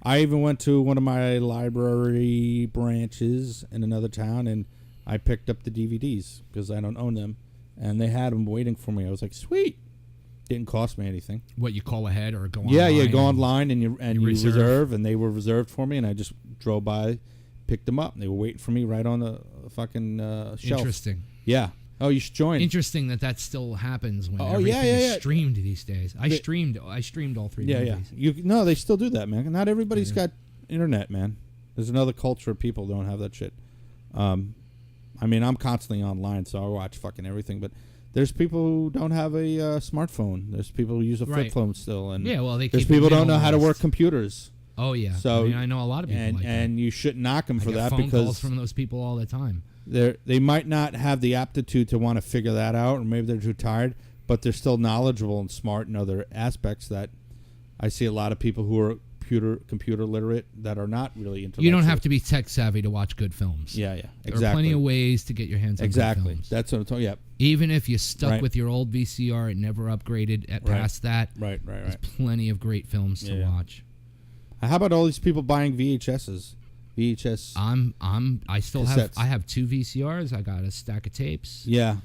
I even went to one of my library branches in another town, and I picked up the DVDs because I don't own them, and they had them waiting for me. I was like, sweet. Didn't cost me anything. What, you call ahead or go online? Yeah, go and- online and you reserve. reserve, and they were reserved for me, and I just drove by, picked them up, and they were waiting for me right on the fucking shelf. Interesting. Yeah. Oh, you should join. Interesting that still happens when Oh, everything yeah, is yeah. streamed these days. I streamed all 3 Yeah, movies. No, they still do that, man. Not everybody's got internet, man. There's another culture of people who don't have that shit. I mean, I'm constantly online, so I watch fucking everything. But there's people who don't have a smartphone. There's people who use a flip Right. phone still, and Yeah, well, they there's keep it people who don't know how to minimalized. work computers. Oh yeah. So I mean, I know a lot of people and like that. and you shouldn't knock them I for get that phone because calls from those people all the time. they might not have the aptitude to want to figure that out, or maybe they're too tired, but they're still knowledgeable and smart in other aspects. That I see a lot of people who are computer literate that are not really intellectual. You don't have to be tech savvy to watch good films. Yeah, There exactly. are plenty of ways to get your hands on good films. That's what I'm talking. Yeah, Even if you're stuck Right. with your old VCR and never upgraded past that, right. there's plenty of great films to Yeah. watch. How about all these people buying VHSs? I still Cassettes. have 2 VCRs. I got a stack of tapes. Yeah.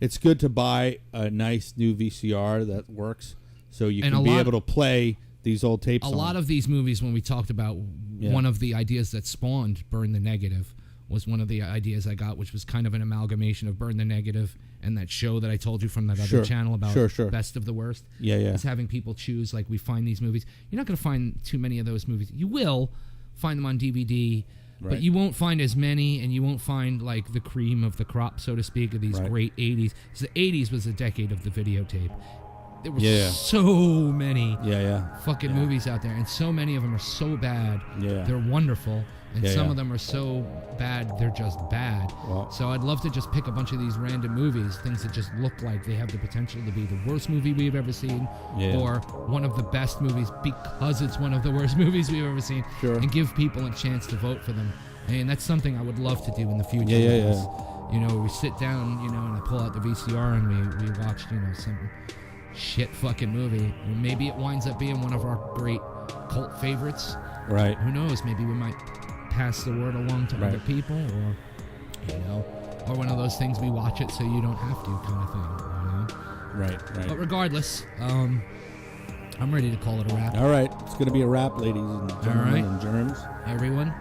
It's good to buy a nice new VCR that works, so you And can a be lot- able to play these old tapes. A lot of these movies, when we talked about one of the ideas that spawned Burn the Negative, was one of the ideas I got, which was kind of an amalgamation of Burn the Negative and that show that I told you from that Sure. other channel about Sure. Best of the Worst. Yeah. Is having people choose, like, we find these movies. You're not going to find too many of those movies. You will find them on DVD, Right. but you won't find as many, and you won't find, like, the cream of the crop, so to speak, of these Right. great 80s. So the 80s was a decade of the videotape. There were Yeah. so many Yeah. fucking movies out there, and so many of them are so bad. Yeah. They're wonderful, and Yeah, some yeah. of them are so bad they're just bad. Well- So I'd love to just pick a bunch of these random movies, things that just look like they have the potential to be the worst movie we've ever seen, Yeah. or one of the best movies because it's one of the worst movies we've ever seen, Sure. and give people a chance to vote for them. And that's something I would love to do in the future. Yeah, yeah, with yeah. us. You know, we sit down, and I pull out the VCR and we watch, some shit fucking movie. And maybe it winds up being one of our great cult favorites. Right. Who knows? Maybe we might pass the word along to other Right. people, or or one of those things we watch it so you don't have to kind of thing. Right. But regardless, I'm ready to call it a wrap. All right. It's going to be a wrap, ladies and gentlemen right. and germs. Everyone,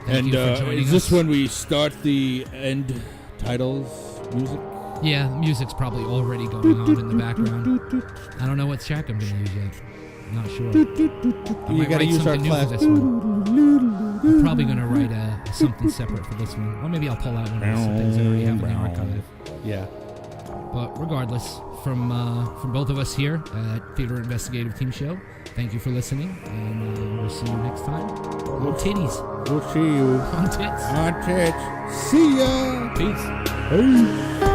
thank you for joining is this us. when we start the end titles music? Yeah, the music's probably already going on in the background. I don't know what track I'm going to use yet. I'm not sure. I You might got to write use our something new for class. this one. I'm probably going to write something separate for this one. Or maybe I'll pull out one of the things that I already have in the archive. Yeah. But regardless, from both of us here at Theater Investigative Team Show, thank you for listening, and we'll see you next time on Titties. We'll see you On Tits. on Tits. See ya. Peace. Hey.